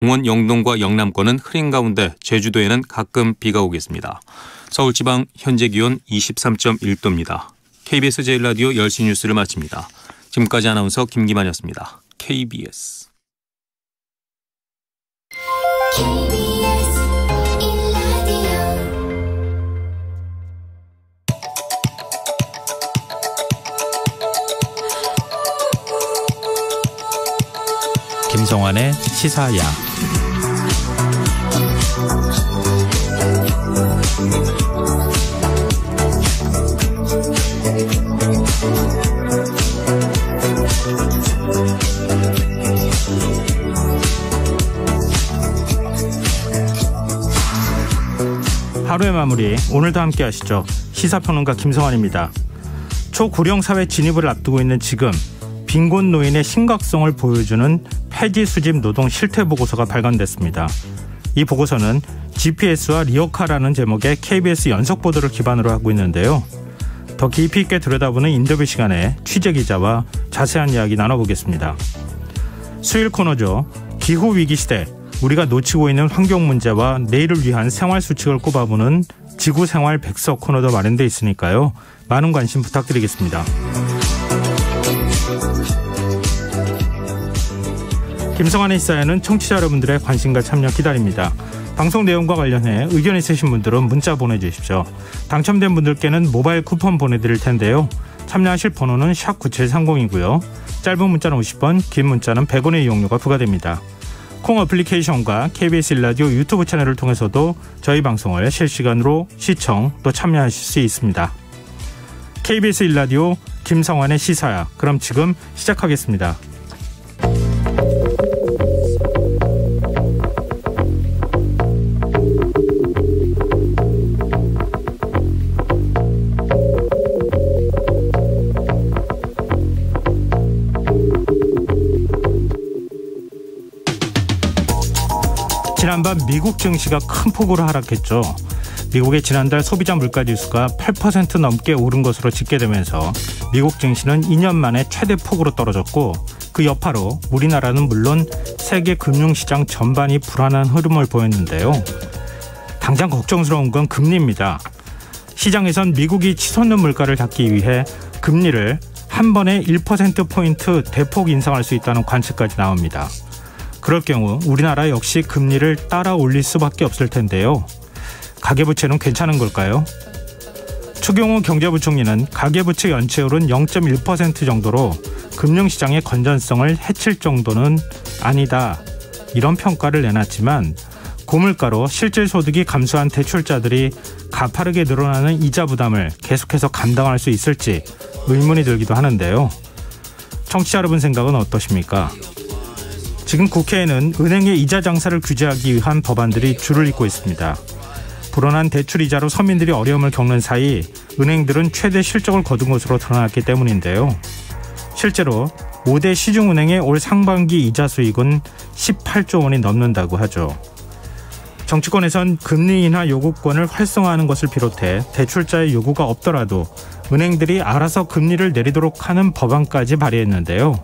강원 영동과 영남권은 흐린 가운데 제주도에는 가끔 비가 오겠습니다. 서울지방 현재 기온 23.1도입니다. KBS 제1라디오 10시 뉴스를 마칩니다. 지금까지 아나운서 김기만이었습니다. KBS 김성환의 시사야. 하루의 마무리, 오늘도 함께 하시죠. 시사평론가 김성환입니다. 초고령 사회 진입을 앞두고 있는 지금 빈곤 노인의 심각성을 보여주는 폐지 수집 노동 실태 보고서가 발간됐습니다. 이 보고서는 GPS와 리어카라는 제목의 KBS 연속 보도를 기반으로 하고 있는데요. 더 깊이 있게 들여다보는 인터뷰 시간에 취재기자와 자세한 이야기 나눠보겠습니다. 수요일 코너죠. 기후위기 시대, 우리가 놓치고 있는 환경 문제와 내일을 위한 생활 수칙을 꼽아보는 지구생활 백석 코너도 마련되어 있으니까요. 많은 관심 부탁드리겠습니다. 김성환의 시사에는 청취자 여러분들의 관심과 참여 기다립니다. 방송 내용과 관련해 의견 있으신 분들은 문자 보내주십시오. 당첨된 분들께는 모바일 쿠폰 보내드릴 텐데요. 참여하실 번호는 샵9730이고요. 짧은 문자는 50원, 긴 문자는 100원의 이용료가 부과됩니다. 콩 어플리케이션과 KBS 1라디오 유튜브 채널을 통해서도 저희 방송을 실시간으로 시청 또 참여하실 수 있습니다. KBS 1라디오 김성환의 시사야. 그럼 지금 시작하겠습니다. 지난밤 미국 증시가 큰 폭으로 하락했죠. 미국의 지난달 소비자 물가지수가 8% 넘게 오른 것으로 집계되면서 미국 증시는 2년 만에 최대 폭으로 떨어졌고, 그 여파로 우리나라는 물론 세계 금융시장 전반이 불안한 흐름을 보였는데요. 당장 걱정스러운 건 금리입니다. 시장에선 미국이 치솟는 물가를 닫기 위해 금리를 한 번에 1%포인트 대폭 인상할 수 있다는 관측까지 나옵니다. 그럴 경우 우리나라 역시 금리를 따라 올릴 수밖에 없을 텐데요. 가계부채는 괜찮은 걸까요? 추경호 경제부총리는 가계부채 연체율은 0.1% 정도로 금융시장의 건전성을 해칠 정도는 아니다, 이런 평가를 내놨지만, 고물가로 실질소득이 감소한 대출자들이 가파르게 늘어나는 이자 부담을 계속해서 감당할 수 있을지 의문이 들기도 하는데요. 청취자 여러분 생각은 어떠십니까? 지금 국회에는 은행의 이자 장사를 규제하기 위한 법안들이 줄을 잇고 있습니다. 불어난 대출 이자로 서민들이 어려움을 겪는 사이 은행들은 최대 실적을 거둔 것으로 드러났기 때문인데요. 실제로 5대 시중은행의 올 상반기 이자 수익은 18조 원이 넘는다고 하죠. 정치권에선 금리 인하 요구권을 활성화하는 것을 비롯해 대출자의 요구가 없더라도 은행들이 알아서 금리를 내리도록 하는 법안까지 발의했는데요.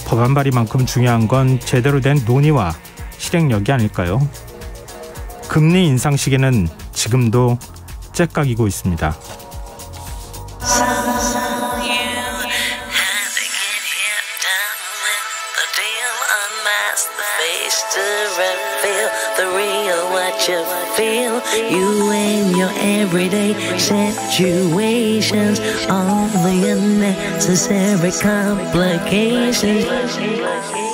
법안 발의만큼 중요한 건 제대로 된 논의와 실행력이 아닐까요? 금리 인상 시기는 지금도 째깍이고 있습니다. You and your everyday situations, all the unnecessary complications.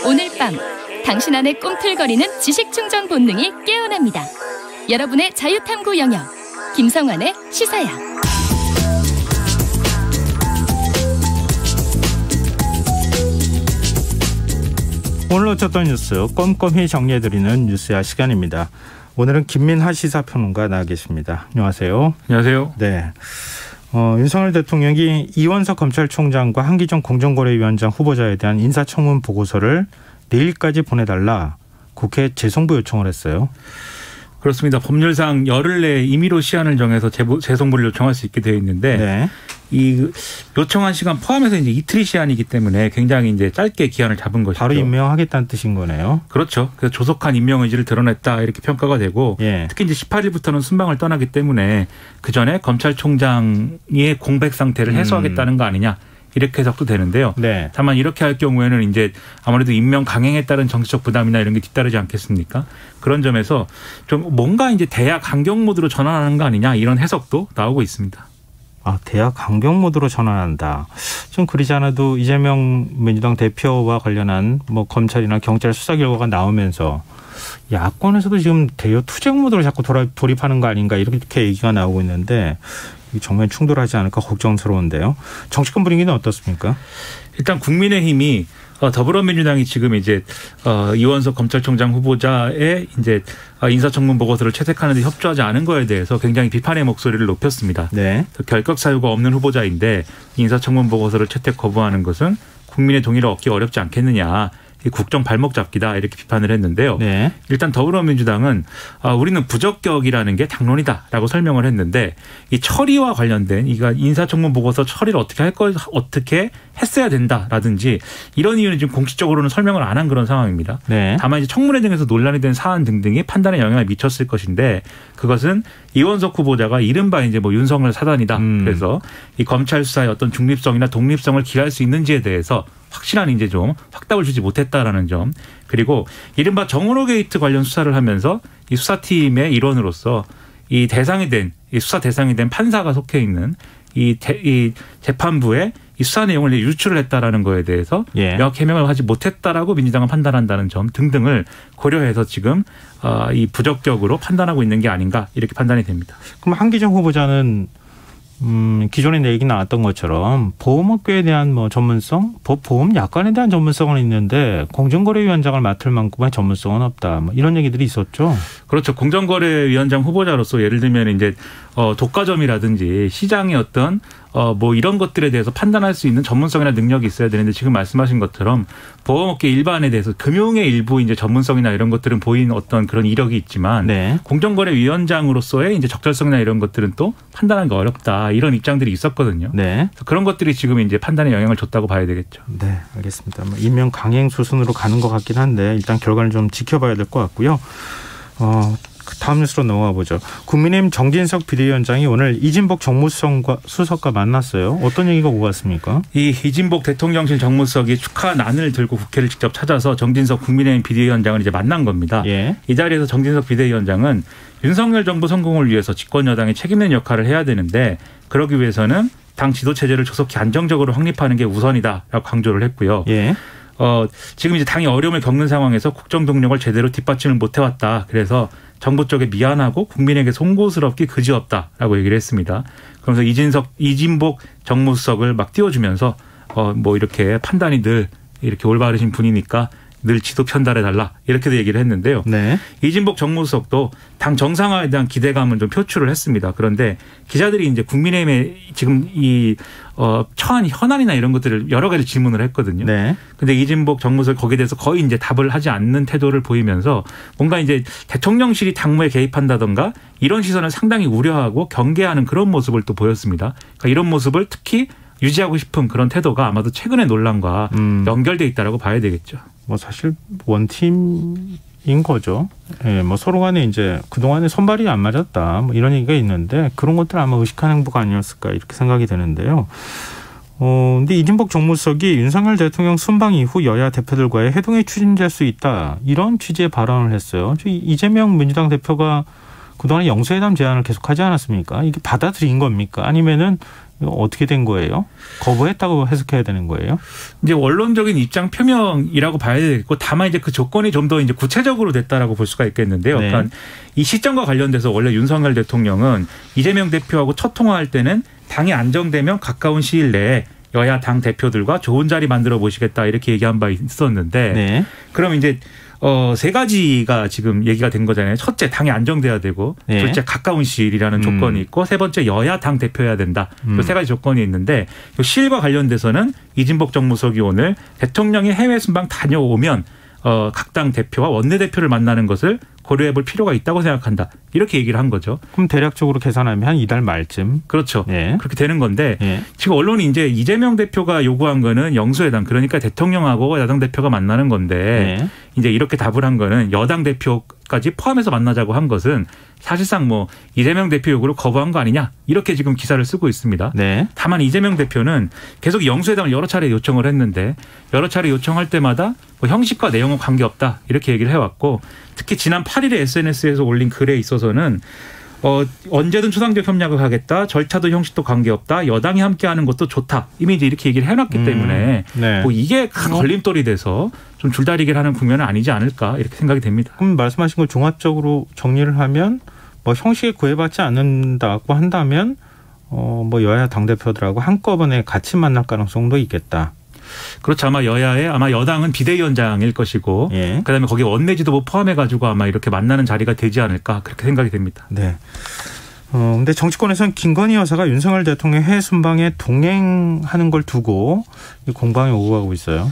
오늘 밤 당신 안에 꿈틀거리는 지식 충전 본능이 깨어납니다. 여러분의 자유탐구 영역 김성환의 시사야. 오늘 놓쳤던 뉴스 꼼꼼히 정리해드리는 뉴스야 시간입니다. 오늘은 김민하 시사평론가 나와 계십니다. 안녕하세요. 안녕하세요. 네. 윤석열 대통령이 이원석 검찰총장과 한기정 공정거래위원장 후보자에 대한 인사청문 보고서를 내일까지 보내달라 국회에 재송부 요청을 했어요. 그렇습니다. 법률상 열흘 내에 임의로 시한을 정해서 재송부를 요청할 수 있게 되어 있는데, 네. 이 요청한 시간 포함해서 이제 이틀이 시한이기 때문에 굉장히 이제 짧게 기한을 잡은 것이죠. 바로 임명하겠다는 뜻인 거네요. 그렇죠. 그래서 조속한 임명 의지를 드러냈다 이렇게 평가가 되고 예. 특히 이제 18일부터는 순방을 떠나기 때문에 그 전에 검찰총장의 공백 상태를 해소하겠다는 거 아니냐. 이렇게 해석도 되는데요. 네. 다만 이렇게 할 경우에는 이제 아무래도 임명 강행에 따른 정치적 부담이나 이런 게 뒤따르지 않겠습니까? 그런 점에서 좀 뭔가 이제 대야 강경 모드로 전환하는 거 아니냐 이런 해석도 나오고 있습니다. 아, 대야 강경 모드로 전환한다. 좀 그러지 않아도 이재명 민주당 대표와 관련한 뭐 검찰이나 경찰 수사 결과가 나오면서 야권에서도 지금 대여 투쟁 모드로 자꾸 돌입하는 거 아닌가 이렇게 얘기가 나오고 있는데 정말 충돌하지 않을까 걱정스러운데요. 정치권 분위기는 어떻습니까? 일단 국민의힘이 더불어민주당이 지금 이제 이원석 검찰총장 후보자의 이제 인사청문 보고서를 채택하는 데 협조하지 않은 거에 대해서 굉장히 비판의 목소리를 높였습니다. 네. 결격 사유가 없는 후보자인데 인사청문 보고서를 채택 거부하는 것은 국민의 동의를 얻기 어렵지 않겠느냐. 국정 발목 잡기다 이렇게 비판을 했는데요. 네. 일단 더불어민주당은 우리는 부적격이라는 게 당론이다라고 설명을 했는데 이 처리와 관련된 이가 인사청문 보고서 처리를 어떻게 했어야 된다라든지 이런 이유는 지금 공식적으로는 설명을 안 한 그런 상황입니다. 네. 다만 이제 청문회 등에서 논란이 된 사안 등등이 판단에 영향을 미쳤을 것인데 그것은 이원석 후보자가 이른바 이제 뭐 윤석열 사단이다. 그래서 이 검찰 수사의 어떤 중립성이나 독립성을 기할 수 있는지에 대해서 확실한 이제 좀 확답을 주지 못했다라는 점. 그리고 이른바 정은호 게이트 관련 수사를 하면서 이 수사팀의 일원으로서 이 수사 대상이 된 판사가 속해 있는 이 재판부에 이 수사 내용을 유출을 했다라는 거에 대해서 명확 해명을 하지 못했다라고 민주당은 판단한다는 점 등등을 고려해서 지금 이 부적격으로 판단하고 있는 게 아닌가 이렇게 판단이 됩니다. 그럼 한기정 후보자는 기존에 얘기 나왔던 것처럼 보험업계에 대한 뭐 전문성, 보험 약관에 대한 전문성은 있는데 공정거래위원장을 맡을 만큼의 전문성은 없다. 뭐 이런 얘기들이 있었죠. 그렇죠. 공정거래위원장 후보자로서 예를 들면 이제 독과점이라든지 시장의 어떤 뭐 이런 것들에 대해서 판단할 수 있는 전문성이나 능력이 있어야 되는데 지금 말씀하신 것처럼 보험업계 일반에 대해서 금융의 일부 이제 전문성이나 이런 것들은 보이는 어떤 그런 이력이 있지만 네. 공정거래위원장으로서의 이제 적절성이나 이런 것들은 또 판단하기가 어렵다 이런 입장들이 있었거든요. 네. 그런 것들이 지금 이제 판단에 영향을 줬다고 봐야 되겠죠. 네, 알겠습니다. 임명 강행 수순으로 가는 것 같긴 한데 일단 결과를 좀 지켜봐야 될 것 같고요. 다음 뉴스로 넘어가 보죠. 국민의힘 정진석 비대위원장이 오늘 이진복 정무수석과 만났어요. 어떤 얘기가 오갔습니까? 이 이진복 대통령실 정무수석이 축하난을 들고 국회를 직접 찾아서 정진석 국민의힘 비대위원장을 이제 만난 겁니다. 예. 이 자리에서 정진석 비대위원장은 윤석열 정부 성공을 위해서 집권 여당이 책임 있는 역할을 해야 되는데 그러기 위해서는 당 지도체제를 조속히 안정적으로 확립하는 게 우선이다라고 강조를 했고요. 예. 지금 이제 당이 어려움을 겪는 상황에서 국정 동력을 제대로 뒷받침을 못 해왔다. 그래서 정부 쪽에 미안하고 국민에게 송구스럽기 그지없다라고 얘기를 했습니다. 그러면서 이진복 정무수석을 막 띄워주면서 뭐 이렇게 판단이 늘 이렇게 올바르신 분이니까 늘 지도 편달해달라 이렇게도 얘기를 했는데요. 네. 이진복 정무수석도 당 정상화에 대한 기대감을 좀 표출을 했습니다. 그런데 기자들이 이제 국민의힘에 지금 이 처한 현안이나 이런 것들을 여러 가지 질문을 했거든요. 네. 근데 이진복 정무수석 거기에 대해서 거의 이제 답을 하지 않는 태도를 보이면서 뭔가 이제 대통령실이 당무에 개입한다던가 이런 시선을 상당히 우려하고 경계하는 그런 모습을 또 보였습니다. 그러니까 이런 모습을 특히 유지하고 싶은 그런 태도가 아마도 최근의 논란과 연결돼 있다라고 봐야 되겠죠. 뭐 사실 원팀인 거죠. 예, 뭐 서로 간에 이제 그동안에 손발이 안 맞았다. 뭐 이런 얘기가 있는데 그런 것들 아마 의식한 행보가 아니었을까 이렇게 생각이 되는데요. 근데 이진복 정무수석이 윤석열 대통령 순방 이후 여야 대표들과의 회동에 추진될 수 있다. 이런 취지의 발언을 했어요. 이재명 민주당 대표가 그동안 영수회담 제안을 계속하지 않았습니까? 이게 받아들인 겁니까? 아니면은 어떻게 된 거예요? 거부했다고 해석해야 되는 거예요? 이제 원론적인 입장 표명이라고 봐야 되겠고, 다만 이제 그 조건이 좀 더 이제 구체적으로 됐다라고 볼 수가 있겠는데요. 네. 그러니까 이 시점과 관련돼서 원래 윤석열 대통령은 이재명 대표하고 첫 통화할 때는 당이 안정되면 가까운 시일 내에 여야 당 대표들과 좋은 자리 만들어 보시겠다 이렇게 얘기한 바 있었는데, 네. 그럼 이제 세 가지가 지금 얘기가 된 거잖아요. 첫째, 당이 안정돼야 되고, 네. 둘째, 가까운 시일이라는 조건이 있고, 세 번째, 여야 당 대표여야 된다. 이 세 가지 조건이 있는데, 시일과 관련돼서는 이진복 정무수석이 오늘 대통령이 해외 순방 다녀오면 각 당 대표와 원내대표를 만나는 것을 고려해볼 필요가 있다고 생각한다. 이렇게 얘기를 한 거죠. 그럼 대략적으로 계산하면 한 이달 말쯤. 그렇죠. 예. 그렇게 되는 건데 예. 지금 언론이 이제 이재명 대표가 요구한 거는 영수회담, 그러니까 대통령하고 야당 대표가 만나는 건데 예. 이제 이렇게 답을 한 거는 여당 대표까지 포함해서 만나자고 한 것은 사실상 뭐 이재명 대표 요구를 거부한 거 아니냐, 이렇게 지금 기사를 쓰고 있습니다. 네. 다만 이재명 대표는 계속 영수회담을 여러 차례 요청을 했는데 여러 차례 요청할 때마다 뭐 형식과 내용은 관계없다, 이렇게 얘기를 해왔고, 특히 지난 8일에 SNS에서 올린 글에 있어서는 언제든 초당적 협력을 하겠다, 절차도 형식도 관계없다, 여당이 함께하는 것도 좋다, 이미 이제 이렇게 얘기를 해놨기 때문에 네. 뭐 이게 큰 걸림돌이 돼서 좀 줄다리기를 하는 국면은 아니지 않을까, 이렇게 생각이 됩니다. 그럼 말씀하신 걸 종합적으로 정리를 하면 뭐 형식에 구애받지 않는다고 한다면 뭐 여야 당대표들하고 한꺼번에 같이 만날 가능성도 있겠다. 그렇죠. 아마 여당은 비대위원장일 것이고, 예. 그다음에 거기에 원내 지도부 포함해가지고 아마 이렇게 만나는 자리가 되지 않을까, 그렇게 생각이 됩니다. 네. 근데 정치권에서는 김건희 여사가 윤석열 대통령 해외 순방에 동행하는 걸 두고 공방이 오고 가고 있어요.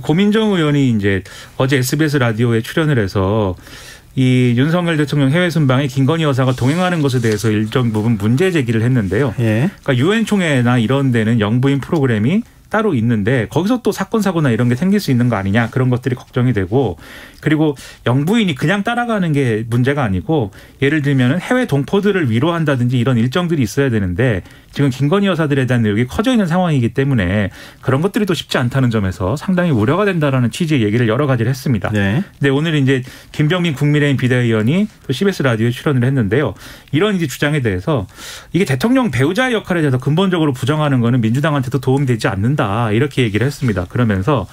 고민정 의원이 이제 어제 SBS 라디오에 출연을 해서 이 윤석열 대통령 해외 순방에 김건희 여사가 동행하는 것에 대해서 일정 부분 문제 제기를 했는데요. 예. 그러니까 유엔 총회나 이런 데는 영부인 프로그램이 따로 있는데 거기서 또 사건 사고나 이런 게 생길 수 있는 거 아니냐, 그런 것들이 걱정이 되고, 그리고 영부인이 그냥 따라가는 게 문제가 아니고 예를 들면 해외 동포들을 위로한다든지 이런 일정들이 있어야 되는데 지금 김건희 여사들에 대한 내용이 커져 있는 상황이기 때문에 그런 것들이 또 쉽지 않다는 점에서 상당히 우려가 된다라는 취지의 얘기를 여러 가지를 했습니다. 네. 근데 오늘 이제 김병민 국민의힘 비대위원이 또 CBS 라디오에 출연을 했는데요. 이런 이제 주장에 대해서 이게 대통령 배우자의 역할에 대해서 근본적으로 부정하는 거는 민주당한테도 도움이 되지 않는다, 이렇게 얘기를 했습니다. 그러면서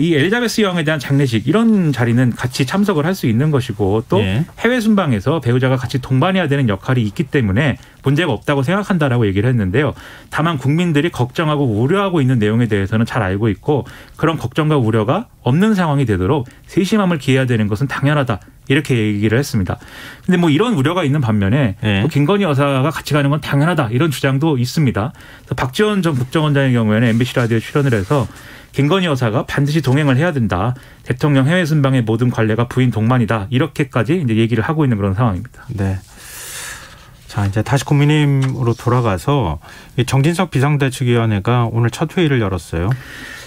이 엘리자베스 여왕에 대한 장례식, 이런 자리는 같이 참석을 할 수 있는 것이고 또 예. 해외 순방에서 배우자가 같이 동반해야 되는 역할이 있기 때문에 문제가 없다고 생각한다라고 얘기를 했는데요. 다만 국민들이 걱정하고 우려하고 있는 내용에 대해서는 잘 알고 있고 그런 걱정과 우려가 없는 상황이 되도록 세심함을 기해야 되는 것은 당연하다, 이렇게 얘기를 했습니다. 근데 뭐 이런 우려가 있는 반면에 네. 뭐 김건희 여사가 같이 가는 건 당연하다, 이런 주장도 있습니다. 그래서 박지원 전 국정원장의 경우에는 MBC 라디오에 출연을 해서 김건희 여사가 반드시 동행을 해야 된다, 대통령 해외 순방의 모든 관례가 부인 동반이다, 이렇게까지 이제 얘기를 하고 있는 그런 상황입니다. 네. 자, 이제 다시 국민의힘으로 돌아가서 정진석 비상대책위원회가 오늘 첫 회의를 열었어요.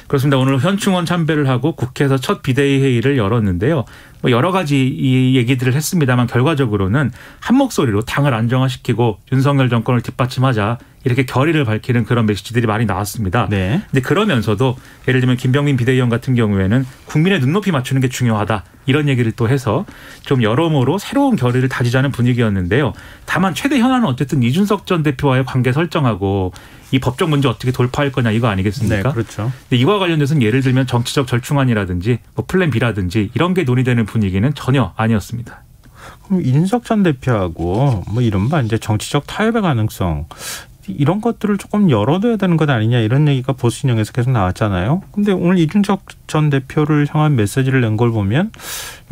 그렇습니다. 오늘 현충원 참배를 하고 국회에서 첫 비대위 회의를 열었는데요. 뭐 여러 가지 이 얘기들을 했습니다만 결과적으로는 한 목소리로 당을 안정화시키고 윤석열 정권을 뒷받침하자, 이렇게 결의를 밝히는 그런 메시지들이 많이 나왔습니다. 네. 근데 그러면서도 예를 들면 김병민 비대위원 같은 경우에는 국민의 눈높이 맞추는 게 중요하다, 이런 얘기를 또 해서 좀 여러모로 새로운 결의를 다지자는 분위기였는데요. 다만 최대 현안은 어쨌든 이준석 전 대표와의 관계 설정하고 이 법적 문제 어떻게 돌파할 거냐, 이거 아니겠습니까? 네, 그렇죠. 근데 이와 관련돼서는 예를 들면 정치적 절충안이라든지 뭐 플랜 B라든지 이런 게 논의되는 분위기는 전혀 아니었습니다. 그럼 이준석 전 대표하고 뭐 이른바 이제 정치적 타협의 가능성, 이런 것들을 조금 열어둬야 되는 것 아니냐, 이런 얘기가 보수 진영에서 계속 나왔잖아요. 근데 오늘 이준석 전 대표를 향한 메시지를 낸 걸 보면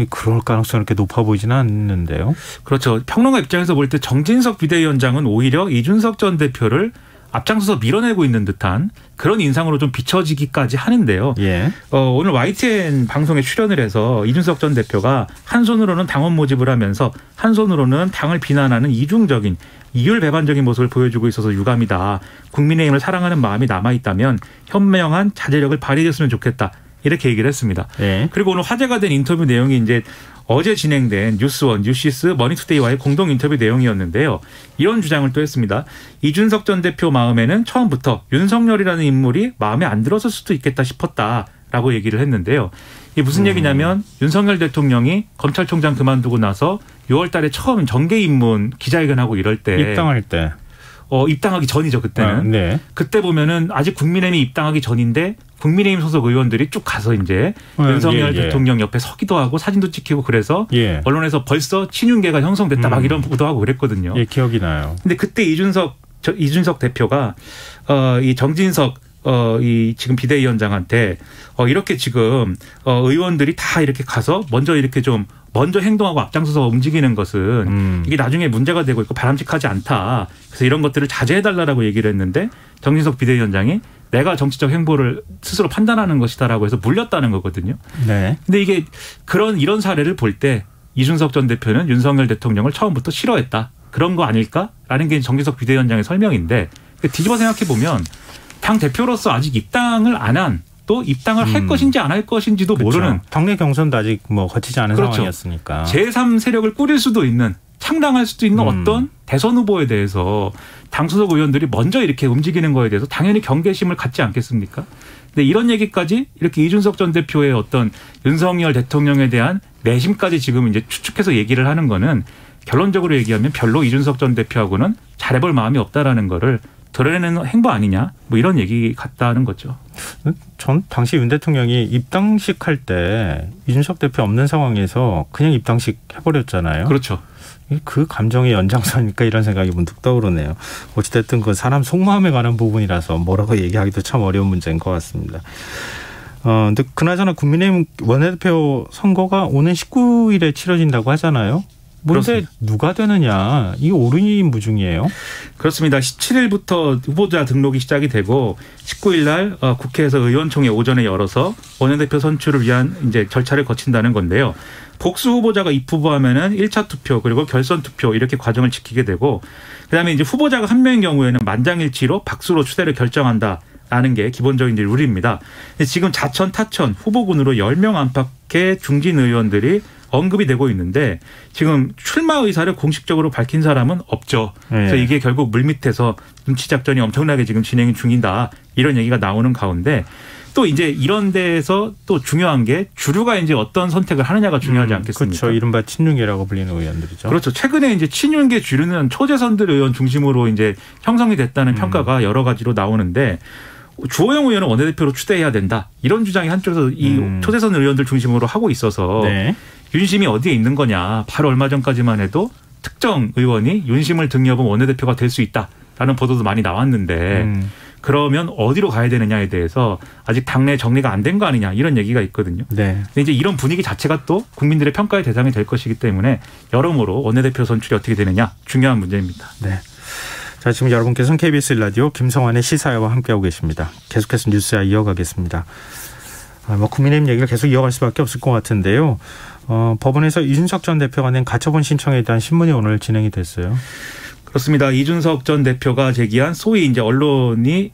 그럴 가능성이 이렇게 높아 보이지는 않는데요. 그렇죠. 평론가 입장에서 볼 때 정진석 비대위원장은 오히려 이준석 전 대표를 앞장서서 밀어내고 있는 듯한 그런 인상으로 좀 비춰지기까지 하는데요. 예. 오늘 YTN 방송에 출연을 해서 이준석 전 대표가 한 손으로는 당원 모집을 하면서 한 손으로는 당을 비난하는 이중적인 이율배반적인 모습을 보여주고 있어서 유감이다. 국민의힘을 사랑하는 마음이 남아있다면 현명한 자제력을 발휘했으면 좋겠다, 이렇게 얘기를 했습니다. 예. 그리고 오늘 화제가 된 인터뷰 내용이 이제 어제 진행된 뉴스원, 뉴시스, 머니투데이와의 공동 인터뷰 내용이었는데요. 이런 주장을 또 했습니다. 이준석 전 대표 마음에는 처음부터 윤석열이라는 인물이 마음에 안 들었을 수도 있겠다 싶었다라고 얘기를 했는데요. 이게 무슨 얘기냐면 윤석열 대통령이 검찰총장 그만두고 나서 6월 달에 처음 정계 입문 기자회견하고 이럴 때 입당할 때. 입당하기 전이죠, 그때는. 네. 그때 보면은 아직 국민의힘이 입당하기 전인데 국민의힘 소속 의원들이 쭉 가서 이제 윤석열 대통령 옆에 서기도 하고 사진도 찍히고 그래서 언론에서 벌써 친윤계가 형성됐다 막 이런 보도도 하고 그랬거든요. 예, 기억이 나요. 근데 그때 이준석 대표가 이 정진석 이 지금 비대위원장한테 이렇게 지금 의원들이 다 이렇게 가서 먼저 이렇게 좀 먼저 행동하고 앞장서서 움직이는 것은 이게 나중에 문제가 되고 있고 바람직하지 않다. 그래서 이런 것들을 자제해달라고 얘기를 했는데 정진석 비대위원장이 내가 정치적 행보를 스스로 판단하는 것이다라고 해서 물렸다는 거거든요. 네. 근데 이게 이런 사례를 볼 때 이준석 전 대표는 윤석열 대통령을 처음부터 싫어했다. 그런 거 아닐까라는 게 정진석 비대위원장의 설명인데 뒤집어 생각해 보면 당 대표로서 아직 입당을 안 한 또 입당을 할 것인지 안 할 것인지도 그렇죠. 모르는 당내 경선도 아직 거치지 않은 그렇죠. 상황이었으니까 제3 세력을 꾸릴 수도 있는 창당할 수도 있는 어떤 대선 후보에 대해서 당 소속 의원들이 먼저 이렇게 움직이는 거에 대해서 당연히 경계심을 갖지 않겠습니까? 근데 이런 얘기까지 이렇게 이준석 전 대표의 어떤 윤석열 대통령에 대한 내심까지 지금 이제 추측해서 얘기를 하는 거는 결론적으로 얘기하면 별로 이준석 전 대표하고는 잘해볼 마음이 없다라는 거를 드러내는 행보 아니냐 뭐 이런 얘기 같다는 거죠. 전 당시 윤 대통령이 입당식 할 때 이준석 대표 없는 상황에서 그냥 입당식 해버렸잖아요. 그렇죠. 그 감정의 연장선이니까 이런 생각이 문득 떠오르네요. 어찌됐든 그 사람 속마음에 관한 부분이라서 뭐라고 얘기하기도 참 어려운 문제인 것 같습니다. 근데 그나저나 국민의힘 원내대표 선거가 오는 19일에 치러진다고 하잖아요. 그런데 누가 되느냐 이게 오르니무중이에요. 그렇습니다. 17일부터 후보자 등록이 시작이 되고 19일 날 국회에서 의원총회 오전에 열어서 원내대표 선출을 위한 이제 절차를 거친다는 건데요. 복수 후보자가 입후보하면은 1차 투표 그리고 결선 투표 이렇게 과정을 지키게 되고 그다음에 이제 후보자가 한 명인 경우에는 만장일치로 박수로 추대를 결정한다라는 게 기본적인 이제 룰입니다. 지금 자천 타천 후보군으로 10명 안팎의 중진 의원들이 언급이 되고 있는데 지금 출마 의사를 공식적으로 밝힌 사람은 없죠. 그래서 이게 결국 물밑에서 눈치 작전이 엄청나게 지금 진행 중이다. 이런 얘기가 나오는 가운데 또 이제 이런 데에서 또 중요한 게 주류가 이제 어떤 선택을 하느냐가 중요하지 않겠습니까? 그렇죠. 이른바 친윤계라고 불리는 의원들이죠. 그렇죠. 최근에 이제 친윤계 주류는 초재선들 의원 중심으로 이제 형성이 됐다는 평가가 여러 가지로 나오는데 주호영 의원은 원내대표로 추대해야 된다. 이런 주장이 한쪽에서 이 초재선 의원들 중심으로 하고 있어서 네. 윤심이 어디에 있는 거냐. 바로 얼마 전까지만 해도 특정 의원이 윤심을 등려본 원내대표가 될 수 있다라는 보도도 많이 나왔는데 그러면 어디로 가야 되느냐에 대해서 아직 당내 정리가 안 된 거 아니냐 이런 얘기가 있거든요. 네. 근데 이제 이런 분위기 자체가 또 국민들의 평가의 대상이 될 것이기 때문에 여러모로 원내대표 선출이 어떻게 되느냐 중요한 문제입니다. 네. 자, 지금 여러분께서는 KBS 라디오 김성환의 시사회와 함께하고 계십니다. 계속해서 뉴스야 이어가겠습니다. 국민의힘 얘기를 계속 이어갈 수밖에 없을 것 같은데요. 법원에서 이준석 전 대표가 낸 가처분 신청에 대한 신문이 오늘 진행이 됐어요. 그렇습니다. 이준석 전 대표가 제기한 소위 이제 언론이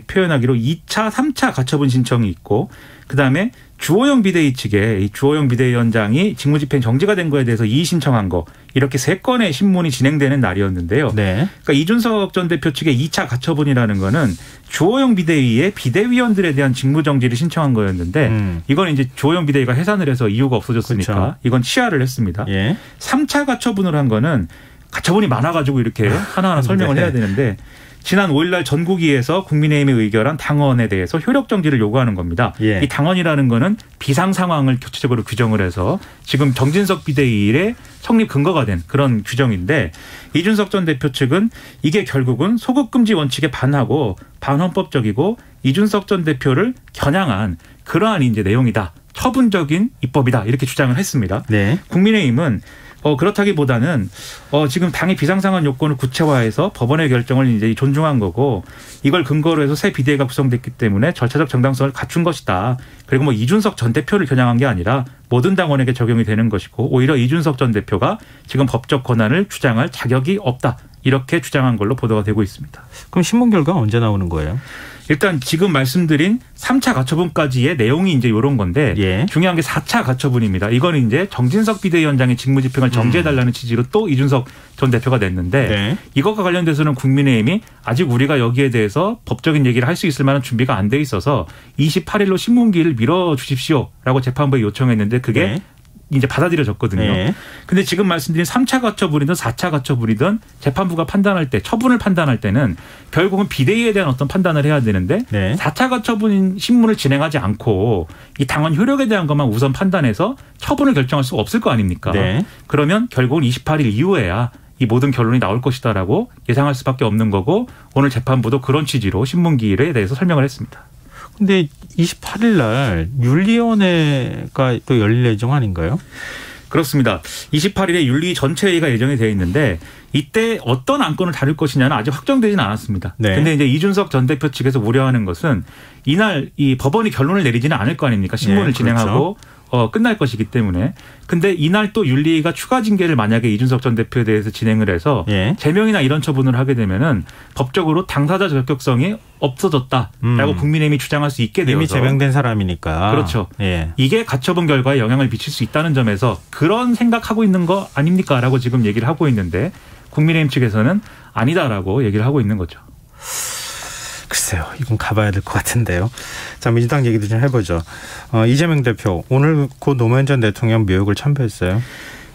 표현하기로 2차, 3차 가처분 신청이 있고 그다음에 주호영 비대위 측에 이 주호영 비대위원장이 직무집행 정지가 된 거에 대해서 이의 신청한 거 이렇게 3건의 신문이 진행되는 날이었는데요. 네. 그러니까 이준석 전 대표 측의 2차 가처분이라는 거는 주호영 비대위의 비대위원들에 대한 직무정지를 신청한 거였는데 이건 이제 주호영 비대위가 해산을 해서 이유가 없어졌으니까 그렇죠. 이건 취하를 했습니다. 예. 3차 가처분을 한 거는 가처분이 많아가지고 이렇게 하나하나 설명을 해야 되는데 지난 5일 날 전국위에서 국민의힘이 의결한 당원에 대해서 효력 정지를 요구하는 겁니다. 예. 이 당원이라는 거는 비상 상황을 교체적으로 규정을 해서 지금 정진석 비대위의 성립 근거가 된 그런 규정인데 이준석 전 대표 측은 이게 결국은 소급 금지 원칙에 반하고 반헌법적이고 이준석 전 대표를 겨냥한 그러한 이제 내용이다. 처분적인 입법이다. 이렇게 주장을 했습니다. 네. 국민의힘은 그렇다기보다는 지금 당의 비상상황 요건을 구체화해서 법원의 결정을 이제 존중한 거고 이걸 근거로 해서 새 비대위가 구성됐기 때문에 절차적 정당성을 갖춘 것이다. 그리고 뭐 이준석 전 대표를 겨냥한 게 아니라 모든 당원에게 적용이 되는 것이고 오히려 이준석 전 대표가 지금 법적 권한을 주장할 자격이 없다. 이렇게 주장한 걸로 보도가 되고 있습니다. 그럼 신문 결과가 언제 나오는 거예요? 일단 지금 말씀드린 3차 가처분까지의 내용이 이제 이런 건데 예. 중요한 게 4차 가처분입니다. 이거는 이제 정진석 비대위원장의 직무집행을 정지해달라는 취지로 또 이준석 전 대표가 냈는데 네. 이것과 관련돼서는 국민의힘이 아직 우리가 여기에 대해서 법적인 얘기를 할 수 있을 만한 준비가 안 돼 있어서 28일로 신문기일을 밀어주십시오라고 재판부에 요청했는데 그게 네. 이제 받아들여졌거든요. 네. 근데 지금 말씀드린 3차 가처분이든 4차 가처분이든 재판부가 판단할 때 처분을 판단할 때는 결국은 비대위에 대한 어떤 판단을 해야 되는데 네. 4차 가처분 신문을 진행하지 않고 이 당원 효력에 대한 것만 우선 판단해서 처분을 결정할 수가 없을 거 아닙니까? 네. 그러면 결국은 28일 이후에야 이 모든 결론이 나올 것이다라고 예상할 수밖에 없는 거고 오늘 재판부도 그런 취지로 신문기일에 대해서 설명을 했습니다. 근데 28일 날 윤리위원회가 또 열릴 예정 아닌가요? 그렇습니다. 28일에 윤리 전체회의가 예정이 되어 있는데 이때 어떤 안건을 다룰 것이냐는 아직 확정되지는 않았습니다. 그런데 네. 이제 이준석 전 대표 측에서 우려하는 것은 이날 이 법원이 결론을 내리지는 않을 거 아닙니까? 신문을 네, 진행하고 그렇죠. 끝날 것이기 때문에. 근데 이날 또 윤리위가 추가 징계를 만약에 이준석 전 대표에 대해서 진행을 해서 예. 제명이나 이런 처분을 하게 되면은 법적으로 당사자 적격성이 없어졌다라고 국민의힘이 주장할 수 있게 되어서 이미 제명된 사람이니까. 그렇죠. 예. 이게 가처분 결과에 영향을 미칠 수 있다는 점에서 그런 생각하고 있는 거 아닙니까라고 지금 얘기를 하고 있는데 국민의힘 측에서는 아니다라고 얘기를 하고 있는 거죠. 글쎄요. 이건 가봐야 될 것 같은데요. 자, 민주당 얘기도 좀 해보죠. 이재명 대표 오늘 고 노무현 전 대통령 묘역을 참배했어요.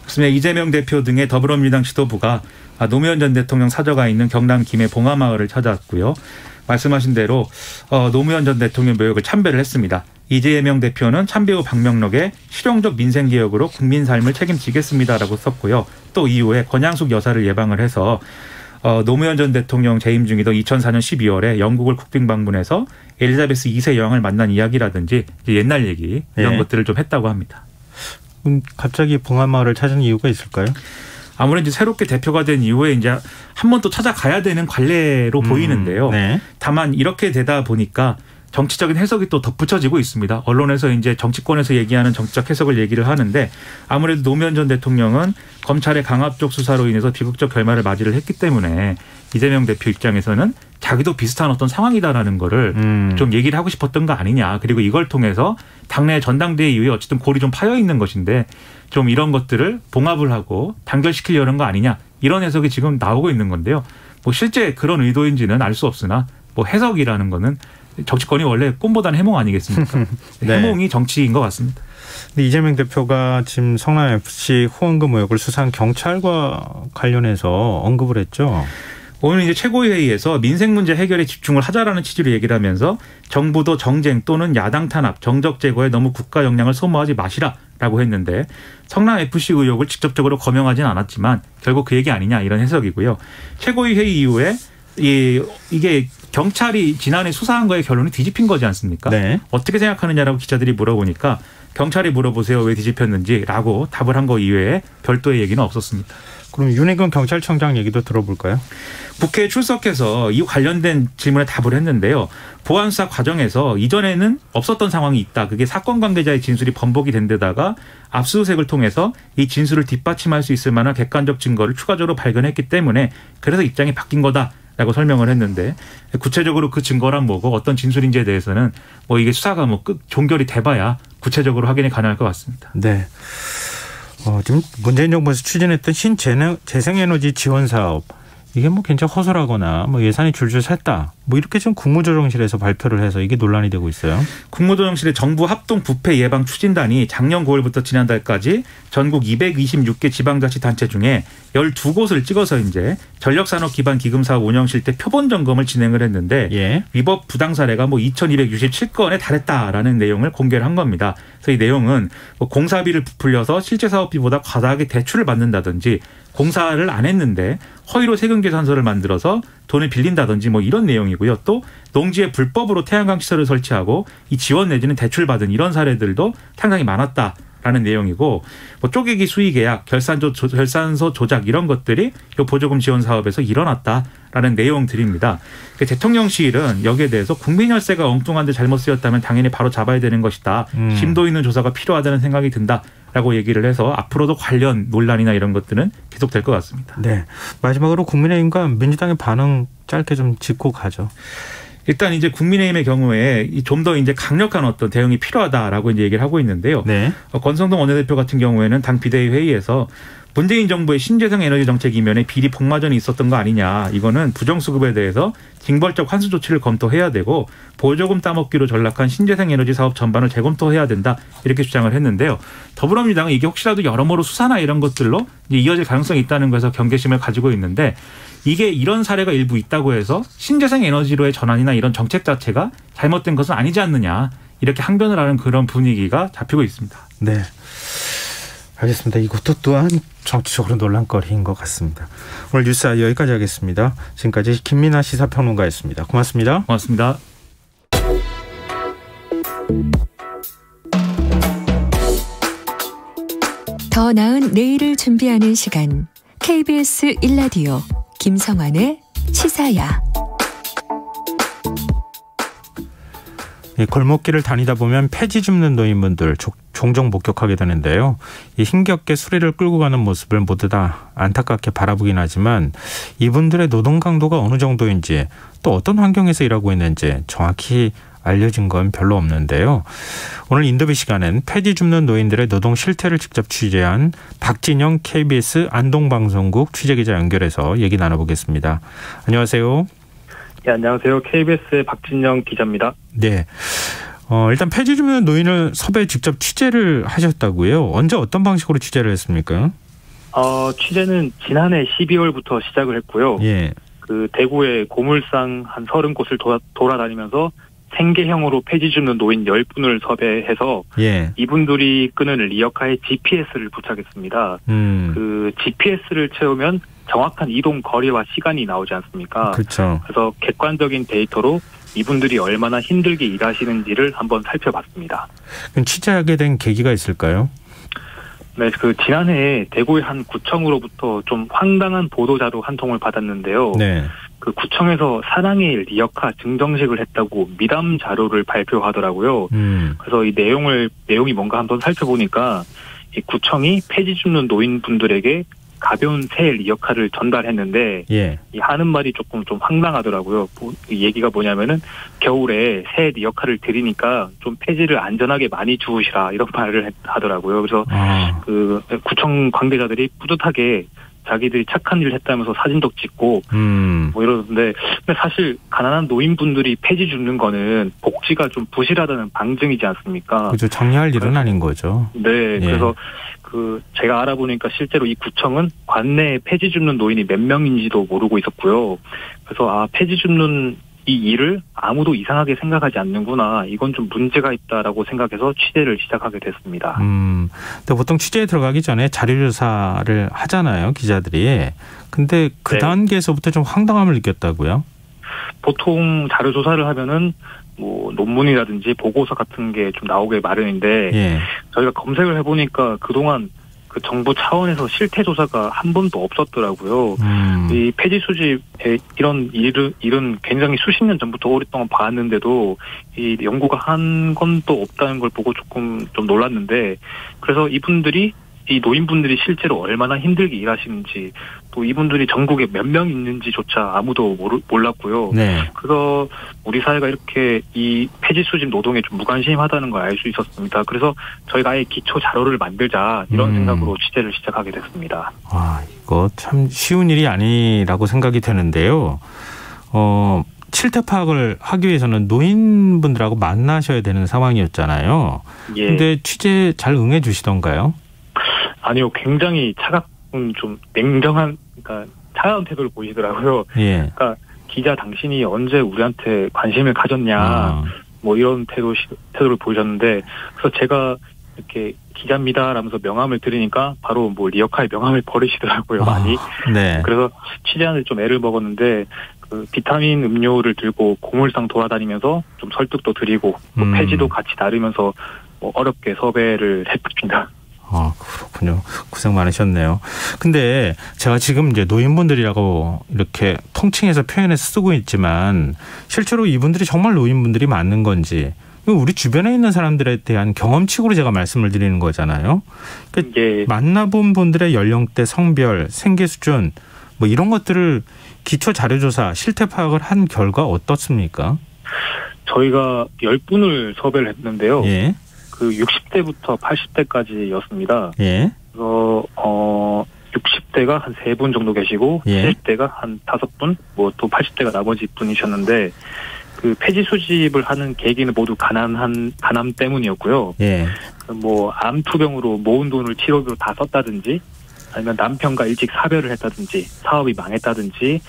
그렇습니다. 이재명 대표 등의 더불어민주당 지도부가 노무현 전 대통령 사저가 있는 경남 김해 봉하마을을 찾아왔고요. 말씀하신 대로 노무현 전 대통령 묘역을 참배를 했습니다. 이재명 대표는 참배 후 방명록에 실용적 민생개혁으로 국민 삶을 책임지겠습니다라고 썼고요. 또 이후에 권양숙 여사를 예방을 해서 노무현 전 대통령 재임 중이던 2004년 12월에 영국을 국빈 방문해서 엘리자베스 2세 여왕을 만난 이야기라든지 옛날 얘기 이런 것들을 좀 했다고 합니다. 갑자기 봉하마을을 찾은 이유가 있을까요? 아무래도 이제 새롭게 대표가 된 이후에 이제 한 번 또 찾아가야 되는 관례로 보이는데요. 네. 다만 이렇게 되다 보니까 정치적인 해석이 또 덧붙여지고 있습니다. 언론에서 이제 정치권에서 얘기하는 정치적 해석을 얘기를 하는데 아무래도 노무현 전 대통령은 검찰의 강압적 수사로 인해서 비극적 결말을 맞이를 했기 때문에 이재명 대표 입장에서는 자기도 비슷한 어떤 상황이다라는 거를 좀 얘기를 하고 싶었던 거 아니냐. 그리고 이걸 통해서 당내 전당대회 이후에 어쨌든 골이 좀 파여 있는 것인데 좀 이런 것들을 봉합을 하고 단결시키려는 거 아니냐. 이런 해석이 지금 나오고 있는 건데요. 뭐 실제 그런 의도인지는 알 수 없으나 뭐 해석이라는 거는 정치권이 원래 꿈보다는 해몽 아니겠습니까? 네. 해몽이 정치인 것 같습니다. 근데 이재명 대표가 지금 성남FC 후원금 의혹을 수사한 경찰과 관련해서 언급을 했죠. 오늘 이제 최고위회의에서 민생 문제 해결에 집중을 하자라는 취지로 얘기를 하면서 정부도 정쟁 또는 야당 탄압, 정적 제거에 너무 국가 역량을 소모하지 마시라라고 했는데 성남FC 의혹을 직접적으로 거명하진 않았지만 결국 그 얘기 아니냐 이런 해석이고요. 최고위회의 이후에 이게 경찰이 지난해 수사한 거에 결론이 뒤집힌 거지 않습니까? 네. 어떻게 생각하느냐라고 기자들이 물어보니까 경찰이 물어보세요. 왜 뒤집혔는지라고 답을 한 거 이외에 별도의 얘기는 없었습니다. 그럼 윤핵관 경찰청장 얘기도 들어볼까요? 국회에 출석해서 이 관련된 질문에 답을 했는데요. 보안수사 과정에서 이전에는 없었던 상황이 있다. 그게 사건 관계자의 진술이 번복이 된 데다가 압수수색을 통해서 이 진술을 뒷받침할 수 있을 만한 객관적 증거를 추가적으로 발견했기 때문에 그래서 입장이 바뀐 거다라고 설명을 했는데 구체적으로 그 증거란 뭐고 어떤 진술인지에 대해서는 뭐 이게 수사가 뭐 종결이 돼봐야 구체적으로 확인이 가능할 것 같습니다. 네. 지금 문재인 정부에서 추진했던 신재생에너지 지원 사업 이게 뭐 굉장히 허술하거나 뭐 예산이 줄줄 샜다. 뭐 이렇게 지금 국무조정실에서 발표를 해서 이게 논란이 되고 있어요. 국무조정실의 정부 합동 부패 예방 추진단이 작년 9월부터 지난달까지 전국 226개 지방자치단체 중에 12곳을 찍어서 이제 전력산업 기반 기금 사업 운영 실태 표본 점검을 진행을 했는데 위법 부당 사례가 뭐 2,267건에 달했다라는 내용을 공개를 한 겁니다. 그래서 이 내용은 뭐 공사비를 부풀려서 실제 사업비보다 과다하게 대출을 받는다든지 공사를 안 했는데 허위로 세금 계산서를 만들어서 돈을 빌린다든지 뭐 이런 내용이고요. 또 농지에 불법으로 태양광 시설을 설치하고 이 지원 내지는 대출받은 이런 사례들도 상당히 많았다라는 내용이고 뭐 쪼개기 수의 계약, 결산서 조작 이런 것들이 이 보조금 지원 사업에서 일어났다라는 내용들입니다. 대통령실은 여기에 대해서 국민 혈세가 엉뚱한데 잘못 쓰였다면 당연히 바로 잡아야 되는 것이다. 심도 있는 조사가 필요하다는 생각이 든다. 라고 얘기를 해서 앞으로도 관련 논란이나 이런 것들은 계속될 것 같습니다. 네. 마지막으로 국민의힘과 민주당의 반응 짧게 좀 짚고 가죠. 일단 이제 국민의힘의 경우에 좀 더 이제 강력한 어떤 대응이 필요하다라고 이제 얘기를 하고 있는데요. 네. 권성동 원내대표 같은 경우에는 당 비대위 회의에서 문재인 정부의 신재생 에너지 정책 이면에 비리 복마전이 있었던 거 아니냐. 이거는 부정수급에 대해서 징벌적 환수 조치를 검토해야 되고 보조금 따먹기로 전락한 신재생 에너지 사업 전반을 재검토해야 된다. 이렇게 주장을 했는데요. 더불어민주당은 이게 혹시라도 여러모로 수사나 이런 것들로 이어질 가능성이 있다는 것에서 경계심을 가지고 있는데 이게 이런 사례가 일부 있다고 해서 신재생 에너지로의 전환이나 이런 정책 자체가 잘못된 것은 아니지 않느냐. 이렇게 항변을 하는 그런 분위기가 잡히고 있습니다. 네. 알겠습니다. 이것도 또한 정치적으로 논란거리인 것 같습니다. 오늘 뉴스 여기까지 하겠습니다. 지금까지 김민아 시사평론가였습니다. 고맙습니다. 고맙습니다. 더 나은 내일을 준비하는 시간 KBS 1라디오 김성환의 시사야. 골목길을 다니다 보면 폐지 줍는 노인분들 종종 목격하게 되는데요. 이 힘겹게 수레를 끌고 가는 모습을 모두 다 안타깝게 바라보긴 하지만 이분들의 노동 강도가 어느 정도인지 또 어떤 환경에서 일하고 있는지 정확히 알려진 건 별로 없는데요. 오늘 인터뷰 시간엔 폐지 줍는 노인들의 노동 실태를 직접 취재한 박진영 KBS 안동방송국 취재기자 연결해서 얘기 나눠보겠습니다. 안녕하세요. 네, 안녕하세요. KBS의 박진영 기자입니다. 네. 일단 폐지 줍는 노인을 섭외 직접 취재를 하셨다고요. 언제 어떤 방식으로 취재를 했습니까? 취재는 지난해 12월부터 시작을 했고요. 예. 그 대구의 고물상 한 30곳을 돌아다니면서 생계형으로 폐지 줍는 노인 10분을 섭외해서 예. 이분들이 끄는 리어카에 GPS를 부착했습니다. 그 GPS를 채우면 정확한 이동 거리와 시간이 나오지 않습니까? 그렇죠. 그래서 객관적인 데이터로 이분들이 얼마나 힘들게 일하시는지를 한번 살펴봤습니다. 그럼 취재하게 된 계기가 있을까요? 네, 그 지난해 대구의 한 구청으로부터 좀 황당한 보도자료 한 통을 받았는데요. 네. 그 구청에서 사랑의 리어카 증정식을 했다고 미담 자료를 발표하더라고요. 그래서 이 내용이 뭔가 한번 살펴보니까 이 구청이 폐지 줍는 노인분들에게 가벼운 새 리어카를 전달했는데 예. 이 하는 말이 조금 좀 황당하더라고요. 이 얘기가 뭐냐면은 겨울에 새 리어카를 드리니까 좀 폐지를 안전하게 많이 주우시라 이런 말을 하더라고요. 그래서 그 구청 관계자들이 뿌듯하게 자기들이 착한 일을 했다면서 사진도 찍고 뭐 이러는데 근데 사실 가난한 노인분들이 폐지 줍는 거는 복지가 좀 부실하다는 방증이지 않습니까? 그렇죠. 정리할 일은 아닌 거죠. 네. 예. 그래서 그 제가 알아보니까 실제로 이 구청은 관내에 폐지 줍는 노인이 몇 명인지도 모르고 있었고요. 그래서 폐지 줍는 이 일을 아무도 이상하게 생각하지 않는구나. 이건 좀 문제가 있다라고 생각해서 취재를 시작하게 됐습니다. 근데 보통 취재에 들어가기 전에 자료조사를 하잖아요, 기자들이. 근데 그 네. 단계에서부터 좀 황당함을 느꼈다고요? 보통 자료조사를 하면은 뭐 논문이라든지 보고서 같은 게 좀 나오게 마련인데 예. 저희가 검색을 해보니까 그동안 그 정부 차원에서 실태 조사가 한 번도 없었더라고요. 이 폐지 수집의 이런 일은 굉장히 수십 년 전부터 오랫동안 봐왔는데도 이 연구가 한 건도 없다는 걸 보고 조금 좀 놀랐는데 그래서 이 노인분들이 실제로 얼마나 힘들게 일하시는지 또 이분들이 전국에 몇 명 있는지조차 아무도 몰랐고요. 네. 그래서 우리 사회가 이렇게 이 폐지 수집 노동에 좀 무관심하다는 걸 알 수 있었습니다. 그래서 저희가 아예 기초 자료를 만들자 이런 생각으로 취재를 시작하게 됐습니다. 이거 참 쉬운 일이 아니라고 생각이 되는데요. 실태 파악을 하기 위해서는 노인분들하고 만나셔야 되는 상황이었잖아요. 예. 근데 취재 잘 응해 주시던가요? 아니요, 굉장히 좀 냉정한, 그러니까 차가운 태도를 보이더라고요. 예. 그러니까 기자 당신이 언제 우리한테 관심을 가졌냐, 뭐 이런 태도를 보이셨는데, 그래서 제가 이렇게 기자입니다라면서 명함을 드리니까 바로 뭐 리어카의 명함을 버리시더라고요, 많이. 네. 그래서 취재하는데 좀 애를 먹었는데, 그 비타민 음료를 들고 고물상 돌아다니면서 좀 설득도 드리고, 또 폐지도 같이 나르면서 뭐 어렵게 섭외를 했습니다. 그렇군요. 고생 많으셨네요. 근데 제가 지금 이제 노인분들이라고 이렇게 통칭해서 표현해서 쓰고 있지만 실제로 이분들이 정말 노인분들이 맞는 건지 우리 주변에 있는 사람들에 대한 경험칙으로 제가 말씀을 드리는 거잖아요. 그러니까 예. 만나본 분들의 연령대, 성별, 생계 수준 뭐 이런 것들을 기초 자료조사, 실태 파악을 한 결과 어떻습니까? 저희가 10분을 섭외를 했는데요. 예. 그 60대부터 80대까지였습니다. 예. 그래서 60대가 한 3분 정도 계시고 예. 70대가 한 5분, 뭐 또 80대가 나머지 분이셨는데 그 폐지 수집을 하는 계기는 모두 가남 때문이었고요. 예. 뭐 암투병으로 모은 돈을 치료비로 다 썼다든지 아니면 남편과 일찍 사별을 했다든지 사업이 망했다든지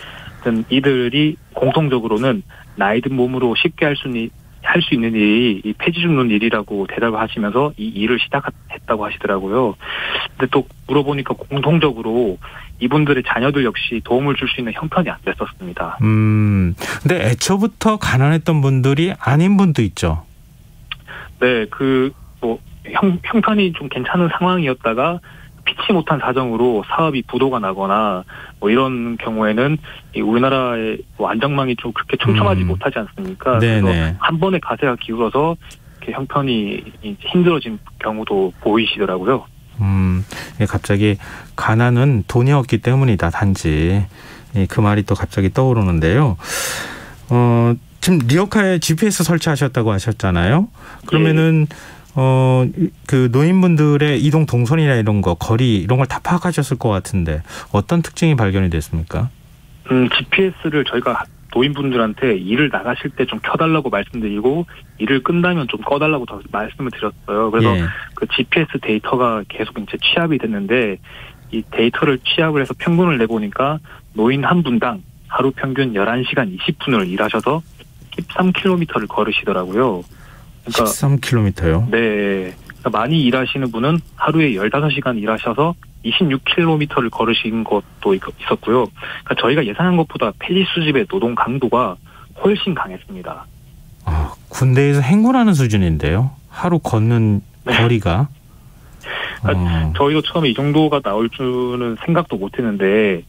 이들이 공통적으로는 나이 든 몸으로 쉽게 할 수 있는 일이 이 폐지 줍는 일이라고 대답을 하시면서 이 일을 시작했다고 하시더라고요. 근데 또 물어보니까 공통적으로 이분들의 자녀들 역시 도움을 줄 수 있는 형편이 안 됐었습니다. 근데 애초부터 가난했던 분들이 아닌 분도 있죠. 네, 형편이 좀 괜찮은 상황이었다가 피치 못한 사정으로 사업이 부도가 나거나 뭐 이런 경우에는 이 우리나라의 안정망이 좀 그렇게 촘촘하지 못하지 않습니까? 네네. 그래서 한 번에 가세가 기울어서 이렇게 형편이 힘들어진 경우도 보이시더라고요. 갑자기 가난은 돈이 없기 때문이다. 단지 그 말이 또 갑자기 떠오르는데요. 지금 리어카에 GPS 설치하셨다고 하셨잖아요. 그러면은 그 노인분들의 이동 동선이나 이런 거, 거리 이런 걸 다 파악하셨을 것 같은데 어떤 특징이 발견이 됐습니까? GPS를 저희가 노인분들한테 일을 나가실 때 좀 켜달라고 말씀드리고 일을 끝나면 좀 꺼달라고 더 말씀을 드렸어요. 그래서 예. 그 GPS 데이터가 계속 이제 취합이 됐는데 이 데이터를 취합을 해서 평균을 내보니까 노인 한 분당 하루 평균 11시간 20분을 일하셔서 13km를 걸으시더라고요. 그러니까 13km요? 네. 그러니까 많이 일하시는 분은 하루에 15시간 일하셔서 26km를 걸으신 것도 있었고요. 그러니까 저희가 예상한 것보다 폐지 수집의 노동 강도가 훨씬 강했습니다. 군대에서 행군하는 수준인데요. 하루 걷는 거리가. 저희도 처음에 이 정도가 나올 줄은 생각도 못했는데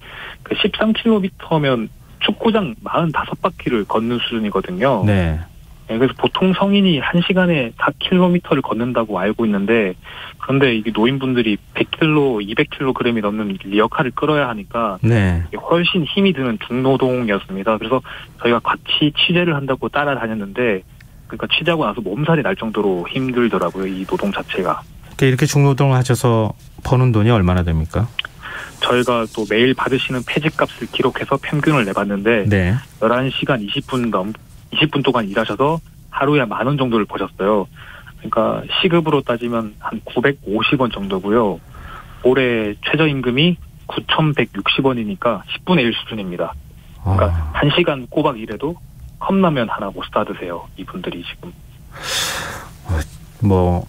그 13km면 축구장 45바퀴를 걷는 수준이거든요. 네. 그래서 보통 성인이 1시간에 4km를 걷는다고 알고 있는데 그런데 이게 노인분들이 100kg, 200kg이 넘는 리어카를 끌어야 하니까 네. 훨씬 힘이 드는 중노동이었습니다. 그래서 저희가 같이 취재를 한다고 따라다녔는데 그러니까 취재하고 나서 몸살이 날 정도로 힘들더라고요. 이 노동 자체가. 이렇게 중노동을 하셔서 버는 돈이 얼마나 됩니까? 저희가 또 매일 받으시는 폐지값을 기록해서 평균을 내봤는데 네. 11시간 20분 동안 일하셔서 하루에 10,000원 정도를 버셨어요. 그러니까 시급으로 따지면 한 950원 정도고요. 올해 최저임금이 9,160원이니까 10분의 1 수준입니다. 그러니까 1시간 꼬박 일해도 컵라면 하나 못 사드세요. 이분들이 지금.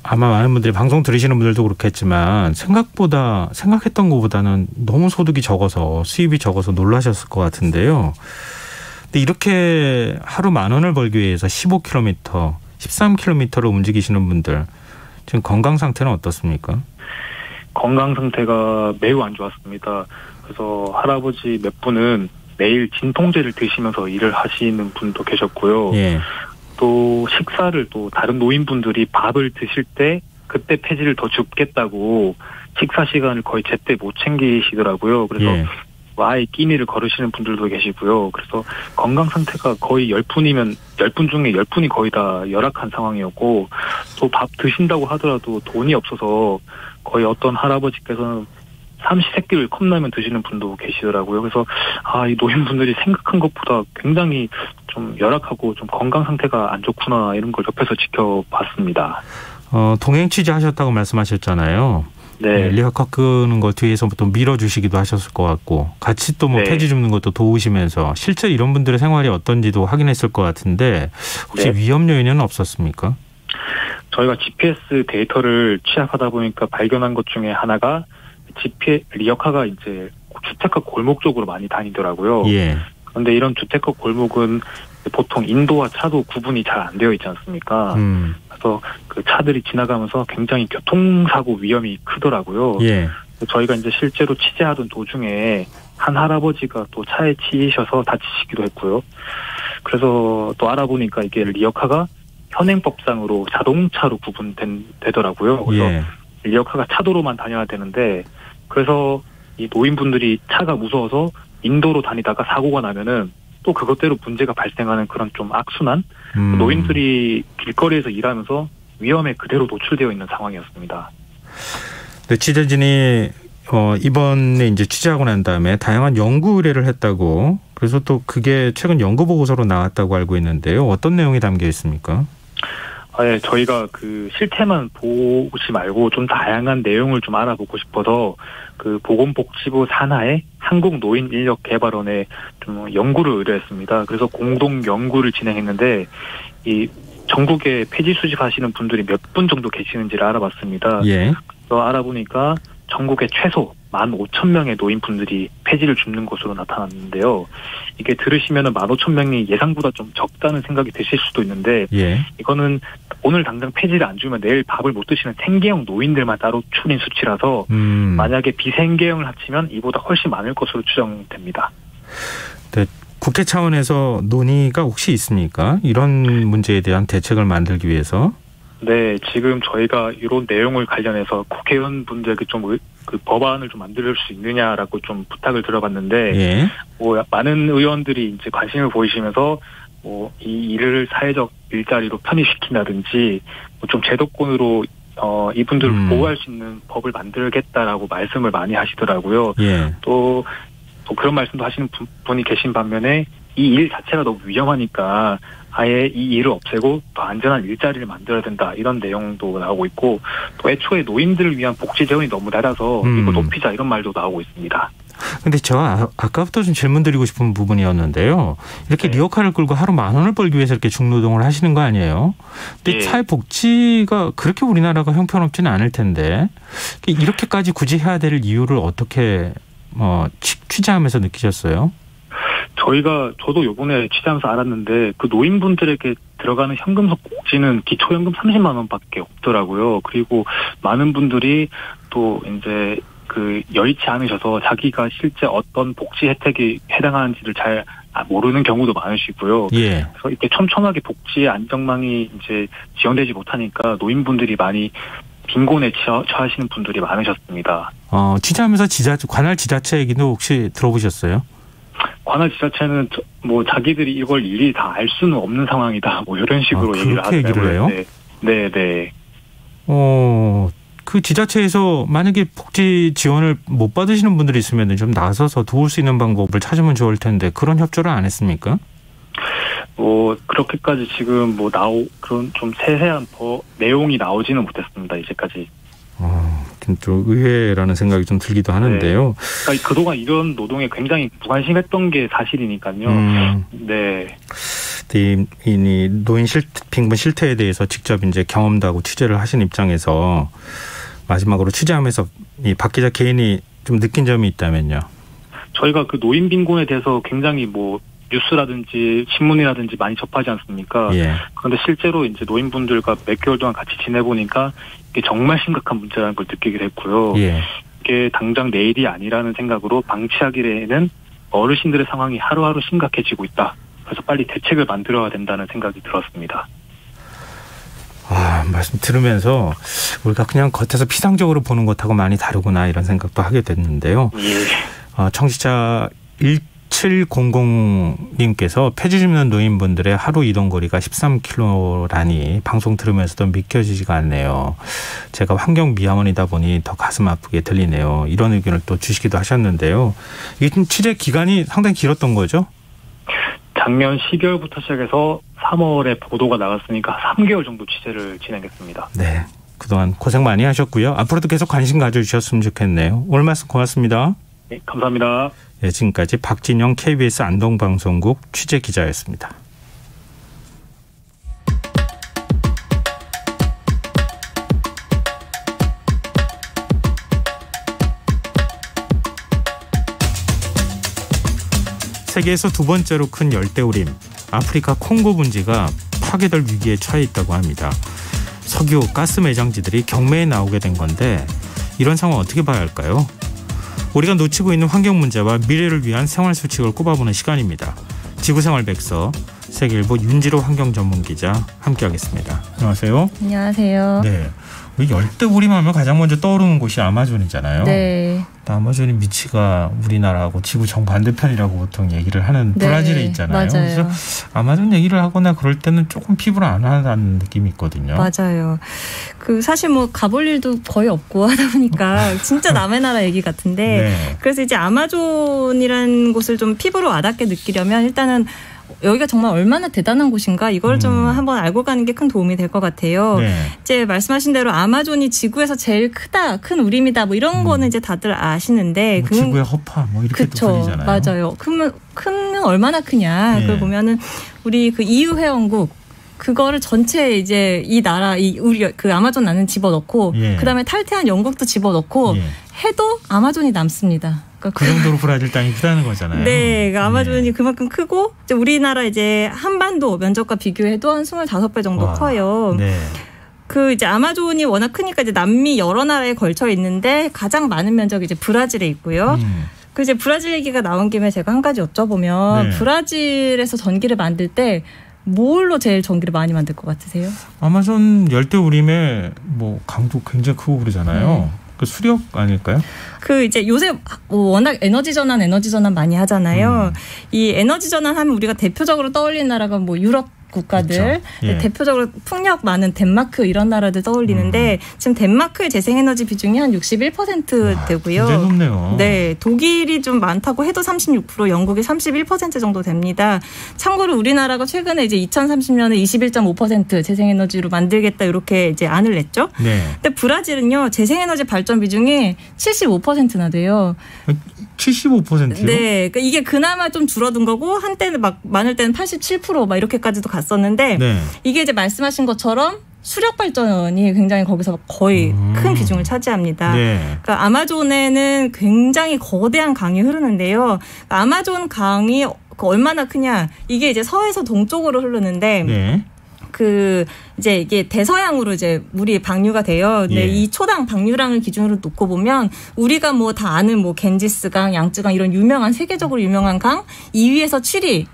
아마 많은 분들이 방송 들으시는 분들도 그렇겠지만 생각했던 것보다는 너무 소득이 적어서 수입이 적어서 놀라셨을 것 같은데요. 근데 이렇게 하루 10,000원을 벌기 위해서 15km, 13km를 움직이시는 분들 지금 건강 상태는 어떻습니까? 건강 상태가 매우 안 좋았습니다. 그래서 할아버지 몇 분은 매일 진통제를 드시면서 일을 하시는 분도 계셨고요. 예. 또 식사를 또 다른 노인분들이 밥을 드실 때 그때 폐지를 더 줍겠다고 식사 시간을 거의 제때 못 챙기시더라고요. 그래서 예. 아예 끼니를 걸으시는 분들도 계시고요. 그래서 건강 상태가 거의 10분이면 10분 중에 10분이 거의 다 열악한 상황이었고 또 밥 드신다고 하더라도 돈이 없어서 거의 어떤 할아버지께서는 삼시세끼를 컵라면 드시는 분도 계시더라고요. 그래서 이 노인분들이 생각한 것보다 굉장히 좀 열악하고 좀 건강 상태가 안 좋구나 이런 걸 옆에서 지켜봤습니다. 동행 취재하셨다고 말씀하셨잖아요. 네. 리어카 끄는 거 뒤에서부터 밀어주시기도 하셨을 것 같고 같이 또 네. 폐지 줍는 것도 도우시면서 실제 이런 분들의 생활이 어떤지도 확인했을 것 같은데 혹시 네. 위험 요인은 없었습니까? 저희가 GPS 데이터를 취합하다 보니까 발견한 것 중에 하나가 리어카가 이제 주택가 골목 쪽으로 많이 다니더라고요. 예. 그런데 이런 주택가 골목은 보통 인도와 차도 구분이 잘 안 되어 있지 않습니까? 그래서 그 차들이 지나가면서 굉장히 교통사고 위험이 크더라고요. 예. 저희가 이제 실제로 취재하던 도중에 한 할아버지가 또 차에 치이셔서 다치시기도 했고요. 그래서 또 알아보니까 이게 리어카가 현행법상으로 자동차로 구분되더라고요. 그래서 예. 리어카가 차도로만 다녀야 되는데 그래서 이 노인분들이 차가 무서워서 인도로 다니다가 사고가 나면은 또 그것대로 문제가 발생하는 그런 좀 악순환 노인들이 길거리에서 일하면서 위험에 그대로 노출되어 있는 상황이었습니다. 네, 취재진이 이번에 이제 취재하고 난 다음에 다양한 연구 의뢰를 했다고 그래서 또 그게 최근 연구 보고서로 나왔다고 알고 있는데요. 어떤 내용이 담겨 있습니까? 네, 저희가 그 실태만 보지 말고 좀 다양한 내용을 좀 알아보고 싶어서 그 보건복지부 산하의 한국노인인력개발원에 좀 연구를 의뢰했습니다. 그래서 공동 연구를 진행했는데 이 전국에 폐지 수집하시는 분들이 몇 분 정도 계시는지를 알아봤습니다. 예. 그래서 알아보니까 전국에 최소 15,000명의 노인분들이 폐지를 줍는 것으로 나타났는데요. 이게 들으시면은 15,000명이 예상보다 좀 적다는 생각이 드실 수도 있는데 예. 이거는 오늘 당장 폐지를 안 주면 내일 밥을 못 드시는 생계형 노인들만 따로 추린 수치라서 만약에 비생계형을 합치면 이보다 훨씬 많을 것으로 추정됩니다. 네, 국회 차원에서 논의가 혹시 있습니까? 이런 문제에 대한 대책을 만들기 위해서? 네, 지금 저희가 이런 내용을 관련해서 국회의원분들에게 좀 그 법안을 좀 만들 수 있느냐라고 좀 부탁을 들어봤는데, 예. 뭐 많은 의원들이 이제 관심을 보이시면서 뭐 이 일을 사회적 일자리로 편입시킨다든지 뭐 좀 제도권으로 이분들을 보호할 수 있는 법을 만들겠다라고 말씀을 많이 하시더라고요. 예. 또 그런 말씀도 하시는 분이 계신 반면에 이 일 자체가 너무 위험하니까 아예 이 일을 없애고 더 안전한 일자리를 만들어야 된다, 이런 내용도 나오고 있고, 또 애초에 노인들을 위한 복지 재원이 너무 낮아서 이거 높이자, 이런 말도 나오고 있습니다. 근데 저 아까부터 좀 질문 드리고 싶은 부분이었는데요. 이렇게 네. 리어카를 끌고 하루 10,000원을 벌기 위해서 이렇게 중노동을 하시는 거 아니에요? 근데 예. 사회복지가 그렇게 우리나라가 형편없지는 않을 텐데 이렇게까지 굳이 해야 될 이유를 어떻게 취재하면서 느끼셨어요? 저도 요번에 취재하면서 알았는데, 그 노인분들에게 들어가는 현금속 복지는 기초연금 30만 원밖에 없더라고요. 그리고 많은 분들이 또 이제 그 여의치 않으셔서 자기가 실제 어떤 복지 혜택이 해당하는지를 잘 모르는 경우도 많으시고요. 예. 그래서 이렇게 촘촘하게 복지의 안정망이 이제 지원되지 못하니까 노인분들이 많이 빈곤에 처하시는 분들이 많으셨습니다. 취재하면서 관할 지자체 얘기도 혹시 들어보셨어요? 관할 지자체는 뭐 자기들이 이걸 일일이 다 알 수는 없는 상황이다, 뭐 이런 식으로 그렇게 얘기를 해요? 네. 그 지자체에서 만약에 복지 지원을 못 받으시는 분들이 있으면 좀 나서서 도울 수 있는 방법을 찾으면 좋을 텐데 그런 협조를 안 했습니까? 그렇게까지 지금 그런 좀 세세한 내용이 나오지는 못했습니다, 이제까지. 좀 의외라는 생각이 좀 들기도 하는데요. 네. 그러니까 그동안 이런 노동에 굉장히 무관심했던 게 사실이니까요. 네. 이 노인 빈곤 실태에 대해서 직접 이제 경험도 하고 취재를 하신 입장에서 마지막으로 취재하면서 이 박 기자 개인이 좀 느낀 점이 있다면요. 저희가 그 노인 빈곤에 대해서 굉장히 뉴스라든지 신문이라든지 많이 접하지 않습니까? 예. 그런데 실제로 이제 노인분들과 몇 개월 동안 같이 지내보니까 이게 정말 심각한 문제라는 걸 느끼게 됐고요. 예. 이게 당장 내일이 아니라는 생각으로 방치하기에는 어르신들의 상황이 하루하루 심각해지고 있다. 그래서 빨리 대책을 만들어야 된다는 생각이 들었습니다. 말씀 들으면서 우리가 그냥 겉에서 피상적으로 보는 것하고 많이 다르구나, 이런 생각도 하게 됐는데요. 예. 청취자 1700님께서 폐지 줍는 노인분들의 하루 이동 거리가 13km라니 방송 들으면서도 믿겨지지가 않네요. 제가 환경 미화원이다 보니 더 가슴 아프게 들리네요. 이런 의견을 또 주시기도 하셨는데요. 이게 좀 취재 기간이 상당히 길었던 거죠? 작년 12월부터 시작해서 3월에 보도가 나갔으니까 3개월 정도 취재를 진행했습니다. 네, 그동안 고생 많이 하셨고요. 앞으로도 계속 관심 가져주셨으면 좋겠네요. 오늘 말씀 고맙습니다. 네, 감사합니다. 네, 지금까지 박진영 KBS 안동방송국 취재기자였습니다. 세계에서 두 번째로 큰 열대우림, 아프리카 콩고 분지가 파괴될 위기에 처해 있다고 합니다. 석유, 가스 매장지들이 경매에 나오게 된 건데 이런 상황 어떻게 봐야 할까요? 우리가 놓치고 있는 환경 문제와 미래를 위한 생활 수칙을 꼽아보는 시간입니다. 지구생활 백서, 세계일보 윤지로 환경전문기자 함께하겠습니다. 안녕하세요. 안녕하세요. 네, 열대우림하면 가장 먼저 떠오르는 곳이 아마존이잖아요. 네. 아마존의 위치가 우리나라하고 지구 정반대편이라고 보통 얘기를 하는 네, 브라질에 있잖아요. 맞아요. 그래서 아마존 얘기를 하거나 그럴 때는 조금 피부를 안 하는 느낌이 있거든요. 맞아요. 사실 가볼 일도 거의 없고 하다 보니까 진짜 남의 나라 얘기 같은데 네. 그래서 이제 아마존이라는 곳을 좀 피부로 와닿게 느끼려면 일단은 여기가 정말 얼마나 대단한 곳인가 이걸 좀 한번 알고 가는 게 큰 도움이 될 것 같아요. 네. 이제 말씀하신 대로 아마존이 지구에서 제일 큰 우림이다 이런 거는 이제 다들 아시는데 지구의 허파 이렇게 또 불리잖아요. 맞아요. 크면 얼마나 크냐. 네. 그걸 보면은 우리 그 EU 회원국 그거를 전체 이제 이 나라 우리 그 아마존 안에 집어넣고 예. 그다음에 탈퇴한 영국도 집어넣고 예. 해도 아마존이 남습니다. 그러니까 그 정도로 브라질 땅이 크다는 거잖아요. 네, 아마존이 그만큼 크고 이제 우리나라 이제 한반도 면적과 비교해도 한 25배 정도 커요. 네. 이제 아마존이 워낙 크니까 이제 남미 여러 나라에 걸쳐 있는데 가장 많은 면적이 이제 브라질에 있고요. 이제 브라질 얘기가 나온 김에 제가 한 가지 여쭤보면 네. 브라질에서 전기를 만들 때 뭘로 제일 전기를 많이 만들 것 같으세요? 아마존 열대우림의 뭐 강도 굉장히 크고 그러잖아요. 그 수력 아닐까요? 그 이제 요새 워낙 에너지 전환 많이 하잖아요. 이 에너지 전환하면 우리가 대표적으로 떠올리는 나라가 뭐 유럽 국가들, 그렇죠. 예. 대표적으로 풍력 많은 덴마크 이런 나라들 떠올리는데 지금 덴마크의 재생에너지 비중이 한 61% 되고요. 굉장히 높네요. 네, 독일이 좀 많다고 해도 36%, 영국이 31% 정도 됩니다. 참고로 우리나라가 최근에 이제 2030년에 21.5% 재생에너지로 만들겠다 이렇게 이제 안을 냈죠. 네. 근데 브라질은요 재생에너지 발전 비중이 75%나 돼요. 75%요? 네, 그러니까 이게 그나마 좀 줄어든 거고 한때는 막 많을 때는 87% 막 이렇게까지도 갔었는데 네. 이게 이제 말씀하신 것처럼 수력 발전이 굉장히 거기서 거의 큰 비중을 차지합니다. 네. 그러니까 아마존에는 굉장히 거대한 강이 흐르는데요. 아마존 강이 얼마나 크냐? 이게 이제 서에서 동쪽으로 흐르는데. 네. 그 이제 이게 대서양으로 이제 물이 방류가 돼요. 근데 예. 이 초당 방류량을 기준으로 놓고 보면 우리가 뭐 다 아는 뭐 겐지스강, 양쯔강 이런 유명한 세계적으로 유명한 강 2위에서 7위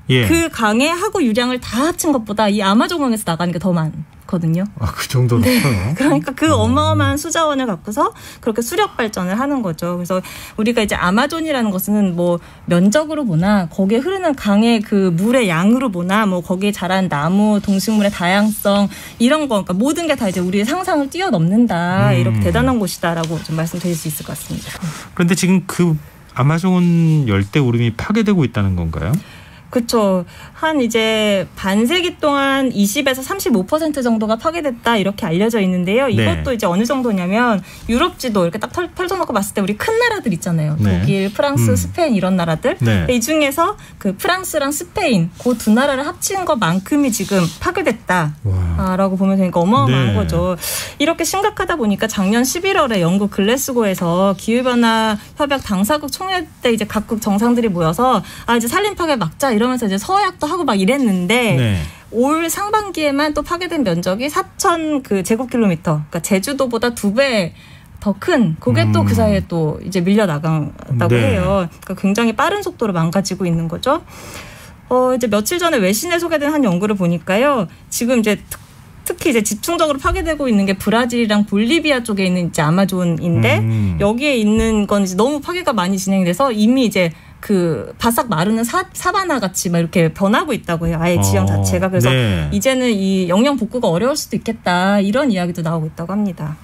예. 그 강의 하구 유량을 다 합친 것보다 이 아마존강에서 나가는 게 더 많거든요. 아, 그 정도로 커요? 그러니까 그 어마어마한 수자원을 갖고서 그렇게 수력 발전을 하는 거죠. 그래서 우리가 이제 아마존이라는 것은 뭐 면적으로 보나 거기에 흐르는 강의 그 물의 양으로 보나 뭐 거기에 자란 나무, 동식물의 다양성 이런 거 그러니까 모든 게 다 이제 우리의 상상을 뛰어넘는다. 이렇게 대단한 곳이다라고 좀 말씀드릴 수 있을 것 같습니다. 그런데 지금 그 아마존 열대우림이 파괴되고 있다는 건가요? 그렇죠. 한 이제 반세기 동안 20에서 35% 정도가 파괴됐다 이렇게 알려져 있는데요. 이것도 네. 이제 어느 정도냐면 유럽 지도 이렇게 딱 펼쳐놓고 봤을 때 우리 큰 나라들 있잖아요. 네. 독일, 프랑스, 스페인 이런 나라들. 네. 이 중에서 그 프랑스랑 스페인 그 두 나라를 합친 것만큼이 지금 파괴됐다라고 보면 되니까 어마어마한 네. 거죠. 이렇게 심각하다 보니까 작년 11월에 영국 글래스고에서 기후변화 협약 당사국 총회 때 이제 각국 정상들이 모여서 아 이제 산림 파괴 막자 이러면서 이제 서약도 하고 막 이랬는데 네. 올 상반기에만 또 파괴된 면적이 4,000 그 제곱킬로미터, 그러니까 제주도보다 2배 더 큰 그게 또 그 사이에 또 이제 밀려 나간다고 네. 해요. 그러니까 굉장히 빠른 속도로 망가지고 있는 거죠. 이제 며칠 전에 외신에 소개된 한 연구를 보니까요. 지금 이제 특히 이제 집중적으로 파괴되고 있는 게 브라질이랑 볼리비아 쪽에 있는 이제 아마존인데 여기에 있는 건 이제 너무 파괴가 많이 진행돼서 이미 이제 그 바싹 마르는 사바나 같이 막 이렇게 변하고 있다고 해요. 아예 지형 자체가. 그래서 네. 이제는 이 영양 복구가 어려울 수도 있겠다. 이런 이야기도 나오고 있다고 합니다.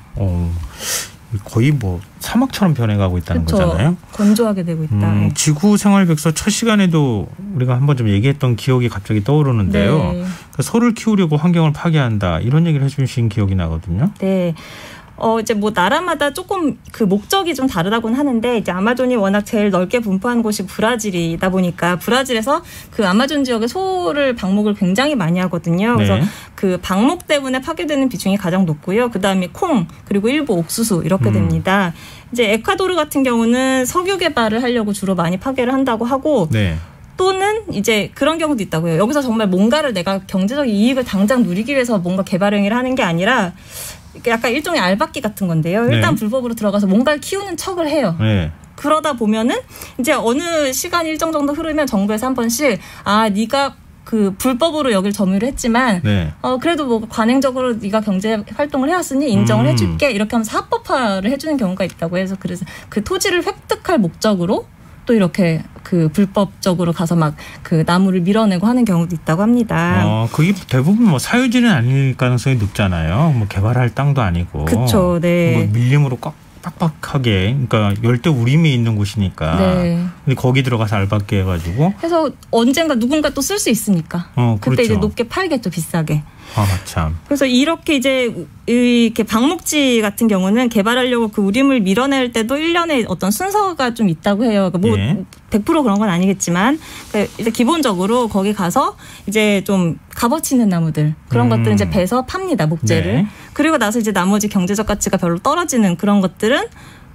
거의 뭐 사막처럼 변해가고 있다는 그렇죠. 거잖아요. 건조하게 되고 있다. 지구 생활백서 첫 시간에도 우리가 한번 좀 얘기했던 기억이 갑자기 떠오르는데요. 네. 그러니까 소를 키우려고 환경을 파괴한다 이런 얘기를 해주신 기억이 나거든요. 네. 이제 뭐 나라마다 조금 그 목적이 좀 다르다고는 하는데 이제 아마존이 워낙 제일 넓게 분포한 곳이 브라질이다 보니까 브라질에서 그 아마존 지역에 소를 방목을 굉장히 많이 하거든요. 그래서 네. 그 방목 때문에 파괴되는 비중이 가장 높고요. 그다음에 콩 그리고 일부 옥수수 이렇게 됩니다. 이제 에콰도르 같은 경우는 석유 개발을 하려고 주로 많이 파괴를 한다고 하고 네. 또는 이제 그런 경우도 있다고요. 여기서 정말 뭔가를 내가 경제적 이익을 당장 누리기 위해서 뭔가 개발 행위를 하는 게 아니라 약간 일종의 알박기 같은 건데요. 일단 네. 불법으로 들어가서 뭔가를 키우는 척을 해요. 네. 그러다 보면은 이제 어느 시간 일정 정도 흐르면 정부에서 한 번씩 네가 그 불법으로 여길 점유를 했지만 네. 그래도 뭐 관행적으로 네가 경제 활동을 해왔으니 인정을 해줄게 이렇게 하면서 합법화를 해주는 경우가 있다고 해서 그래서 그 토지를 획득할 목적으로 또 이렇게 그 불법적으로 가서 막 그 나무를 밀어내고 하는 경우도 있다고 합니다. 그게 대부분 뭐 사유지는 아닐 가능성이 높잖아요. 뭐 개발할 땅도 아니고. 그렇죠. 네. 뭐 밀림으로 빡빡하게, 그러니까 열대 우림이 있는 곳이니까. 네. 근데 거기 들어가서 알박기 해가지고. 그래서 언젠가 누군가 또 쓸 수 있으니까. 그때 그렇죠. 이제 높게 팔겠죠, 비싸게. 참. 그래서 이렇게 이제 이렇게 방목지 같은 경우는 개발하려고 그 우림을 밀어낼 때도 1년에 어떤 순서가 좀 있다고 해요. 그러니까 뭐 예. 100% 그런 건 아니겠지만 이제 기본적으로 거기 가서 이제 좀 값어치 있는 나무들 그런 것들은 이제 베서 팝니다, 목재를. 네. 그리고 나서 이제 나머지 경제적 가치가 별로 떨어지는 그런 것들은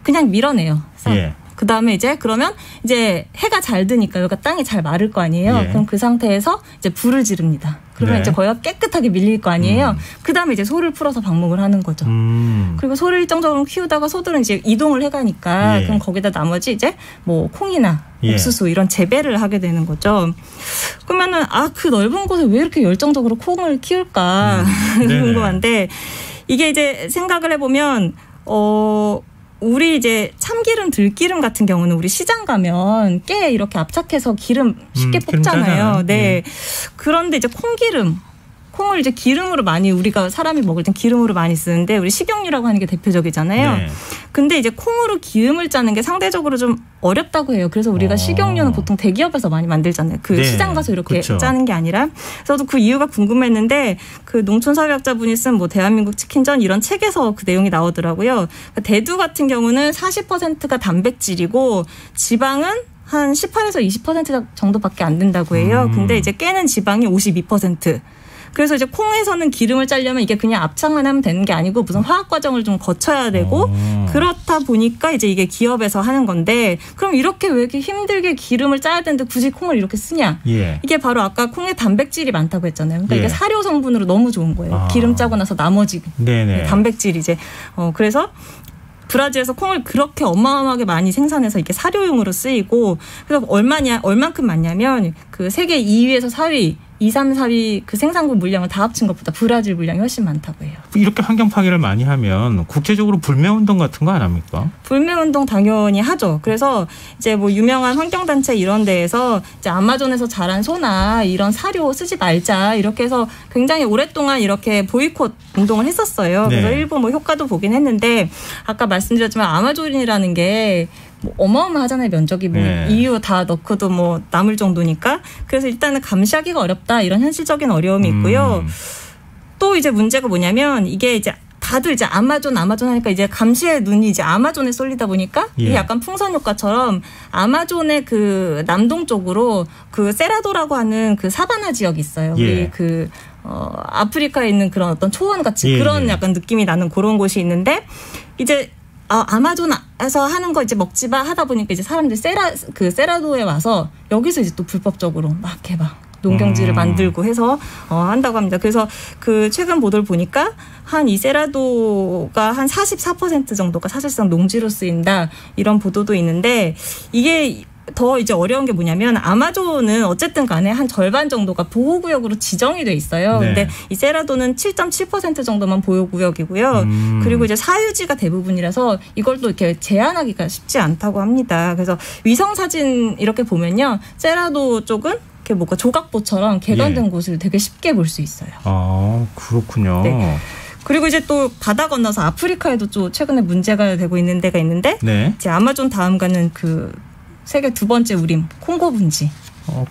그냥 밀어내요. 예. 그 다음에 이제 그러면 이제 해가 잘 드니까 여기가 땅이 잘 마를 거 아니에요. 예. 그럼 그 상태에서 이제 불을 지릅니다. 그러면 네. 이제 거기가 깨끗하게 밀릴 거 아니에요. 그 다음에 이제 소를 풀어서 방목을 하는 거죠. 그리고 소를 일정적으로 키우다가 소들은 이제 이동을 해가니까 예. 그럼 거기다 나머지 이제 뭐 콩이나 예. 옥수수 이런 재배를 하게 되는 거죠. 그러면은 그 넓은 곳에 왜 이렇게 열정적으로 콩을 키울까 궁금한데 이게 이제 생각을 해보면 우리 이제 참기름, 들기름 같은 경우는 우리 시장 가면 깨 이렇게 압착해서 기름 쉽게 뽑잖아요. 네. 그런데 이제 콩을 이제 기름으로 많이 우리가 사람이 먹을 땐 기름으로 많이 쓰는데 우리 식용유라고 하는 게 대표적이잖아요. 네. 근데 이제 콩으로 기름을 짜는 게 상대적으로 좀 어렵다고 해요. 그래서 우리가 식용유는 보통 대기업에서 많이 만들잖아요. 그 네. 시장 가서 이렇게 그렇죠. 짜는 게 아니라. 저도 그 이유가 궁금했는데 그 농촌사회학자분이 쓴 뭐 대한민국 치킨전 이런 책에서 그 내용이 나오더라고요. 대두 같은 경우는 40%가 단백질이고 지방은 한 18에서 20% 정도밖에 안 된다고 해요. 근데 이제 깨는 지방이 52%. 그래서 이제 콩에서는 기름을 짜려면 이게 그냥 압착만 하면 되는 게 아니고 무슨 화학 과정을 좀 거쳐야 되고 그렇다 보니까 이제 이게 기업에서 하는 건데 그럼 이렇게 왜 이렇게 힘들게 기름을 짜야 되는데 굳이 콩을 이렇게 쓰냐? 예. 이게 바로 아까 콩에 단백질이 많다고 했잖아요. 그러니까 예. 이게 사료 성분으로 너무 좋은 거예요. 기름 짜고 나서 나머지 네네. 단백질이 이제 그래서 브라질에서 콩을 그렇게 어마어마하게 많이 생산해서 이게 사료용으로 쓰이고 그래서 얼만큼 많냐면 그 세계 2위에서 4위 2, 3, 4위 그 생산국 물량을 다 합친 것보다 브라질 물량이 훨씬 많다고 해요. 이렇게 환경 파괴를 많이 하면 국제적으로 불매운동 같은 거 안 합니까? 불매운동 당연히 하죠. 그래서 이제 뭐 유명한 환경단체 이런 데에서 이제 아마존에서 자란 소나 이런 사료 쓰지 말자 이렇게 해서 굉장히 오랫동안 이렇게 보이콧 운동을 했었어요. 네. 그래서 일부 뭐 효과도 보긴 했는데 아까 말씀드렸지만 아마존이라는 게 뭐 어마어마하잖아요. 면적이 뭐 네. EU 다 넣고도 뭐 남을 정도니까. 그래서 일단은 감시하기가 어렵다 이런 현실적인 어려움이 있고요. 또 이제 문제가 뭐냐면 이게 이제 다들 이제 아마존 하니까 이제 감시의 눈이 이제 아마존에 쏠리다 보니까 예. 이게 약간 풍선 효과처럼 아마존의 그 남동쪽으로 그 세라도라고 하는 그 사바나 지역이 있어요. 예. 우리 그 아프리카에 있는 그런 어떤 초원 같이 예. 그런 약간 느낌이 나는 그런 곳이 있는데 이제 아마존에서 하는 거 이제 먹지 마 하다 보니까 이제 사람들이 세라도에 와서 여기서 이제 또 불법적으로 막 이렇게 막 농경지를 만들고 해서 한다고 합니다. 그래서 그 최근 보도를 보니까 한 이 세라도가 한 44% 정도가 사실상 농지로 쓰인다 이런 보도도 있는데 이게 더 이제 어려운 게 뭐냐면 아마존은 어쨌든 간에 한 절반 정도가 보호구역으로 지정이 돼 있어요. 네. 근데 이 세라도는 7.7% 정도만 보호구역이고요. 그리고 이제 사유지가 대부분이라서 이걸 또 이렇게 제한하기가 쉽지 않다고 합니다. 그래서 위성 사진 이렇게 보면요. 세라도 쪽은 이렇게 뭔가 조각보처럼 개간된 예. 곳을 되게 쉽게 볼 수 있어요. 그렇군요. 네. 그리고 이제 또 바다 건너서 아프리카에도 또 최근에 문제가 되고 있는 데가 있는데 네. 이제 아마존 다음 가는 그 세계 두 번째 우림 콩고 분지.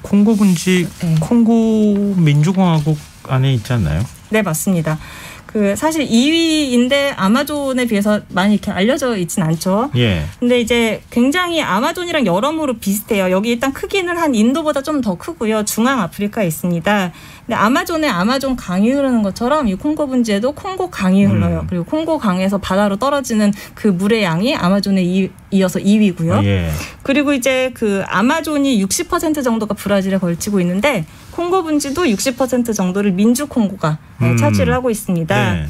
콩고 분지 네. 콩고 민주공화국 안에 있지 않나요? 네, 맞습니다. 그 사실 2위인데 아마존에 비해서 많이 이렇게 알려져 있진 않죠. 예. 근데 이제 굉장히 아마존이랑 여러모로 비슷해요. 여기 일단 크기는 한 인도보다 좀 더 크고요. 중앙 아프리카에 있습니다. 근데 아마존에 아마존 강이 흐르는 것처럼 이 콩고 분지에도 콩고 강이 흘러요. 그리고 콩고 강에서 바다로 떨어지는 그 물의 양이 아마존에 이어서 2위고요. 예. 그리고 이제 그 아마존이 60% 정도가 브라질에 걸치고 있는데 콩고 분지도 60% 정도를 민주 콩고가 차지를 하고 있습니다. 네.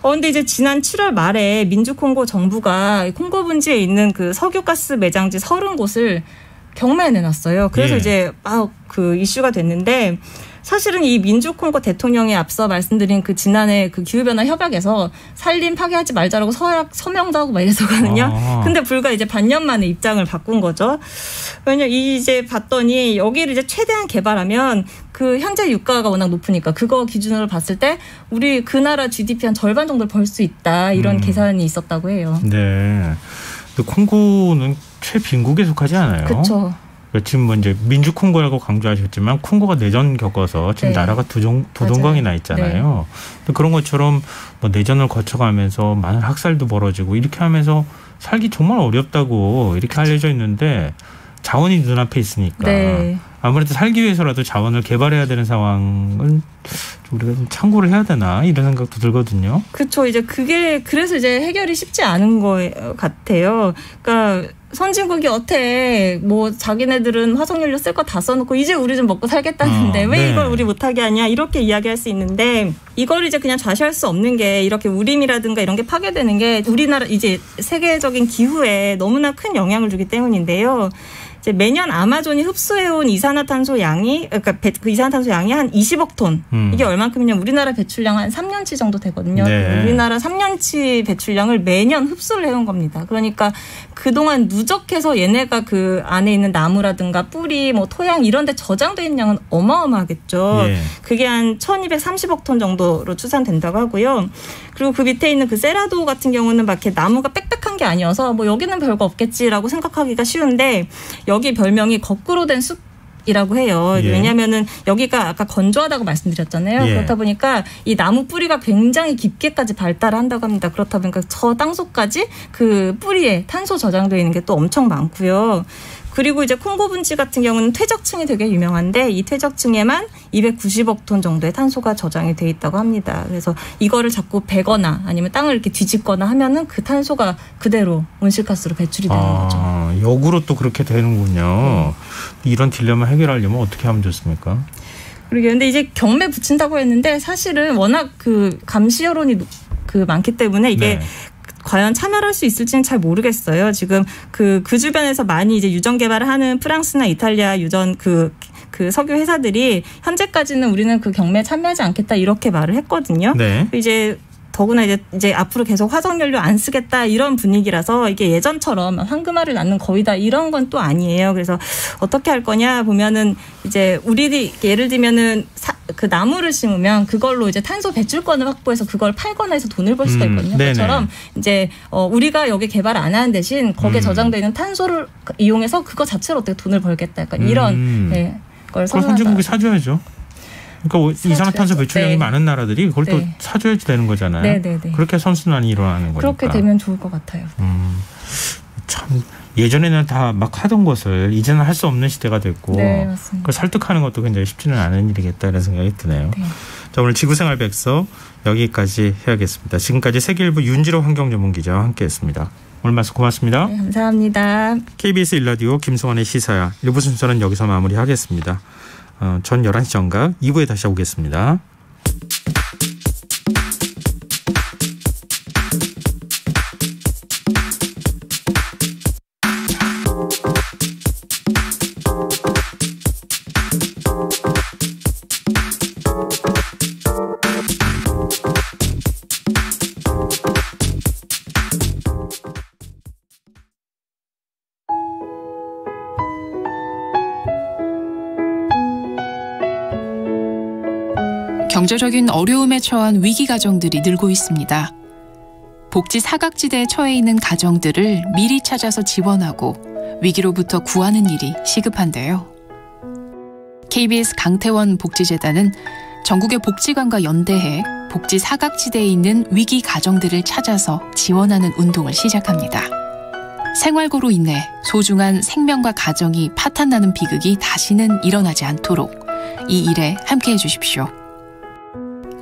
근데 이제 지난 7월 말에 민주 콩고 정부가 콩고 분지에 있는 그 석유가스 매장지 30곳을 경매에 내놨어요. 그래서 예. 이제 막 그 이슈가 됐는데 사실은 이 민주콩고 대통령이 앞서 말씀드린 그 지난해 그 기후변화 협약에서 산림 파괴하지 말자라고 서명도 하고 막 이래서거든요. 근데 불과 이제 반년 만에 입장을 바꾼 거죠. 왜냐면 이제 봤더니 여기를 이제 최대한 개발하면 그 현재 유가가 워낙 높으니까 그거 기준으로 봤을 때 우리 그 나라 GDP 한 절반 정도를 벌 수 있다 이런 계산이 있었다고 해요. 네. 근데 콩고는 최빈국에 속하지 않아요? 그렇죠. 지금 뭐 이제 민주 콩고라고 강조하셨지만 콩고가 내전 겪어서 지금 네. 나라가 도동강이 나 있잖아요. 네. 그런 것처럼 뭐 내전을 거쳐가면서 많은 학살도 벌어지고 이렇게 하면서 살기 정말 어렵다고 이렇게 알려져 있는데 자원이 눈앞에 있으니까 네. 아무래도 살기 위해서라도 자원을 개발해야 되는 상황은 우리가 좀 참고를 해야 되나 이런 생각도 들거든요. 그렇죠. 이제 그게 그래서 이제 해결이 쉽지 않은 거 같아요. 그러니까 선진국이 어때 뭐 자기네들은 화석연료 쓸 거 다 써놓고 이제 우리 좀 먹고 살겠다는데 왜 네. 이걸 우리 못하게 하냐 이렇게 이야기할 수 있는데 이걸 이제 그냥 좌시할 수 없는 게 이렇게 우림이라든가 이런 게 파괴되는 게 우리나라 이제 세계적인 기후에 너무나 큰 영향을 주기 때문인데요. 이제 매년 아마존이 흡수해온 이산화탄소 양이 그러니까 그 이산화탄소 양이 한 20억 톤. 이게 얼만큼이냐 우리나라 배출량 한 3년치 정도 되거든요. 네. 우리나라 3년치 배출량을 매년 흡수를 해온 겁니다. 그러니까 그동안 누적해서 얘네가 그 안에 있는 나무라든가 뿌리, 뭐 토양 이런 데 저장돼 있는 양은 어마어마하겠죠. 예. 그게 한 1230억 톤 정도로 추산된다고 하고요. 그리고 그 밑에 있는 그 세라도 같은 경우는 막 이렇게 나무가 빽빽한 게 아니어서 뭐 여기는 별거 없겠지라고 생각하기가 쉬운데 여기 별명이 거꾸로 된 숲이라고 해요. 예. 왜냐하면은 여기가 아까 건조하다고 말씀드렸잖아요. 예. 그렇다 보니까 이 나무 뿌리가 굉장히 깊게까지 발달한다고 합니다. 그렇다 보니까 저 땅속까지 그 뿌리에 탄소 저장되어 있는 게 또 엄청 많고요. 그리고 이제 콩고 분지 같은 경우는 퇴적층이 되게 유명한데 이 퇴적층에만 290억 톤 정도의 탄소가 저장이 돼 있다고 합니다. 그래서 이거를 자꾸 베거나 아니면 땅을 이렇게 뒤집거나 하면은 그 탄소가 그대로 온실가스로 배출이 되는 거죠. 역으로 또 그렇게 되는군요. 이런 딜레마 해결하려면 어떻게 하면 좋습니까? 그러게 근데 이제 경매 붙인다고 했는데 사실은 워낙 그 감시 여론이 그 많기 때문에 이게 네. 과연 참여할 수 있을지는 잘 모르겠어요. 지금 그 주변에서 많이 이제 유전 개발을 하는 프랑스나 이탈리아 유전 그 석유 회사들이 현재까지는 우리는 그 경매에 참여하지 않겠다 이렇게 말을 했거든요. 네. 이제 더구나 이제 앞으로 계속 화석연료 안 쓰겠다 이런 분위기라서 이게 예전처럼 황금알을 낳는 거위다 이런 건 또 아니에요. 그래서 어떻게 할 거냐 보면은 이제 우리들이 예를 들면은 그 나무를 심으면 그걸로 이제 탄소 배출권을 확보해서 그걸 팔거나 해서 돈을 벌 수가 있거든요. 네네. 그것처럼 이제 우리가 여기 개발 안 하는 대신 거기에 저장되어 있는 탄소를 이용해서 그거 자체로 어떻게 돈을 벌겠다. 약간 이런 네, 걸 그걸 선언하다. 선진국이 사줘야죠. 그러니까 이산화탄소 배출량이 네. 많은 나라들이 그걸 또 네. 사줘야지 되는 거잖아요. 네네네. 그렇게 선순환이 일어나는 거니까. 그렇게 되면 좋을 것 같아요. 참 예전에는 다 막 하던 것을 이제는 할 수 없는 시대가 됐고 네, 맞습니다. 그걸 설득하는 것도 굉장히 쉽지는 않은 일이겠다 이런 생각이 드네요. 네. 자, 오늘 지구생활 백서 여기까지 해야겠습니다. 지금까지 세계일보 윤지로 환경전문기자와 함께했습니다. 오늘 말씀 고맙습니다. 네, 감사합니다. KBS 1라디오 김성환의 시사야 1부 순서는 여기서 마무리하겠습니다. 전 11시 정각 2부에 다시 오겠습니다. 경제적인 어려움에 처한 위기 가정들이 늘고 있습니다. 복지 사각지대에 처해 있는 가정들을 미리 찾아서 지원하고 위기로부터 구하는 일이 시급한데요. KBS 강태원 복지재단은 전국의 복지관과 연대해 복지 사각지대에 있는 위기 가정들을 찾아서 지원하는 운동을 시작합니다. 생활고로 인해 소중한 생명과 가정이 파탄나는 비극이 다시는 일어나지 않도록 이 일에 함께해 주십시오.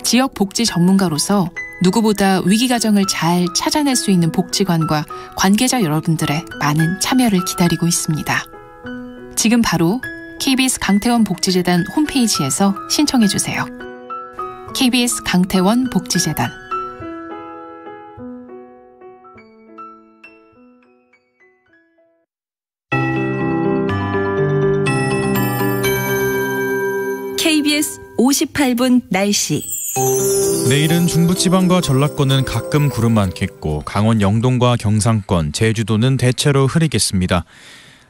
지역 복지 전문가로서 누구보다 위기 가정을 잘 찾아낼 수 있는 복지관과 관계자 여러분들의 많은 참여를 기다리고 있습니다. 지금 바로 KBS 강태원 복지재단 홈페이지에서 신청해 주세요. KBS 강태원 복지재단. KBS 58분 날씨. 내일은 중부지방과 전라권은 가끔 구름 많겠고 강원 영동과 경상권, 제주도는 대체로 흐리겠습니다.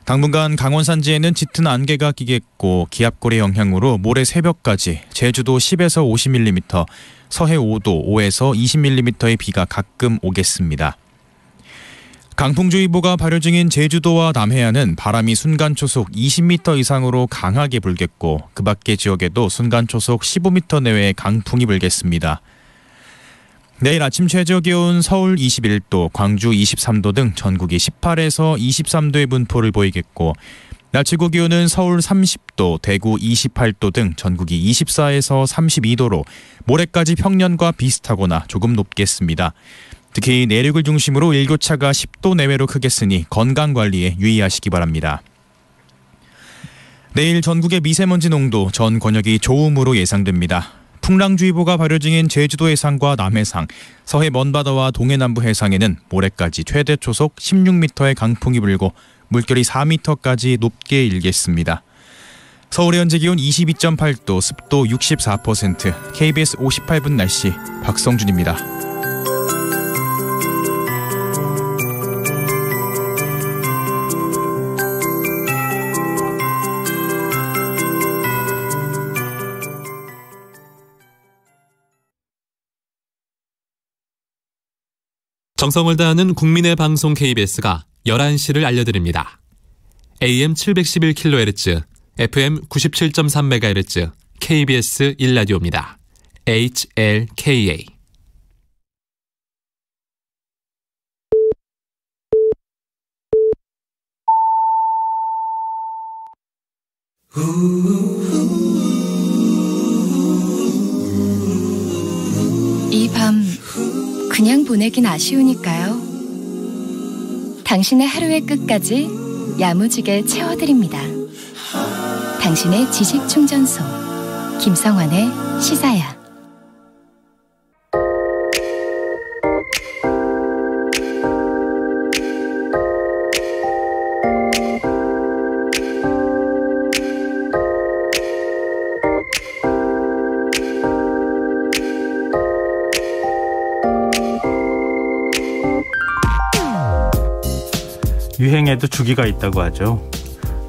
당분간 강원 산지에는 짙은 안개가 끼겠고 기압골의 영향으로 모레 새벽까지 제주도 10에서 50mm, 서해 5도 5에서 20mm의 비가 가끔 오겠습니다. 강풍주의보가 발효 중인 제주도와 남해안은 바람이 순간초속 20m 이상으로 강하게 불겠고 그 밖의 지역에도 순간초속 15m 내외의 강풍이 불겠습니다. 내일 아침 최저기온 서울 21도, 광주 23도 등 전국이 18에서 23도의 분포를 보이겠고 낮 최고 기온은 서울 30도, 대구 28도 등 전국이 24에서 32도로 모레까지 평년과 비슷하거나 조금 높겠습니다. 특히 내륙을 중심으로 일교차가 10도 내외로 크겠으니 건강관리에 유의하시기 바랍니다. 내일 전국의 미세먼지 농도 전 권역이 좋음으로 예상됩니다. 풍랑주의보가 발효 중인 제주도 해상과 남해상, 서해 먼바다와 동해남부 해상에는 모레까지 최대 초속 16m의 강풍이 불고 물결이 4m까지 높게 일겠습니다. 서울의 현재 기온 22.8도, 습도 64%, KBS 58분 날씨 박성준입니다. 정성을 다하는 국민의 방송 KBS가 11시를 알려드립니다. AM 711kHz, FM 97.3MHz, KBS 1라디오입니다. HLKA. 이 밤 그냥 보내긴 아쉬우니까요. 당신의 하루의 끝까지 야무지게 채워드립니다. 당신의 지식충전소 김성환의 시사야. 유행에도 주기가 있다고 하죠.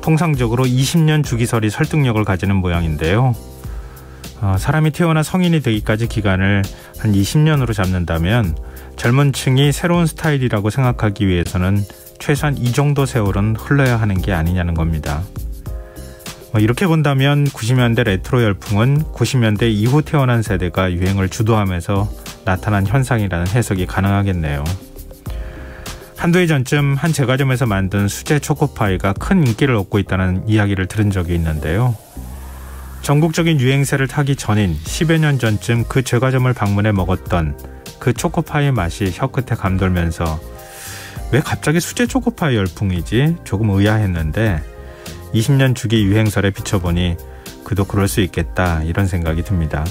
통상적으로 20년 주기설이 설득력을 가지는 모양인데요. 사람이 태어나 성인이 되기까지 기간을 한 20년으로 잡는다면 젊은 층이 새로운 스타일이라고 생각하기 위해서는 최소한 이 정도 세월은 흘러야 하는 게 아니냐는 겁니다. 이렇게 본다면 90년대 레트로 열풍은 90년대 이후 태어난 세대가 유행을 주도하면서 나타난 현상이라는 해석이 가능하겠네요. 한두 해 전쯤 한 제과점에서 만든 수제 초코파이가 큰 인기를 얻고 있다는 이야기를 들은 적이 있는데요. 전국적인 유행세를 타기 전인 10여 년 전쯤 그 제과점을 방문해 먹었던 그 초코파이의 맛이 혀끝에 감돌면서 왜 갑자기 수제 초코파이 열풍이지? 조금 의아했는데 20년 주기 유행설에 비춰보니 그도 그럴 수 있겠다 이런 생각이 듭니다.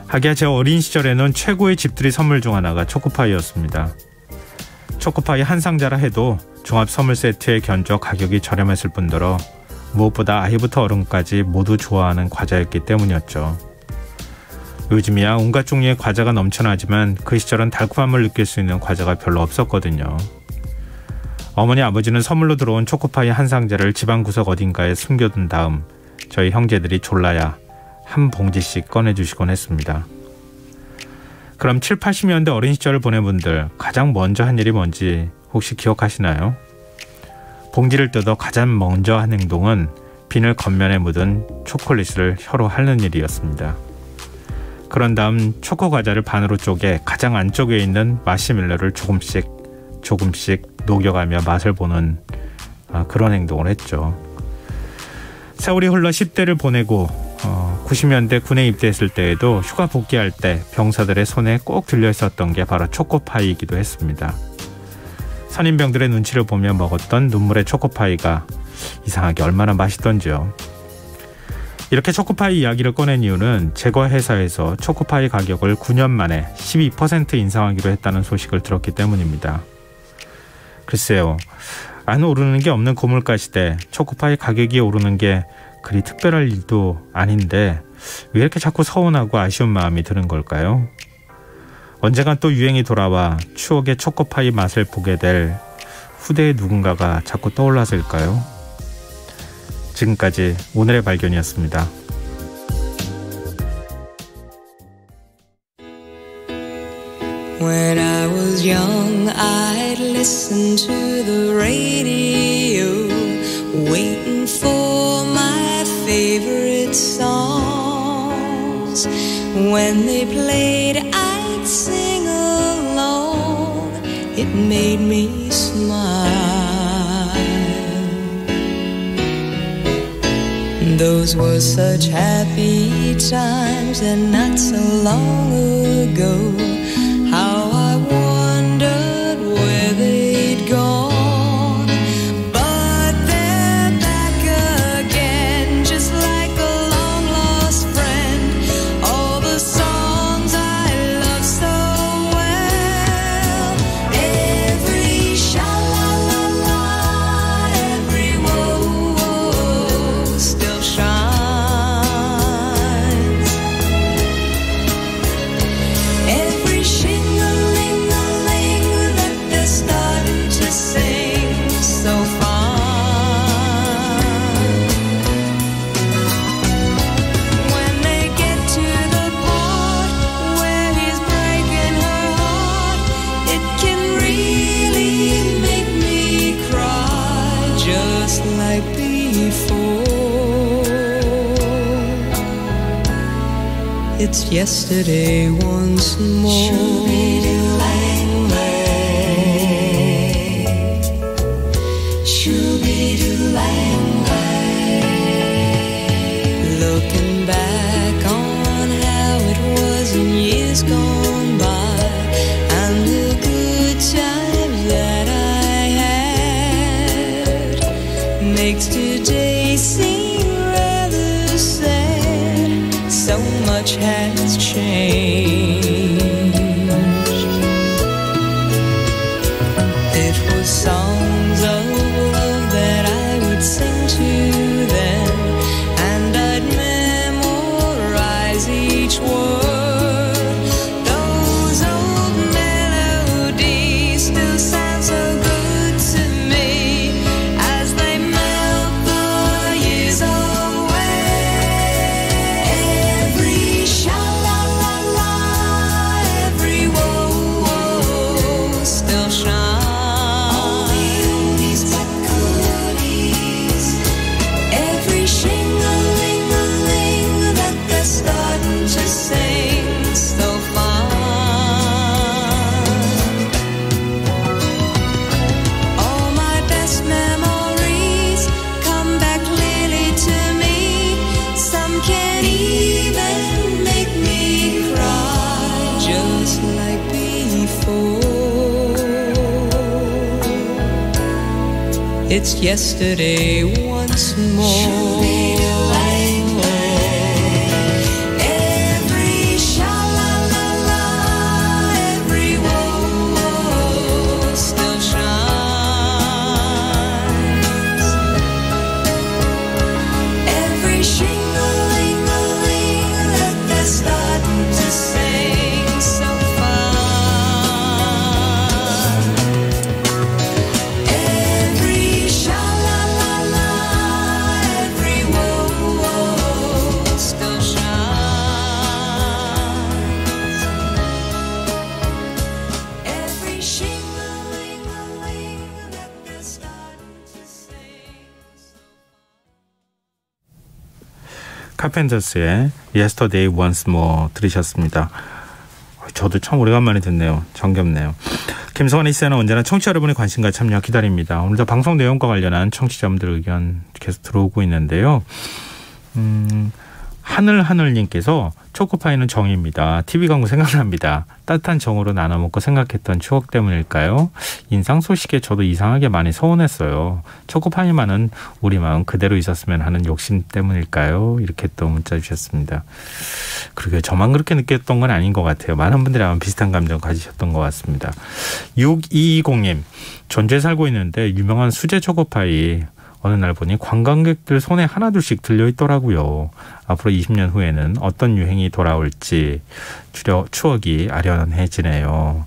하기야 제 어린 시절에는 최고의 집들이 선물 중 하나가 초코파이였습니다. 초코파이 한 상자라 해도 종합 선물 세트에 견적 가격이 저렴했을 뿐더러 무엇보다 아이부터 어른까지 모두 좋아하는 과자였기 때문이었죠. 요즘이야 온갖 종류의 과자가 넘쳐나지만 그 시절은 달콤함을 느낄 수 있는 과자가 별로 없었거든요. 어머니 아버지는 선물로 들어온 초코파이 한 상자를 집안 구석 어딘가에 숨겨둔 다음 저희 형제들이 졸라야 한 봉지씩 꺼내주시곤 했습니다. 그럼 7, 80년대 어린 시절을 보낸 분들 가장 먼저 한 일이 뭔지 혹시 기억하시나요? 봉지를 뜯어 가장 먼저 한 행동은 비늘 겉면에 묻은 초콜릿을 혀로 핥는 일이었습니다. 그런 다음 초코 과자를 반으로 쪼개 가장 안쪽에 있는 마시멜로를 조금씩 녹여가며 맛을 보는 그런 행동을 했죠. 세월이 흘러 10대를 보내고 90년대 군에 입대했을 때에도 휴가 복귀할 때 병사들의 손에 꼭 들려 있었던 게 바로 초코파이이기도 했습니다. 선임병들의 눈치를 보며 먹었던 눈물의 초코파이가 이상하게 얼마나 맛있던지요. 이렇게 초코파이 이야기를 꺼낸 이유는 제과 회사에서 초코파이 가격을 9년 만에 12% 인상하기로 했다는 소식을 들었기 때문입니다. 글쎄요, 안 오르는 게 없는 고물가 시대 초코파이 가격이 오르는 게 그리 특별할 일도 아닌데 왜 이렇게 자꾸 서운하고 아쉬운 마음이 드는 걸까요? 언젠간 또 유행이 돌아와 추억의 초코파이 맛을 보게 될 후대의 누군가가 자꾸 떠올라서일까요? 지금까지 오늘의 발견이었습니다. When I was young, I'd listen to the radio, waiting for my favorite songs. When they played, I'd sing along. It made me smile. Those were such happy times, and not so long ago how I wondered where they'd gone. But they're back again, just like a long lost friend. All the songs I love so well, every sha-la-la-la, every woe still shines. Every shing-a-ling-a-ling that they're starting to sing so fine. When they get to the part where he's breaking her heart, it can really make me cry, just like before. It's yesterday once more. Looking back on how it was in years gone by, and the good times that I had, makes today seem rather sad. So much has changed. It was songs of love that I would sing to them, and I'd memorize each word. Those old melodies still sound so good to me as they melt the years away. Every sha-la-la-la, every woe still shines. All the oldies but goodies, every shing-a-ling-a-ling that they're starting to sing so fine. All my best memories come back clearly to me. Some can even make me cry, just like before. It's yesterday once more. Every sha-la-la-la, every woe still shines. Every shing-a-ling-a-ling that they're starting to sing so fine. Every sha-la-la-la, every woe still shines. Every shing-a-ling-a-ling that they're starting to sing so 카펜터스의 Yesterday Once More 들으셨습니다. 저도 참 오래간만에 듣네요. 정겹네요. 김성환의 시사는 언제나 청취자 여러분의 관심과 참여 기다립니다. 오늘도 방송 내용과 관련한 청취자분들 의견 계속 들어오고 있는데요. 하늘님께서 초코파이는 정입니다. TV 광고 생각납니다. 따뜻한 정으로 나눠 먹고 생각했던 추억 때문일까요? 인상 소식에 저도 이상하게 많이 서운했어요. 초코파이만은 우리 마음 그대로 있었으면 하는 욕심 때문일까요? 이렇게 또 문자 주셨습니다. 그러게 저만 그렇게 느꼈던 건 아닌 것 같아요. 많은 분들이 아마 비슷한 감정 가지셨던 것 같습니다. 6220님, 전주에 살고 있는데 유명한 수제 초코파이 어느 날 보니 관광객들 손에 하나둘씩 들려있더라고요. 앞으로 20년 후에는 어떤 유행이 돌아올지 추억이 아련해지네요.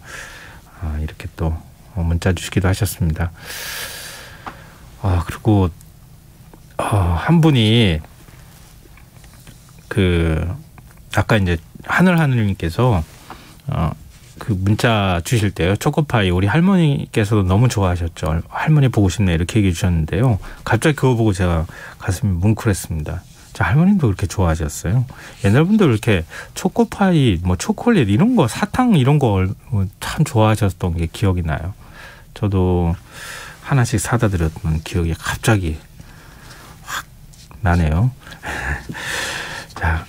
이렇게 또 문자 주시기도 하셨습니다. 그리고 한 분이 아까 이제 하늘님께서 그 문자 주실 때요. 초코파이 우리 할머니께서도 너무 좋아하셨죠. 할머니 보고 싶네 이렇게 얘기해 주셨는데요. 갑자기 그거 보고 제가 가슴이 뭉클했습니다. 할머님도 그렇게 좋아하셨어요. 옛날 분들 이렇게 초코파이, 초콜릿 이런 거, 사탕 이런 거 참 좋아하셨던 게 기억이 나요. 저도 하나씩 사다 드렸던 기억이 갑자기 확 나네요. 자,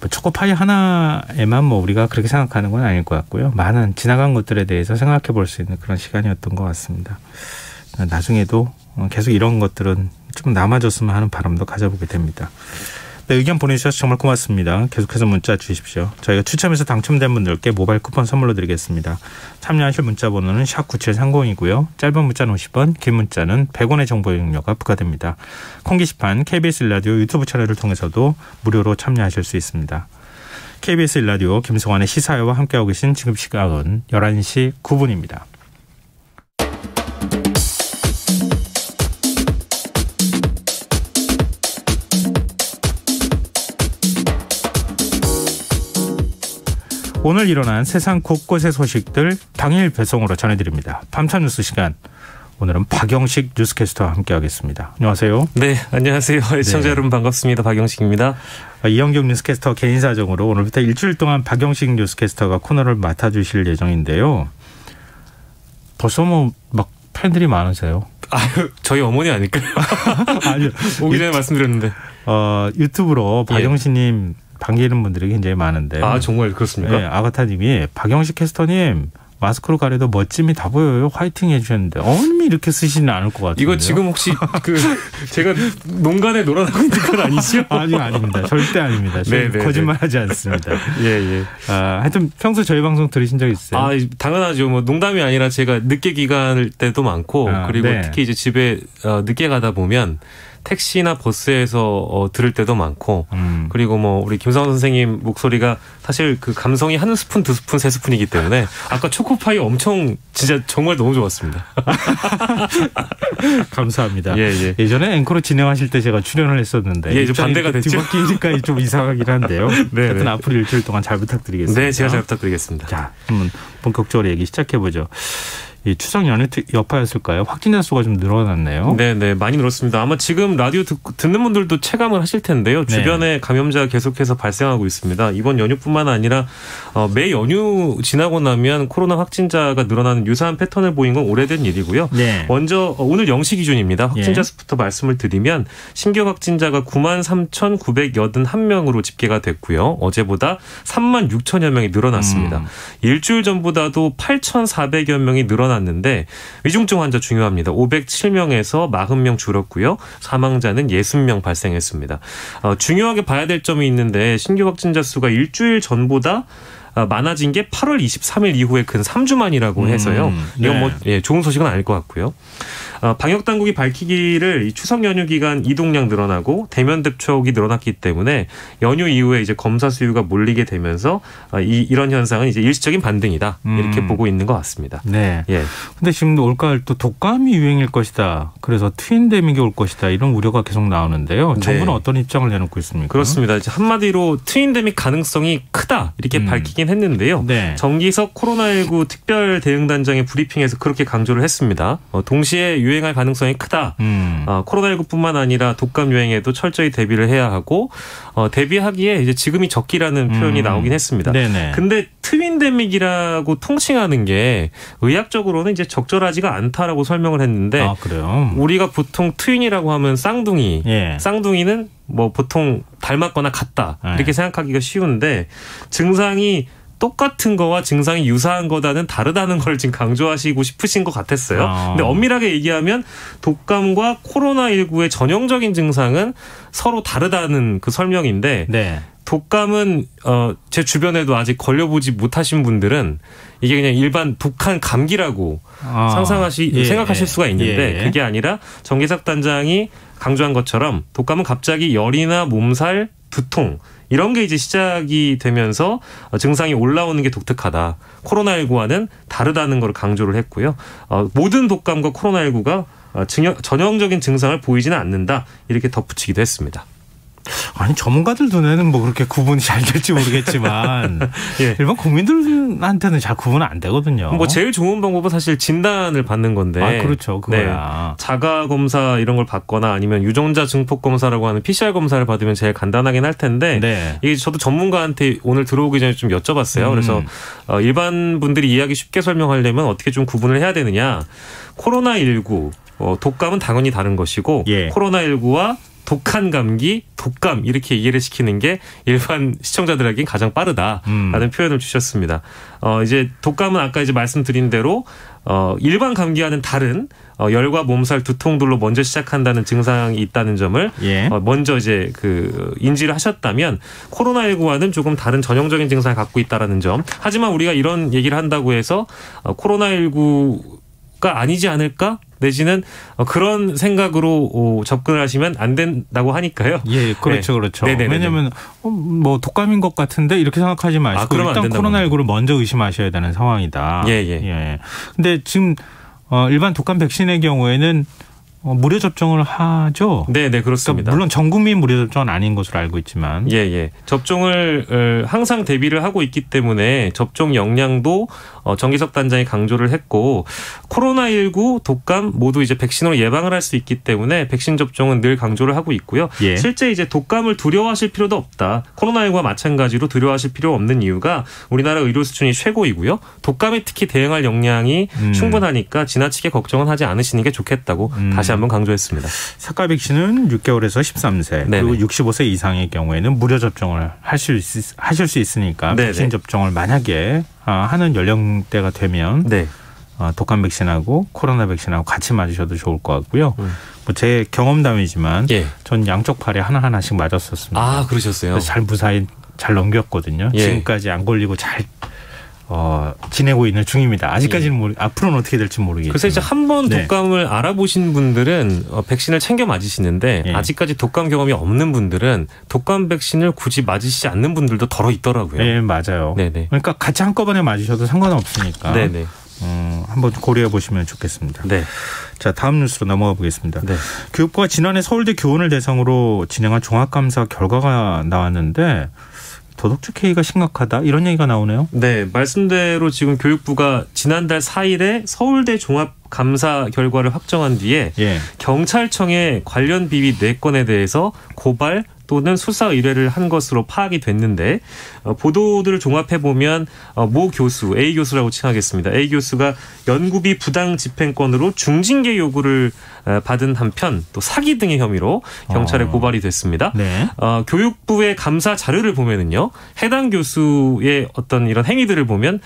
초코파이 하나에만 뭐 우리가 그렇게 생각하는 건 아닐 것 같고요. 많은 지나간 것들에 대해서 생각해 볼 수 있는 그런 시간이었던 것 같습니다. 나중에도 계속 이런 것들은 좀 남아줬으면 하는 바람도 가져보게 됩니다. 네, 의견 보내주셔서 정말 고맙습니다. 계속해서 문자 주십시오. 저희가 추첨해서 당첨된 분들께 모바일 쿠폰 선물로 드리겠습니다. 참여하실 문자 번호는 샵9730이고요. 짧은 문자는 50원, 긴 문자는 100원의 정보 이용료가 부과됩니다. 콩 게시판 KBS 라디오 유튜브 채널을 통해서도 무료로 참여하실 수 있습니다. KBS 라디오 김성환의 시사회와 함께하고 계신 지금 시각은 11시 9분입니다. 오늘 일어난 세상 곳곳의 소식들 당일 배송으로 전해드립니다. 밤차 뉴스 시간. 오늘은 박영식 뉴스캐스터와 함께하겠습니다. 안녕하세요. 네, 안녕하세요. 시청자 여러분 반갑습니다. 박영식입니다. 이영경 뉴스캐스터 개인 사정으로 오늘부터 일주일 동안 박영식 뉴스캐스터가 코너를 맡아주실 예정인데요. 벌써 뭐 막 팬들이 많으세요. 아유, 저희 어머니 아닐까요? 아니요. 오기 전에 말씀드렸는데. 유튜브로 박영식님 반기는 분들이 굉장히 많은데. 아, 정말 그렇습니까? 네, 아가타님이 박영식 캐스터님 마스크로 가려도 멋짐이 다 보여요. 화이팅 해주셨는데 어머님이 이렇게 쓰시지는 않을 것 같아요. 이거 지금 혹시 제가 농간에 놀아나고 있는 건 아니죠? 아니요, 아닙니다. 절대 아닙니다. 거짓말하지 않습니다. 예. 하여튼 평소 저희 방송 들으신 적 있어요? 아, 당연하죠. 뭐 농담이 아니라 제가 늦게 귀가할 때도 많고 그리고 특히 이제 집에 늦게 가다 보면 택시나 버스에서 들을 때도 많고 그리고 뭐 우리 김상원 선생님 목소리가 사실 그 감성이 한 스푼, 두 스푼, 세 스푼이기 때문에 아까 초코파이 엄청 진짜 정말 너무 좋았습니다. 감사합니다. 예. 예전에 앵커로 진행하실 때 제가 출연을 했었는데 예, 좀 반대가 됐죠. 뒤바뀌니까 좀 이상하긴 한데요. 네. 하여튼 앞으로 일주일 동안 잘 부탁드리겠습니다. 네, 제가 잘 부탁드리겠습니다. 자, 그러면 본격적으로 얘기 시작해보죠. 이 추석 연휴 여파였을까요? 확진자 수가 좀 늘어났네요. 네, 많이 늘었습니다. 아마 지금 라디오 듣는 분들도 체감을 하실 텐데요. 주변에 감염자가 계속해서 발생하고 있습니다. 이번 연휴뿐만 아니라 매 연휴 지나고 나면 코로나 확진자가 늘어나는 유사한 패턴을 보인 건 오래된 일이고요. 네. 먼저 오늘 0시 기준입니다. 확진자 수부터 말씀을 드리면 신규 확진자가 93,981명으로 집계가 됐고요. 어제보다 36,000여 명이 늘어났습니다. 일주일 전보다도 8,400여 명이 늘어났는데 위중증 환자 중요합니다. 507명에서 40명 줄었고요. 사망자는 60명 발생했습니다. 중요하게 봐야 될 점이 있는데 신규 확진자 수가 일주일 전보다 많아진 게 8월 23일 이후에 근 3주 만이라고 해서요. 이건 뭐 좋은 소식은 아닐 것 같고요. 방역당국이 밝히기를 이 추석 연휴 기간 이동량 늘어나고 대면 접촉이 늘어났기 때문에 연휴 이후에 이제 검사 수요가 몰리게 되면서 이런 현상은 이제 일시적인 반등이다 이렇게 보고 있는 것 같습니다. 네. 근데 지금 올가을 또 독감이 유행일 것이다. 그래서 트윈데믹이 올 것이다. 이런 우려가 계속 나오는데요. 정부는 어떤 입장을 내놓고 있습니까? 그렇습니다. 이제 한마디로 트윈데믹 가능성이 크다 이렇게 밝히긴 했는데요. 정기석 코로나19 특별 대응단장의 브리핑에서 그렇게 강조를 했습니다. 동시에 유행할 가능성이 크다. 코로나19뿐만 아니라 독감 유행에도 철저히 대비를 해야 하고 대비하기에 이제 지금이 적기라는 표현이 나오긴 했습니다. 근데 트윈데믹이라고 통칭하는 게 의학적으로는 이제 적절하지가 않다라고 설명을 했는데 그래요? 우리가 보통 트윈이라고 하면 쌍둥이, 쌍둥이는 뭐 보통 닮았거나 같다 이렇게 생각하기가 쉬운데 증상이 똑같은 거와 증상이 유사한 거다는 다르다는 걸 지금 강조하시고 싶으신 것 같았어요. 근데 엄밀하게 얘기하면 독감과 코로나19의 전형적인 증상은 서로 다르다는 그 설명인데 독감은 제 주변에도 아직 걸려보지 못하신 분들은 이게 그냥 일반 독한 감기라고 생각하실 수가 있는데 그게 아니라 정기석 단장이 강조한 것처럼 독감은 갑자기 열이나 몸살, 두통 이런 게 이제 시작이 되면서 증상이 올라오는 게 독특하다. 코로나19와는 다르다는 걸 강조를 했고요. 모든 독감과 코로나19가 전형적인 증상을 보이지는 않는다. 이렇게 덧붙이기도 했습니다. 아니 전문가들 눈에는 뭐 그렇게 구분이 잘 될지 모르겠지만 일반 국민들한테는 잘 구분 안 되거든요. 뭐 제일 좋은 방법은 사실 진단을 받는 건데. 그렇죠. 그거야. 자가 검사 이런 걸 받거나 아니면 유전자 증폭 검사라고 하는 PCR 검사를 받으면 제일 간단하긴 할 텐데 이게 저도 전문가한테 오늘 들어오기 전에 좀 여쭤봤어요. 그래서 일반 분들이 이해하기 쉽게 설명하려면 어떻게 좀 구분을 해야 되느냐. 코로나19 독감은 당연히 다른 것이고 코로나19와 독한 감기, 독감 이렇게 이해를 시키는 게 일반 시청자들에겐 가장 빠르다라는 표현을 주셨습니다. 이제 독감은 아까 이제 말씀드린 대로 일반 감기와는 다른 열과 몸살, 두통들로 먼저 시작한다는 증상이 있다는 점을 먼저 이제 인지를 하셨다면 코로나19와는 조금 다른 전형적인 증상을 갖고 있다라는 점. 하지만 우리가 이런 얘기를 한다고 해서 코로나19가 아니지 않을까? 내지는 그런 생각으로 접근을 하시면 안 된다고 하니까요. 예, 그렇죠, 네. 그렇죠. 네네네네. 왜냐하면 뭐 독감인 것 같은데 이렇게 생각하지 마시고 일단 코로나19를 먼저 의심하셔야 되는 상황이다. 예. 근데 지금 일반 독감 백신의 경우에는 무료 접종을 하죠. 네, 그렇습니다. 그러니까 물론 전 국민 무료 접종은 아닌 것으로 알고 있지만, 접종을 항상 대비를 하고 있기 때문에 접종 역량도 정기석 단장이 강조를 했고 코로나19, 독감 모두 이제 백신으로 예방을 할 수 있기 때문에 백신 접종은 늘 강조를 하고 있고요. 실제 이제 독감을 두려워하실 필요도 없다. 코로나19와 마찬가지로 두려워하실 필요 없는 이유가 우리나라 의료 수준이 최고이고요. 독감에 특히 대응할 역량이 충분하니까 지나치게 걱정은 하지 않으시는 게 좋겠다고 다시 한번 강조했습니다. 사과 백신은 6개월에서 13세 그리고 65세 이상의 경우에는 무료 접종을 하실 수 있으니까 백신 접종을 만약에 하는 연령대가 되면 독감 백신하고 코로나 백신하고 같이 맞으셔도 좋을 것 같고요. 뭐 제 경험담이지만 전 양쪽 팔에 하나씩 맞았었습니다. 아, 그러셨어요? 잘 무사히 잘 넘겼거든요. 지금까지 안 걸리고 잘 지내고 있는 중입니다. 아직까지는 앞으로는 어떻게 될지 모르겠지만. 그래서 이제 한 번 독감을 알아보신 분들은 백신을 챙겨 맞으시는데 아직까지 독감 경험이 없는 분들은 독감 백신을 굳이 맞으시지 않는 분들도 덜어 있더라고요. 네, 맞아요. 그러니까 같이 한꺼번에 맞으셔도 상관없으니까. 한번 고려해 보시면 좋겠습니다. 자, 다음 뉴스로 넘어가 보겠습니다. 교육부가 지난해 서울대 교원을 대상으로 진행한 종합감사 결과가 나왔는데 도덕적 해이가 심각하다 이런 얘기가 나오네요. 네, 말씀대로 지금 교육부가 지난달 4일에 서울대 종합감사 결과를 확정한 뒤에 경찰청에 관련 비위 4건에 대해서 고발 또는 수사 의뢰를 한 것으로 파악이 됐는데 보도들을 종합해보면 모 교수, A 교수라고 칭하겠습니다. A 교수가 연구비 부당 집행건으로 중징계 요구를 받은 한편 또 사기 등의 혐의로 경찰에 고발이 됐습니다. 교육부의 감사 자료를 보면은요, 해당 교수의 어떤 이런 행위들을 보면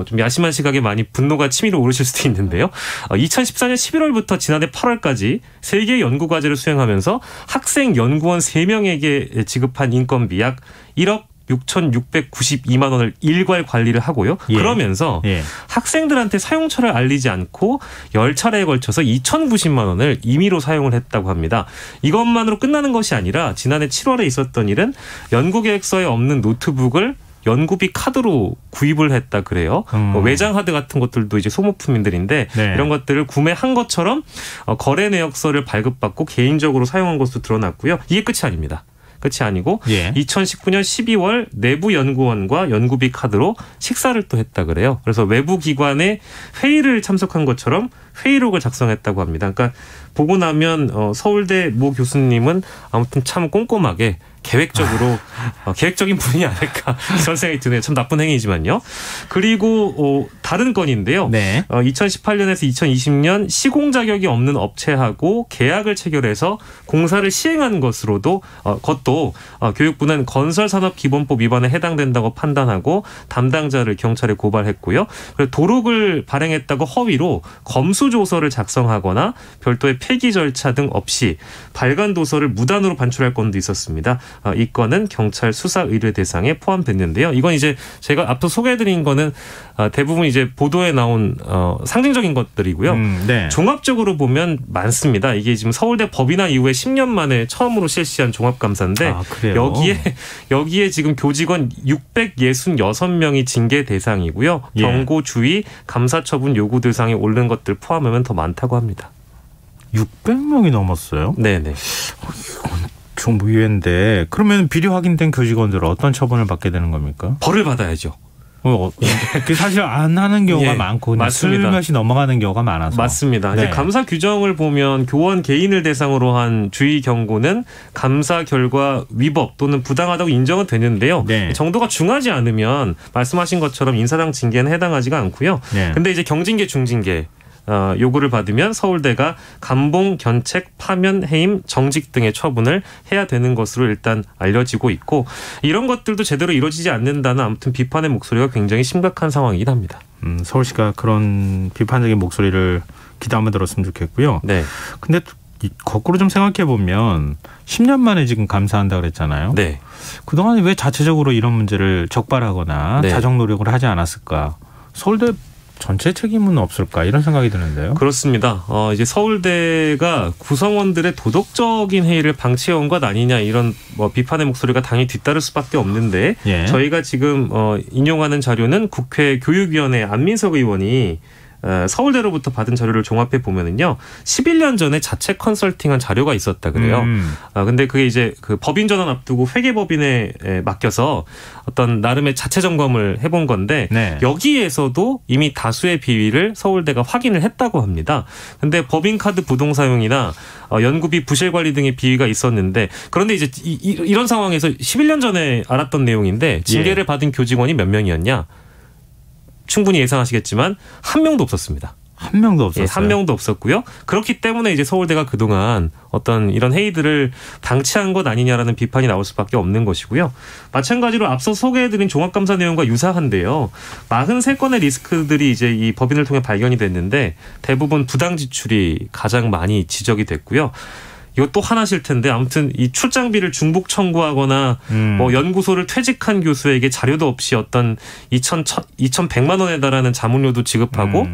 좀 야심한 시각에 많이 분노가 치밀어 오르실 수도 있는데요. 2014년 11월부터 지난해 8월까지 3개의 연구과제를 수행하면서 학생 연구원 3명에게 지급한 인건비 약 1억 6,692만 원을 일괄 관리를 하고요. 그러면서 학생들한테 사용처를 알리지 않고 10차례에 걸쳐서 2,090만 원을 임의로 사용을 했다고 합니다. 이것만으로 끝나는 것이 아니라 지난해 7월에 있었던 일은 연구계획서에 없는 노트북을 연구비 카드로 구입을 했다 그래요. 외장 하드 같은 것들도 이제 소모품들인데 이런 것들을 구매한 것처럼 거래 내역서를 발급받고 개인적으로 사용한 것도 드러났고요. 이게 끝이 아닙니다. 끝이 아니고 2019년 12월 내부 연구원과 연구비 카드로 식사를 또 했다 그래요. 그래서 외부 기관의 회의를 참석한 것처럼 회의록을 작성했다고 합니다. 그러니까 보고 나면 서울대 모 교수님은 아무튼 참 꼼꼼하게 계획적인 분이 아닐까 그런 생각이 드네요. 참 나쁜 행위지만요. 그리고 다른 건인데요. 2018년에서 2020년 시공 자격이 없는 업체하고 계약을 체결해서 공사를 시행한 것으로도 그것도 교육부는 건설산업기본법 위반에 해당된다고 판단하고 담당자를 경찰에 고발했고요. 그리고 도록을 발행했다고 허위로 검수조서를 작성하거나 별도의 폐기 절차 등 없이 발간 도서를 무단으로 반출할 건도 있었습니다. 이 건은 경찰 수사 의뢰 대상에 포함됐는데요. 이건 이제 제가 앞서 소개해드린 거는 대부분 이제 보도에 나온 상징적인 것들이고요. 종합적으로 보면 많습니다. 이게 지금 서울대 법인화 이후에 10년 만에 처음으로 실시한 종합감사인데 여기에 지금 교직원 666명이 징계 대상이고요. 경고, 주의, 감사처분 요구 대상에 오른 것들 포함하면 더 많다고 합니다. 600명이 넘었어요? 네네. 좀 의외인데 그러면 비리 확인된 교직원들은 어떤 처분을 받게 되는 겁니까? 벌을 받아야죠. 사실 안 하는 경우가 많고 슬며시 넘어가는 경우가 많아서. 맞습니다. 이제 감사 규정을 보면 교원 개인을 대상으로 한 주의 경고는 감사 결과 위법 또는 부당하다고 인정은 되는데요. 정도가 중하지 않으면 말씀하신 것처럼 인사상 징계는 해당하지가 않고요. 근데 이제 경징계, 중징계 요구를 받으면 서울대가 감봉, 견책, 파면, 해임, 정직 등의 처분을 해야 되는 것으로 일단 알려지고 있고 이런 것들도 제대로 이루어지지 않는다는 아무튼 비판의 목소리가 굉장히 심각한 상황이긴 합니다. 서울시가 그런 비판적인 목소리를 기도 한번 들었으면 좋겠고요. 네. 근데 거꾸로 좀 생각해 보면 10년 만에 지금 감사한다 그랬잖아요. 네. 그동안 왜 자체적으로 이런 문제를 적발하거나 네. 자정 노력을 하지 않았을까? 서울대 전체 책임은 없을까? 이런 생각이 드는데요. 그렇습니다. 이제 서울대가 구성원들의 도덕적인 해이를 방치해온 것 아니냐 이런 비판의 목소리가 당연히 뒤따를 수밖에 없는데 예. 저희가 지금 인용하는 자료는 국회 교육위원회 안민석 의원이 서울대로부터 받은 자료를 종합해 보면은요, 11년 전에 자체 컨설팅한 자료가 있었다 그래요. 근데 그게 이제 그 법인 전환 앞두고 회계법인에 맡겨서 어떤 나름의 자체 점검을 해본 건데 네. 여기에서도 이미 다수의 비위를 서울대가 확인을 했다고 합니다. 근데 법인카드 부동 사용이나 연구비 부실 관리 등의 비위가 있었는데 그런데 이제 이런 상황에서 11년 전에 알았던 내용인데 징계를 받은 교직원이 몇 명이었냐? 충분히 예상하시겠지만 한 명도 없었습니다. 한 명도 없었어요. 예, 한 명도 없었고요. 그렇기 때문에 이제 서울대가 그동안 어떤 이런 회의들을 방치한 것 아니냐라는 비판이 나올 수밖에 없는 것이고요. 마찬가지로 앞서 소개해드린 종합감사 내용과 유사한데요. 43건의 리스크들이 이제 이 법인을 통해 발견이 됐는데 대부분 부당 지출이 가장 많이 지적이 됐고요. 이거 또 하나실 텐데 아무튼 이 출장비를 중복 청구하거나 뭐 연구소를 퇴직한 교수에게 자료도 없이 어떤 2,100만 원에 달하는 자문료도 지급하고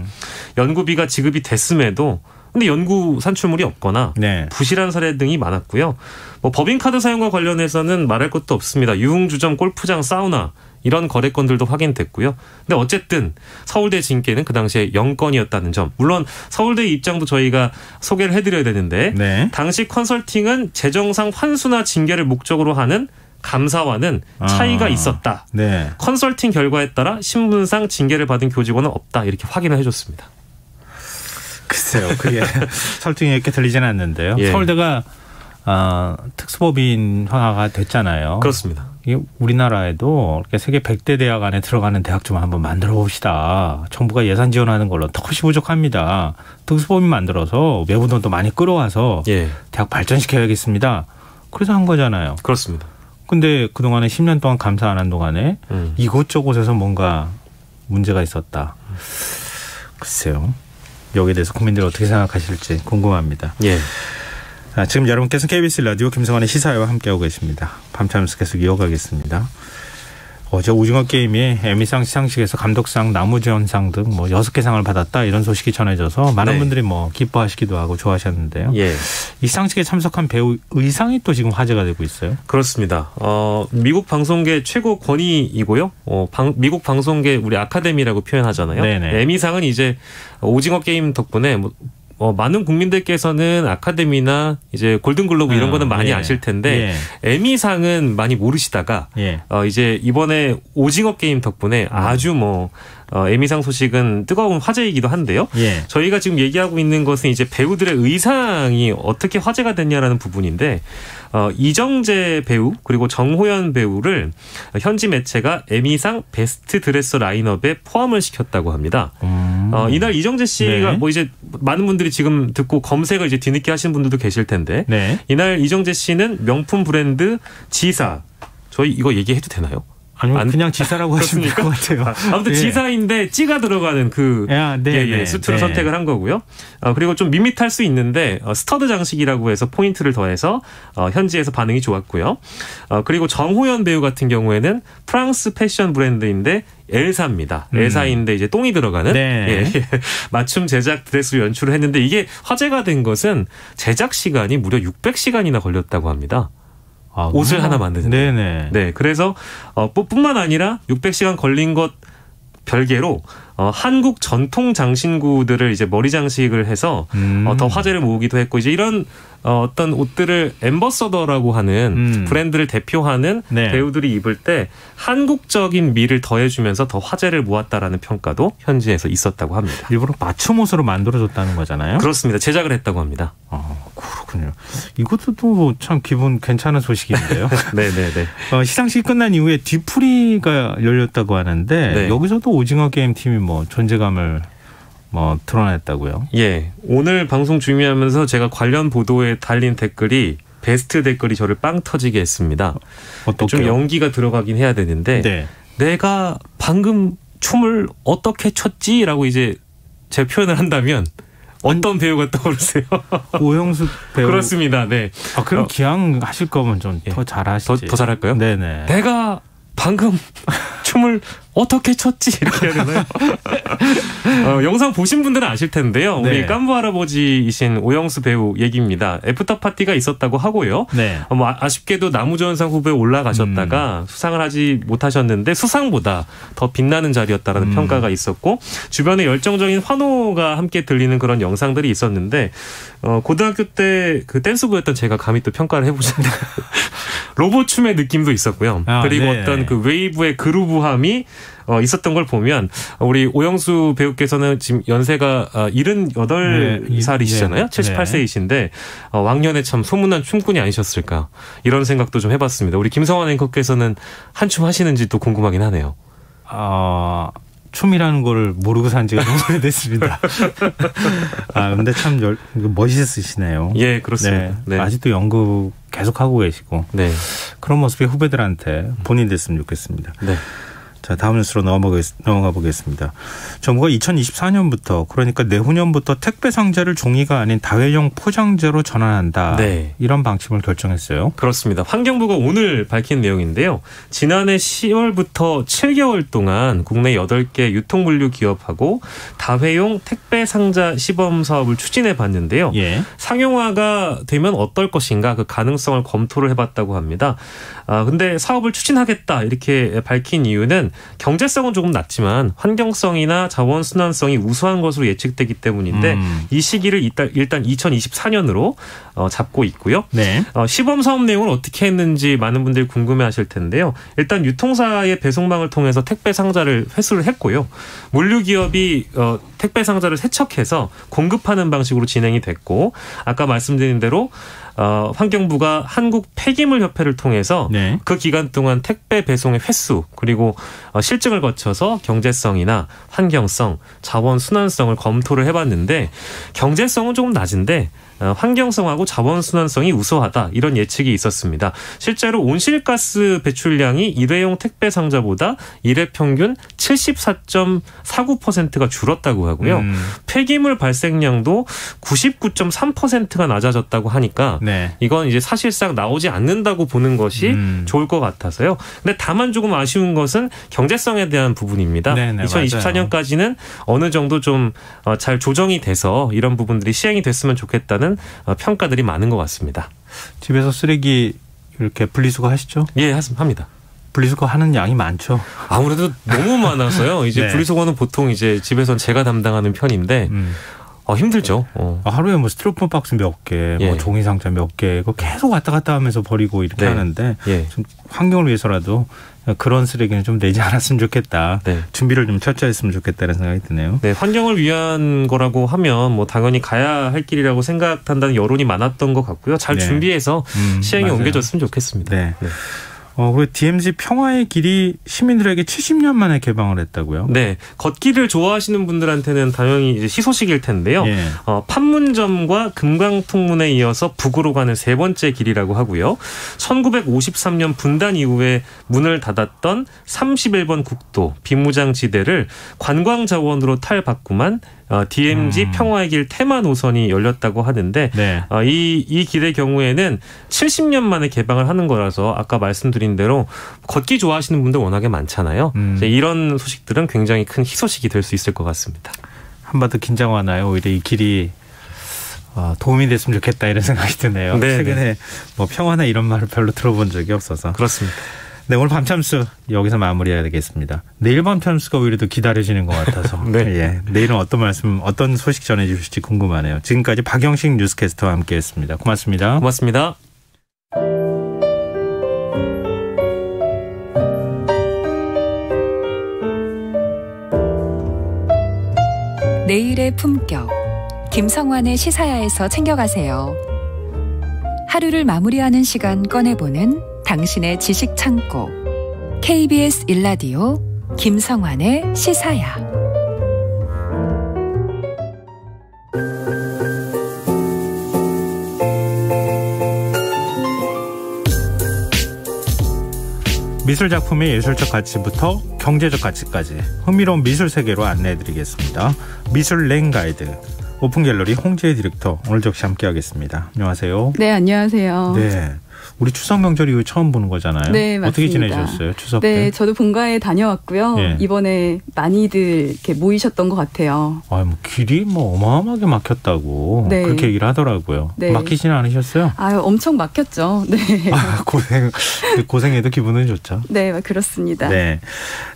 연구비가 지급이 됐음에도 근데 연구 산출물이 없거나 네. 부실한 사례 등이 많았고요. 뭐 법인카드 사용과 관련해서는 말할 것도 없습니다. 유흥주점, 골프장, 사우나 이런 거래건들도 확인됐고요. 근데 어쨌든 서울대 징계는 그 당시에 0건이었다는 점. 물론 서울대 입장도 저희가 소개를 해드려야 되는데 네. 당시 컨설팅은 재정상 환수나 징계를 목적으로 하는 감사와는 차이가 있었다. 네. 컨설팅 결과에 따라 신분상 징계를 받은 교직원은 없다. 이렇게 확인을 해줬습니다. 글쎄요. 그게 설득이 이렇게 들리지는 않는데요. 예. 서울대가 특수법인화가 됐잖아요. 그렇습니다. 이게 우리나라에도 이렇게 세계 100대 대학 안에 들어가는 대학 좀 한번 만들어 봅시다. 정부가 예산 지원하는 걸로 턱이 부족합니다. 특수법인 만들어서 외부 돈도 많이 끌어와서 예. 대학 발전시켜야겠습니다. 그래서 한 거잖아요. 그렇습니다. 근데 그동안에 10년 동안 감사 안 한 동안에 이곳저곳에서 뭔가 문제가 있었다. 글쎄요. 여기에 대해서 국민들이 어떻게 생각하실지 궁금합니다. 예. 자, 지금 여러분께서는 KBS 라디오 김성환의 시사회와 함께하고 계십니다. 밤참수 계속 이어가겠습니다. 어제 오징어 게임이 에미상 시상식에서 감독상, 나무주연상 등 뭐 6개 상을 받았다 이런 소식이 전해져서 많은 네. 분들이 뭐 기뻐하시기도 하고 좋아하셨는데요. 예. 이 시상식에 참석한 배우 의상이 또 지금 화제가 되고 있어요. 그렇습니다. 미국 방송계 최고 권위이고요. 미국 방송계 우리 아카데미라고 표현하잖아요. 네네. 에미상은 이제 오징어 게임 덕분에 많은 국민들께서는 아카데미나 이제 골든글로브 이런 거는 많이 예. 아실 텐데 예. 에미상은 많이 모르시다가 예. 이제 이번에 오징어 게임 덕분에 아주 에미상 소식은 뜨거운 화제이기도 한데요. 예. 저희가 지금 얘기하고 있는 것은 이제 배우들의 의상이 어떻게 화제가 됐냐라는 부분인데 이정재 배우 그리고 정호연 배우를 현지 매체가 에미상 베스트 드레서 라인업에 포함을 시켰다고 합니다. 이날 이정재 씨가 네. 뭐 이제 많은 분들이 지금 듣고 검색을 이제 뒤늦게 하시는 분들도 계실 텐데 네. 이날 이정재 씨는 명품 브랜드 지사 저희 이거 얘기해도 되나요? 아니요, 그냥 지사라고 하시면 될 것 같아요. 아무튼 예. 지사인데 찌가 들어가는 그 네, 수트를 네. 선택을 한 거고요. 그리고 좀 밋밋할 수 있는데 스터드 장식이라고 해서 포인트를 더해서 현지에서 반응이 좋았고요. 그리고 정호연 배우 같은 경우에는 프랑스 패션 브랜드인데 엘사입니다. 엘사인데 이제 똥이 들어가는 네. 맞춤 제작 드레스를 연출을 했는데 이게 화제가 된 것은 제작 시간이 무려 600시간이나 걸렸다고 합니다. 옷을 하나 만드는. 네네. 네, 그래서 뿐만 아니라 600시간 걸린 것 별개로 한국 전통 장신구들을 이제 머리 장식을 해서 더 화제를 모으기도 했고 이제 이런 어떤 옷들을 엠버서더라고 하는 브랜드를 대표하는 네. 배우들이 입을 때 한국적인 미를 더해주면서 더 화제를 모았다라는 평가도 현지에서 있었다고 합니다. 일부러 맞춤 옷으로 만들어줬다는 거잖아요. 그렇습니다. 제작을 했다고 합니다. 그렇군요. 이것도 또 참 기분 괜찮은 소식인데요. 네네네. 시상식이 끝난 이후에 뒤풀이가 열렸다고 하는데 네. 여기서도 오징어 게임 팀이 뭐 존재감을 드러냈다고요? 예. 오늘 방송 준비하면서 제가 관련 보도에 달린 댓글이 베스트 댓글이 저를 빵 터지게 했습니다. 어떻게요? 좀 연기가 들어가긴 해야 되는데 네. 내가 방금 춤을 어떻게 췄지라고 이제 제 표현을 한다면 어떤 배우가 떠오르세요? 오영수 배우. 그렇습니다. 네. 그럼 기왕 하실 거면 좀 더 잘하시지. 더 잘할까요? 네네. 내가 방금 춤을 어떻게 췄지 이렇게 해야 되나요? 영상 보신 분들은 아실 텐데요. 네. 우리 깐부 할아버지이신 오영수 배우 얘기입니다. 애프터 파티가 있었다고 하고요. 네. 아쉽게도 나무조연상 후보에 올라가셨다가 수상을 하지 못하셨는데 수상보다 더 빛나는 자리였다라는 평가가 있었고 주변에 열정적인 환호가 함께 들리는 그런 영상들이 있었는데 고등학교 때 그 댄스부였던 제가 감히 또 평가를 해보셨는데 로봇 춤의 느낌도 있었고요. 그리고 네. 어떤 그 웨이브의 그루브함이 있었던 걸 보면 우리 오영수 배우께서는 지금 연세가 78살이시잖아요. 78세이신데 왕년에 참 소문난 춤꾼이 아니셨을까 이런 생각도 좀 해봤습니다. 우리 김성환 앵커께서는 한춤 하시는지 또 궁금하긴 하네요. 춤이라는 걸 모르고 산 지가 너무 오래됐습니다. 근데 참 멋있으시네요. 예, 그렇습니다. 네. 네. 아직도 연극 계속하고 계시고 네. 그런 모습이 후배들한테 본인 됐으면 좋겠습니다. 네. 자, 다음 뉴스로 넘어가 보겠습니다. 정부가 2024년부터 그러니까 내후년부터 택배 상자를 종이가 아닌 다회용 포장재로 전환한다. 네. 이런 방침을 결정했어요. 그렇습니다. 환경부가 오늘 밝힌 내용인데요. 지난해 10월부터 7개월 동안 국내 8개 유통물류 기업하고 다회용 택배 상자 시범 사업을 추진해 봤는데요. 예. 상용화가 되면 어떨 것인가 그 가능성을 검토를 해봤다고 합니다. 근데 사업을 추진하겠다 이렇게 밝힌 이유는 경제성은 조금 낮지만 환경성이나 자원 순환성이 우수한 것으로 예측되기 때문인데 이 시기를 일단 2024년으로 잡고 있고요. 네. 시범 사업 내용을 어떻게 했는지 많은 분들이 궁금해하실 텐데요. 일단 유통사의 배송망을 통해서 택배 상자를 회수를 했고요. 물류 기업이 택배 상자를 세척해서 공급하는 방식으로 진행이 됐고 아까 말씀드린 대로 환경부가 한국 폐기물 협회를 통해서 네. 그 기간 동안 택배 배송의 횟수 그리고 실증을 거쳐서 경제성이나 환경성, 자원 순환성을 검토를 해봤는데 경제성은 조금 낮은데 환경성하고 자원 순환성이 우수하다 이런 예측이 있었습니다. 실제로 온실가스 배출량이 일회용 택배 상자보다 일회 평균 74.49%가 줄었다고 하고요. 폐기물 발생량도 99.3%가 낮아졌다고 하니까 네. 이건 이제 사실상 나오지 않는다고 보는 것이 좋을 것 같아서요. 근데 다만 조금 아쉬운 것은 경제성에 대한 부분입니다. 네네, 2024년까지는 어느 정도 좀 잘 조정이 돼서 이런 부분들이 시행이 됐으면 좋겠다는 평가들이 많은 것 같습니다. 집에서 쓰레기 이렇게 분리수거 하시죠? 예, 합니다. 분리수거 하는 양이 많죠. 아무래도 너무 많아서요. 이제 네. 분리수거는 보통 이제 집에선 제가 담당하는 편인데 힘들죠. 하루에 스티로폼 박스 몇 개, 예. 종이 상자 몇 개, 이거 계속 왔다 갔다 하면서 버리고 이렇게 네. 하는데 예. 좀 환경을 위해서라도 그런 쓰레기는 좀 내지 않았으면 좋겠다. 네. 준비를 좀 철저했으면 좋겠다는 생각이 드네요. 네, 환경을 위한 거라고 하면 당연히 가야 할 길이라고 생각한다는 여론이 많았던 것 같고요. 잘 네. 준비해서 시행에 맞아요. 옮겨졌으면 좋겠습니다. 네. 그리고 DMZ 평화의 길이 시민들에게 70년 만에 개방을 했다고요? 네, 걷기를 좋아하시는 분들한테는 당연히 이제 희소식일 텐데요. 예. 판문점과 금강풍문에 이어서 북으로 가는 세 번째 길이라고 하고요. 1953년 분단 이후에 문을 닫았던 31번 국도 비무장지대를 관광자원으로 탈바꿈한 DMZ 평화의 길 테마 노선이 열렸다고 하는데 네. 이 길의 경우에는 70년 만에 개방을 하는 거라서 아까 말씀드린 대로 걷기 좋아하시는 분들 워낙에 많잖아요. 이런 소식들은 굉장히 큰 희소식이 될 수 있을 것 같습니다. 한바탕 긴장 와나요? 오히려 이 길이 도움이 됐으면 좋겠다 이런 생각이 드네요. 네, 최근에 평화나 이런 말을 별로 들어본 적이 없어서. 그렇습니다. 네, 오늘 밤참수 여기서 마무리해야 되겠습니다. 내일 밤참수가 오히려 더 기다려지는 것 같아서 네. 예, 내일은 어떤 소식 전해주실지 궁금하네요. 지금까지 박영식 뉴스캐스터와 함께했습니다. 고맙습니다. 고맙습니다. 내일의 품격 김성환의 시사야에서 챙겨가세요. 하루를 마무리하는 시간 꺼내보는 당신의 지식 창고 KBS 1라디오 김성환의 시사야. 미술 작품의 예술적 가치부터 경제적 가치까지 흥미로운 미술 세계로 안내해드리겠습니다. 미술 랭 가이드 오픈 갤러리 홍지혜 디렉터 오늘 역시 함께하겠습니다. 안녕하세요. 네, 안녕하세요. 네. 우리 추석 명절 이후에 처음 보는 거잖아요. 네, 맞습니다. 어떻게 지내셨어요? 추석 때? 네, 저도 본가에 다녀왔고요. 네. 이번에 많이들 이렇게 모이셨던 것 같아요. 아, 뭐 길이 뭐 어마어마하게 막혔다고 네. 그렇게 얘기를 하더라고요. 네. 막히지는 않으셨어요? 아유, 엄청 막혔죠. 네. 아, 고생해도 기분은 좋죠. 네, 그렇습니다. 네.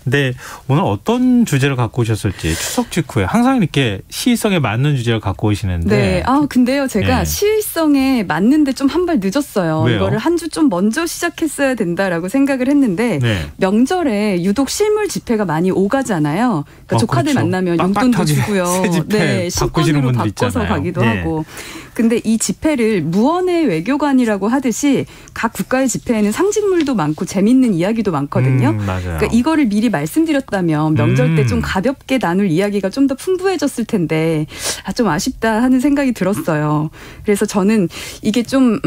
네, 오늘 어떤 주제를 갖고 오셨을지 추석 직후에 항상 이렇게 시의성에 맞는 주제를 갖고 오시는데. 네. 아, 근데요, 제가 네. 시의성에 맞는데 좀 한 발 늦었어요. 왜요? 이거를 한 주 좀 먼저 시작했어야 된다라고 생각을 했는데 네. 명절에 유독 실물 지폐가 많이 오가잖아요. 그러니까 조카들 그렇죠. 만나면 용돈도 주고요. 새 지폐 네, 바꾸시는 신권으로 분들 바꿔서 있잖아요. 가기도 네. 하고. 근데 이 지폐를 무언의 외교관이라고 하듯이 각 국가의 지폐에는 상징물도 많고 재밌는 이야기도 많거든요. 맞아요. 그러니까 이거를 미리 말씀드렸다면 명절 때 좀 가볍게 나눌 이야기가 좀 더 풍부해졌을 텐데 좀 아쉽다 하는 생각이 들었어요. 그래서 저는 이게 좀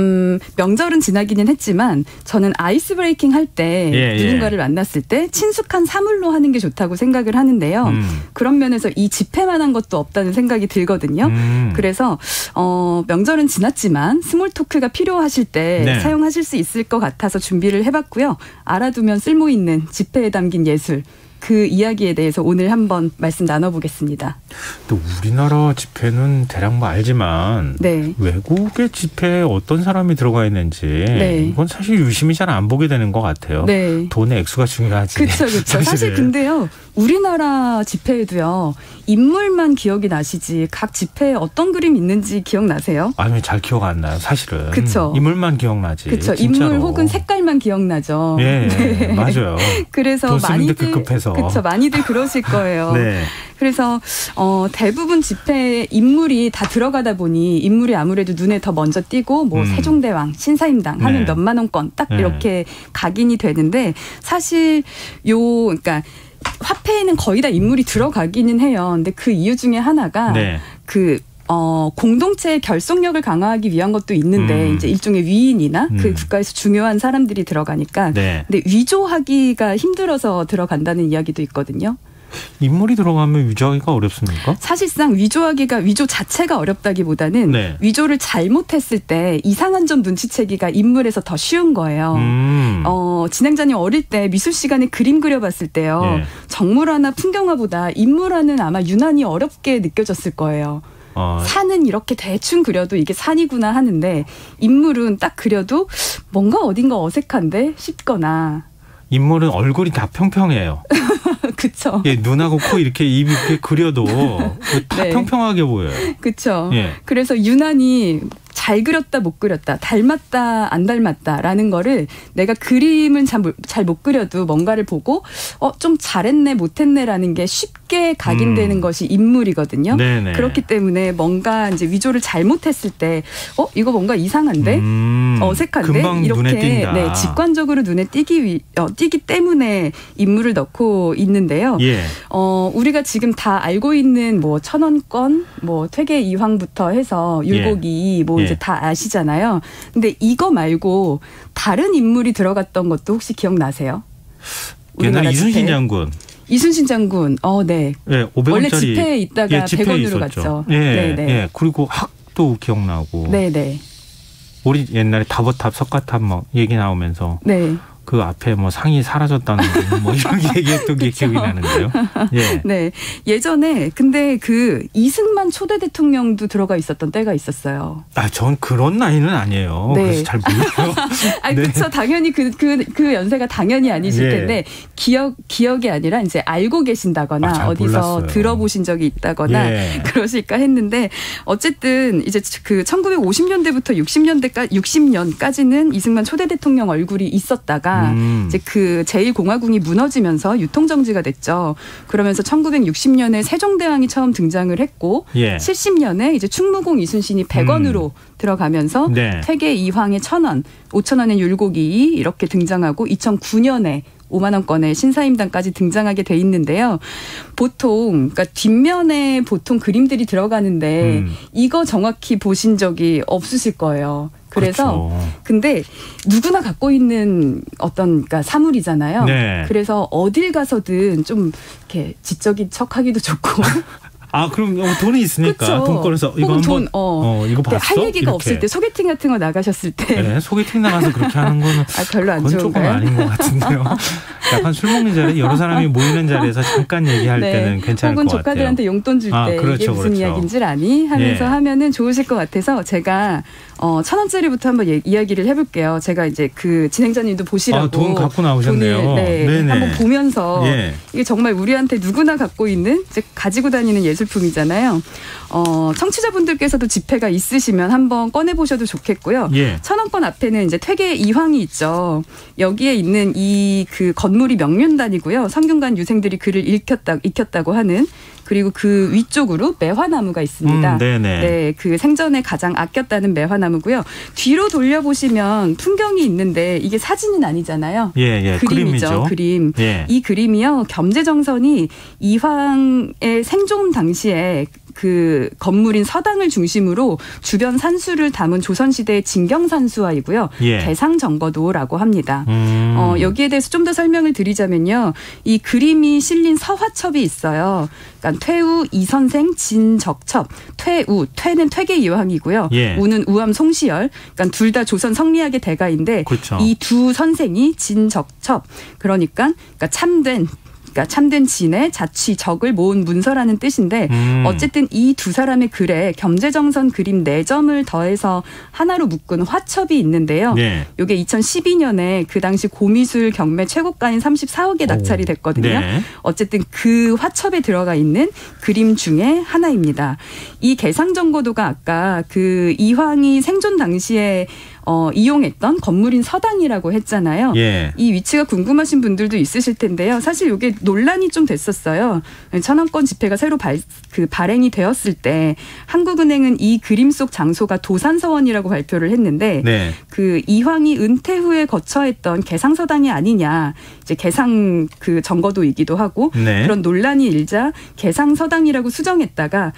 명절은 지나기는 했지만 저는 아이스 브레이킹 할 때 누군가를 만났을 때 친숙한 사물로 하는 게 좋다고 생각을 하는데요. 그런 면에서 이 지폐만한 것도 없다는 생각이 들거든요. 그래서 명절은 지났지만 스몰 토크가 필요하실 때 네. 사용하실 수 있을 것 같아서 준비를 해봤고요. 알아두면 쓸모있는 지폐에 담긴 예술. 그 이야기에 대해서 오늘 한번 말씀 나눠보겠습니다. 또 우리나라 지폐는 대략 뭐 알지만 네. 외국의 지폐에 어떤 사람이 들어가 있는지 네. 이건 사실 유심히 잘 안 보게 되는 것 같아요. 네. 돈의 액수가 중요하지. 그렇죠. 사실 근데요. 우리나라 지폐에도요. 인물만 기억이 나시지 각 지폐에 어떤 그림 있는지 기억나세요? 아니 잘 기억 안 나요. 사실은. 그쵸. 인물만 기억나지. 그렇죠. 진짜로. 인물 혹은 색깔만 기억나죠. 예, 네. 맞아요. 그래서 돈 쓰는데 많이들 급급해서. 그렇죠. 많이들 그러실 거예요. 네. 그래서 대부분 지폐에 인물이 다 들어가다 보니 인물이 아무래도 눈에 더 먼저 띄고 뭐 세종대왕, 신사임당 하면 네. 몇만 원권 딱 네. 이렇게 각인이 되는데 사실 그러니까 화폐에는 거의 다 인물이 들어가기는 해요. 근데 그 이유 중에 하나가 네. 공동체의 결속력을 강화하기 위한 것도 있는데 이제 일종의 위인이나 그 국가에서 중요한 사람들이 들어가니까 네. 근데 위조하기가 힘들어서 들어간다는 이야기도 있거든요. 인물이 들어가면 위조하기가 어렵습니까? 사실상 위조 자체가 어렵다기보다는 네. 위조를 잘못했을 때 이상한 점 눈치채기가 인물에서 더 쉬운 거예요. 진행자님 어릴 때 미술 시간에 그림 그려봤을 때요. 예. 정물화나 풍경화보다 인물화는 아마 유난히 어렵게 느껴졌을 거예요. 산은 이렇게 대충 그려도 이게 산이구나 하는데 인물은 딱 그려도 뭔가 어딘가 어색한데 싶거나 인물은 얼굴이 다 평평해요. 그렇죠. 예, 눈하고 코 이렇게 입 이렇게 그려도 다 네. 평평하게 보여요. 그렇죠. 예. 그래서 유난히 잘 그렸다 못 그렸다 닮았다 안 닮았다라는 거를 내가 그림은 잘 못 그려도 뭔가를 보고 좀 잘했네 못했네라는 게 쉽게 각인되는 것이 인물이거든요. 네네. 그렇기 때문에 뭔가 이제 위조를 잘못했을 때 이거 뭔가 이상한데 어색한데 금방 이렇게 눈에 띈다. 네, 직관적으로 눈에 띄기 때문에 인물을 넣고 있는데요. 예. 우리가 지금 다 알고 있는 뭐 1,000원권, 뭐 퇴계 이황부터 해서 율곡이 뭐 예. 이제 다 아시잖아요. 근데 이거 말고 다른 인물이 들어갔던 것도 혹시 기억나세요? 옛날에 이순신 지폐. 장군. 이순신 장군. 네. 예, 500원짜리. 원래 지폐에 있다가 지폐에 100원으로 있었죠. 갔죠. 예, 네네. 예. 그리고 학도 기억나고. 네네. 우리 옛날에 다보탑, 석가탑 뭐 얘기 나오면서. 네. 그 앞에 뭐 상이 사라졌다는 뭐 이런 얘기했던 게 기억이 나는데요. 예. 네. 예전에 근데 그 이승만 초대 대통령도 들어가 있었던 때가 있었어요. 전 그런 나이는 아니에요. 네. 그래서 잘 몰라요. 네. 그렇죠. 당연히 그 연세가 당연히 아니실 텐데 기억이 아니라 이제 알고 계신다거나 어디서 몰랐어요. 들어보신 적이 있다거나 그러실까 했는데 어쨌든 이제 그 1950년대부터 60년까지는 이승만 초대 대통령 얼굴이 있었다가 이제 그 제1공화국이 무너지면서 유통정지가 됐죠. 그러면서 1960년에 세종대왕이 처음 등장을 했고 70년에 이제 충무공 이순신이 100원으로 들어가면서 퇴계 이황의 1,000원, 5,000원의 율곡이 이렇게 등장하고 2009년에 5만 원권의 신사임당까지 등장하게 돼 있는데요. 보통 그러니까 뒷면에 보통 그림들이 들어가는데 이거 정확히 보신 적이 없으실 거예요. 그래서 그렇죠. 근데 누구나 갖고 있는 어떤 그러니까 사물이잖아요. 네. 그래서 어딜 가서든 좀 이렇게 지적인 척하기도 좋고. 아, 그럼 돈이 있으니까 그쵸. 돈 걸어서 이거 한번 이거 봤어? 할 얘기가 이렇게. 없을 때 소개팅 같은 거 나가셨을 때 네, 소개팅 나가서 그렇게 하는 거는 별로 안 그건 좋은가요? 조금 아닌 것 같은데요. 약간 술 먹는 자리에 여러 사람이 모이는 자리에서 잠깐 얘기할 때는 괜찮을 것 혹은 같아요. 조카들한테 용돈 줄 때 그렇죠, 이게 무슨 그렇죠. 이야기인지 아니? 하면서 예. 하면은 좋으실 것 같아서 제가 1,000원짜리부터 한번 이야기를 해볼게요. 제가 이제 그 진행자님도 보시라고 돈 갖고 나오셨네요. 돈을 네네. 한번 보면서 예. 이게 정말 우리한테 누구나 갖고 있는 이제 가지고 다니는 예술품이잖아요. 청취자분들께서도 지폐가 있으시면 한번 꺼내 보셔도 좋겠고요. 예. 1,000원권 앞에는 이제 퇴계 이황이 있죠. 여기에 있는 이 그 건물이 명륜단이고요. 성균관 유생들이 그를 익혔다고 하는. 그리고 그 위쪽으로 매화나무가 있습니다. 네네. 네, 그 생전에 가장 아꼈다는 매화나무고요. 뒤로 돌려보시면 풍경이 있는데 이게 사진은 아니잖아요. 예, 그림이죠. 그림. 예. 이 그림이요. 겸재정선이 이황의 생존 당시에 그 건물인 서당을 중심으로 주변 산수를 담은 조선시대의 진경산수화이고요. 예. 개상정거도라고 합니다. 여기에 대해서 좀 더 설명을 드리자면요. 이 그림이 실린 서화첩이 있어요. 그러니까 퇴우, 이선생, 진적첩. 퇴는 퇴계 이황이고요. 예. 우는 우암 송시열. 그러니까 둘 다 조선 성리학의 대가인데 그렇죠. 이 두 선생이 진적첩. 그러니까 참된 진의 자취 적을 모은 문서라는 뜻인데 어쨌든 이 두 사람의 글에 겸재정선 그림 4점을 더해서 하나로 묶은 화첩이 있는데요. 네. 이게 2012년에 그 당시 고미술 경매 최고가인 34억에 낙찰이 됐거든요. 네. 어쨌든 그 화첩에 들어가 있는 그림 중에 하나입니다. 이 개상정거도가 아까 그 이황이 생존 당시에 이용했던 건물인 서당이라고 했잖아요. 예. 이 위치가 궁금하신 분들도 있으실 텐데요. 사실 이게 논란이 좀 됐었어요. 1,000원권 지폐가 새로 발행이 되었을 때 한국은행은 이 그림 속 장소가 도산서원이라고 발표를 했는데 네. 그 이황이 은퇴 후에 거처했던 개상서당이 아니냐. 이제 개상 그 정거도이기도 하고 네. 그런 논란이 일자 개상서당이라고 수정했다가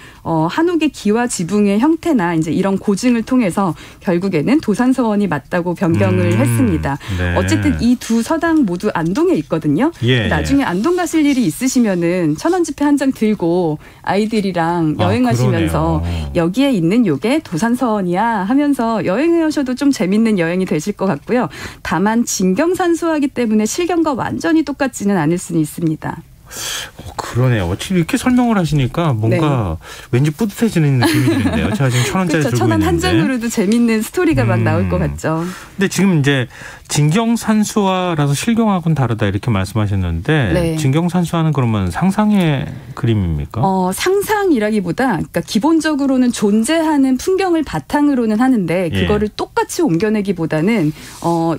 한옥의 기와 지붕의 형태나 이제 이런 고증을 통해서 결국에는 도산서원이 맞다고 변경을 했습니다. 네. 어쨌든 이 두 서당 모두 안동에 있거든요. 예, 나중에 안동 가실 일이 있으시면은 1,000원 지폐 한 장 들고 아이들이랑 여행하시면서 그러네요. 여기에 있는 요게 도산서원이야 하면서 여행하셔도 좀 재밌는 여행이 되실 것 같고요. 다만 진경산수하기 때문에 실경과 완전히 똑같지는 않을 수는 있습니다. 그러네요. 이렇게 설명을 하시니까 뭔가 왠지 뿌듯해지는 느낌이 드는데요. 제가 지금 1,000원짜리 그렇죠. 들고 1,000원 한 있는데. 장으로도 재밌는 스토리가 막 나올 것 같죠. 근데 지금 이제 진경산수화라서 실경하고는 다르다 이렇게 말씀하셨는데 네. 진경산수화는 그러면 상상의 그림입니까? 상상이라기보다 그러니까 기본적으로는 존재하는 풍경을 바탕으로는 하는데 그거를 똑같이 옮겨내기보다는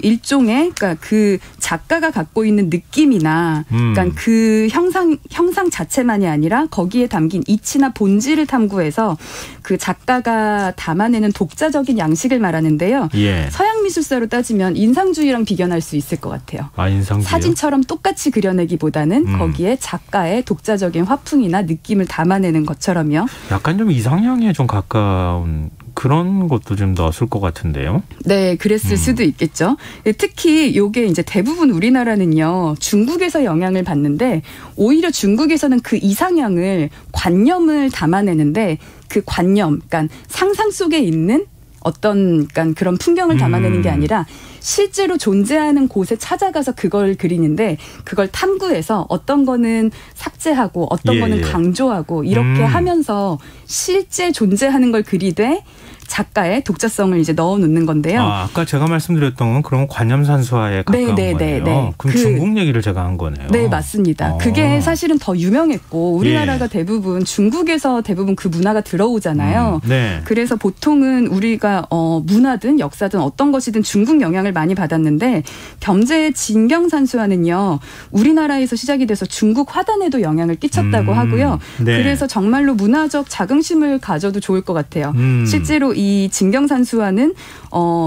일종의 그러니까 그 작가가 갖고 있는 느낌이나 그러니까 그 형상 자체만이 아니라 거기에 담긴 이치나 본질을 탐구해서 그 작가가 담아내는 독자적인 양식을 말하는데요. 예. 서양 미술사로 따지면 인상주의랑 비견할 수 있을 것 같아요. 인상주의요? 사진처럼 똑같이 그려내기보다는 거기에 작가의 독자적인 화풍이나 느낌을 담아내는 것처럼요. 약간 좀 이상향에 좀 가까운 그런 것도 좀 넣었을 것 같은데요. 네, 그랬을 수도 있겠죠. 특히 이게 이제 대부분 우리나라는요, 중국에서 영향을 받는데 오히려 중국에서는 그 이상향을 관념을 담아내는데 그 관념, 그러니까 상상 속에 있는 어떤 그러니까 그런 풍경을 담아내는 게 아니라 실제로 존재하는 곳에 찾아가서 그걸 그리는데 그걸 탐구해서 어떤 거는 삭제하고 어떤 거는 강조하고 이렇게 하면서 실제 존재하는 걸 그리되 작가의 독자성을 이제 넣어놓는 건데요. 아까 제가 말씀드렸던 건 그러면 관념산수화에 가까운 거네요. 그럼 중국 얘기를 제가 한 거네요. 네, 맞습니다. 그게 사실은 더 유명했고 우리나라가 대부분 중국에서 대부분 그 문화가 들어오잖아요. 네. 그래서 보통은 우리가 문화든 역사든 어떤 것이든 중국 영향을 많이 받았는데 겸재의 진경산수화는요. 우리나라에서 시작이 돼서 중국 화단에도 영향을 끼쳤다고 하고요. 네. 그래서 정말로 문화적 자긍심을 가져도 좋을 것 같아요. 실제로 이 진경산수화는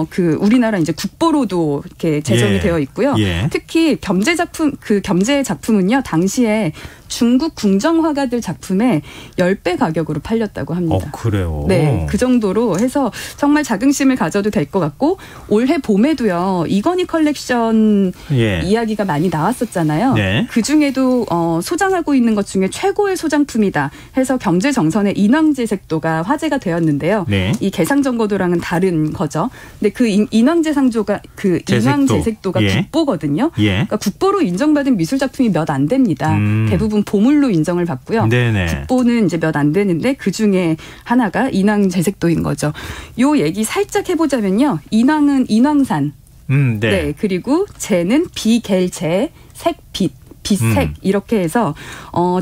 그 우리나라 이제 국보로도 이렇게 제정이 되어 있고요. 특히 겸재 작품은요 당시에 중국 궁정 화가들 작품의 10배 가격으로 팔렸다고 합니다. 그래요? 네. 그 정도로 해서 정말 자긍심을 가져도 될 것 같고 올해 봄에도요. 이건희 컬렉션 이야기가 많이 나왔었잖아요. 네. 그중에도 소장하고 있는 것 중에 최고의 소장품이다 해서 경제정선의 인왕제색도가 화제가 되었는데요. 네. 이 개상정거도랑은 다른 거죠. 근데 그 인왕제상조가 그 인왕제색도가 국보거든요. 그러니까 국보로 인정받은 미술작품이 몇 안 됩니다. 대부분 보물로 인정을 받고요. 네네. 국보는 이제 몇 안 되는데 그중에 하나가 인왕제색도인 거죠. 요 얘기 살짝 해보자면요. 인왕은 인왕산. 네. 그리고 제는 비겔제, 색빛. 빛색 이렇게 해서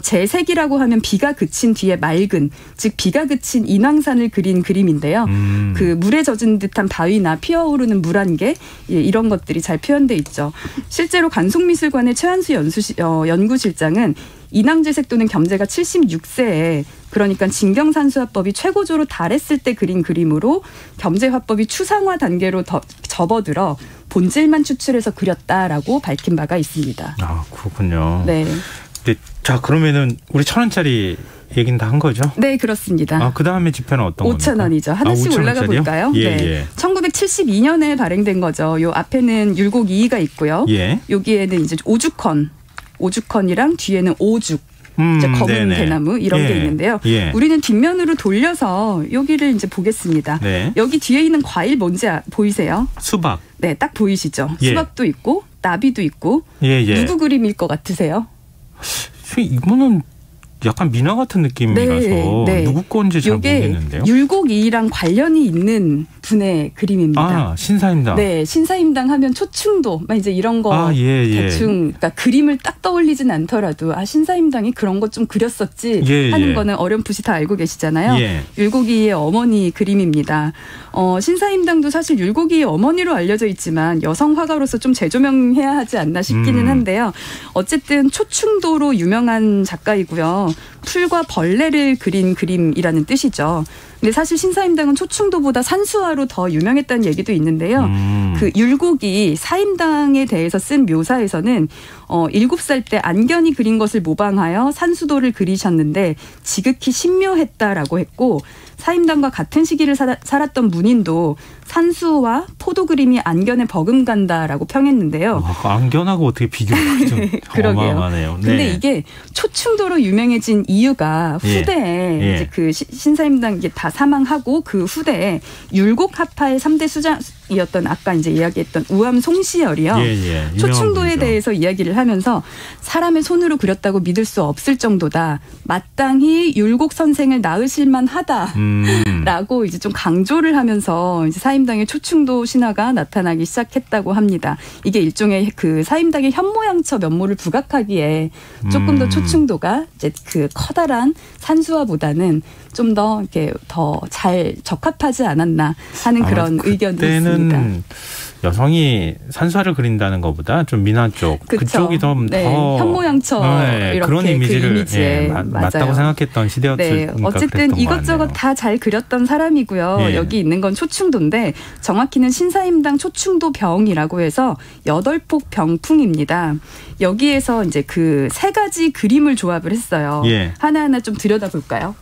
제색이라고 하면 비가 그친 뒤에 맑은 즉 비가 그친 인왕산을 그린 그림인데요. 그 물에 젖은 듯한 바위나 피어오르는 물 안개 이런 것들이 잘 표현돼 있죠. 실제로 간송미술관의 최한수 연구실장은 인왕제색도는 겸제가 76세에 그러니까 진경산수화법이 최고조로 달했을 때 그린 그림으로 겸제화법이 추상화 단계로 더 접어들어 본질만 추출해서 그렸다라고 밝힌 바가 있습니다. 아, 그렇군요. 네. 네, 자, 그러면은 우리 1,000원짜리 얘기는 다 한 거죠? 네, 그렇습니다. 아, 그 다음에 지표는 어떤 겁니까? 5,000원이죠. 하나씩 올라가 볼까요? 예, 네. 예. 1972년에 발행된 거죠. 요 앞에는 율곡2가 있고요. 예. 여기에는 이제 오죽헌이랑 뒤에는 오죽. 이제 검은 네네. 대나무 이런 게 있는데요. 우리는 뒷면으로 돌려서 여기를 이제 보겠습니다. 네. 여기 뒤에 있는 과일 뭔지 보이세요? 수박. 네, 딱 보이시죠? 수박도 있고 나비도 있고. 누구 그림일 것 같으세요? 이거는 약간 민화 같은 느낌이라서 누구 건지 잘 모르겠는데요. 율곡2랑 관련이 있는 분의 그림입니다. 아, 신사임당. 네, 신사임당 하면 초충도 이제 이런 거 대충 그러니까 그림을 딱 떠올리진 않더라도 신사임당이 그런 것 좀 그렸었지 하는 거는 어렴풋이 다 알고 계시잖아요. 율곡이의 어머니 그림입니다. 신사임당도 사실 율곡이의 어머니로 알려져 있지만 여성 화가로서 좀 재조명해야 하지 않나 싶기는 한데요. 어쨌든 초충도로 유명한 작가이고요. 풀과 벌레를 그린 그림이라는 뜻이죠. 근데 사실 신사임당은 초충도보다 산수화로 더 유명했다는 얘기도 있는데요. 그 율곡이 사임당에 대해서 쓴 묘사에서는 7살 때 안견이 그린 것을 모방하여 산수도를 그리셨는데 지극히 신묘했다라고 했고 사임당과 같은 시기를 살았던 문인도 산수와 포도 그림이 안견에 버금간다라고 평했는데요. 안견하고 어떻게 비교가 좀 어마어마하네요. 근데 이게 초충도로 유명해진 이유가 후대에 이제 그 신사임당 이게 다 사망하고 그 후대에 율곡하파의 3대 수장이었던 아까 이제 이야기했던 우암 송시열이요. 초충도에 대해서 이야기를 하면서 사람의 손으로 그렸다고 믿을 수 없을 정도다. 마땅히 율곡 선생을 낳으실 만하다라고 이제 좀 강조를 하면서 이제 사임당의 초충도 신화가 나타나기 시작했다고 합니다. 이게 일종의 그 사임당의 현모양처 면모를 부각하기에 조금 더 초충도가 이제 그 커다란 산수화보다는 좀 더 이렇게 더 잘 적합하지 않았나 하는 그런 의견도 있습니다. 여성이 산수화를 그린다는 것보다 좀 민화 쪽 그쪽이 더 현모양처 이렇게 그런 이미지를 그 이미지에 맞다고 생각했던 시대였으니까 어쨌든 이것저것 다 잘 그렸던 사람이고요. 여기 있는 건 초충도인데 정확히는 신사임당 초충도 병이라고 해서 8폭 병풍입니다. 여기에서 이제 그 3가지 그림을 조합을 했어요. 하나하나 좀 들여다볼까요?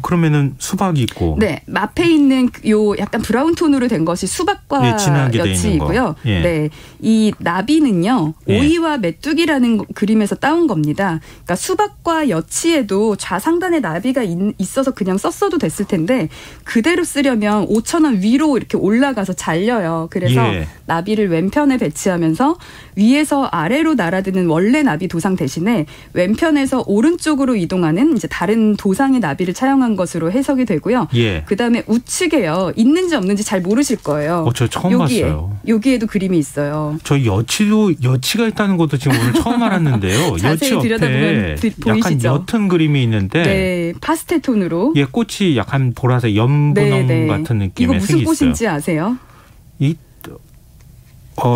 그러면은 수박이 있고. 네. 앞에 있는 요 약간 브라운 톤으로 된 것이 수박과 여치이고요. 네. 이 나비는요. 오이와 메뚜기라는 그림에서 따온 겁니다. 그러니까 수박과 여치에도 좌상단에 나비가 있어서 그냥 썼어도 됐을 텐데 그대로 쓰려면 5,000원 위로 이렇게 올라가서 잘려요. 그래서 나비를 왼편에 배치하면서 위에서 아래로 날아드는 원래 나비 도상 대신에 왼편에서 오른쪽으로 이동하는 이제 다른 도상의 나비를 차용한 것으로 해석이 되고요. 그다음에 우측에요. 있는지 없는지 잘 모르실 거예요. 저 처음 봤어요. 여기에도 그림이 있어요. 저 여치가 있다는 것도 지금 오늘 처음 알았는데요. 자세히 들여다보면 보이시죠? 약간 옅은 그림이 있는데 네, 파스텔 톤으로. 꽃이 약간 보라색 연분홍 같은 느낌의 이거 무슨 꽃인지 아세요?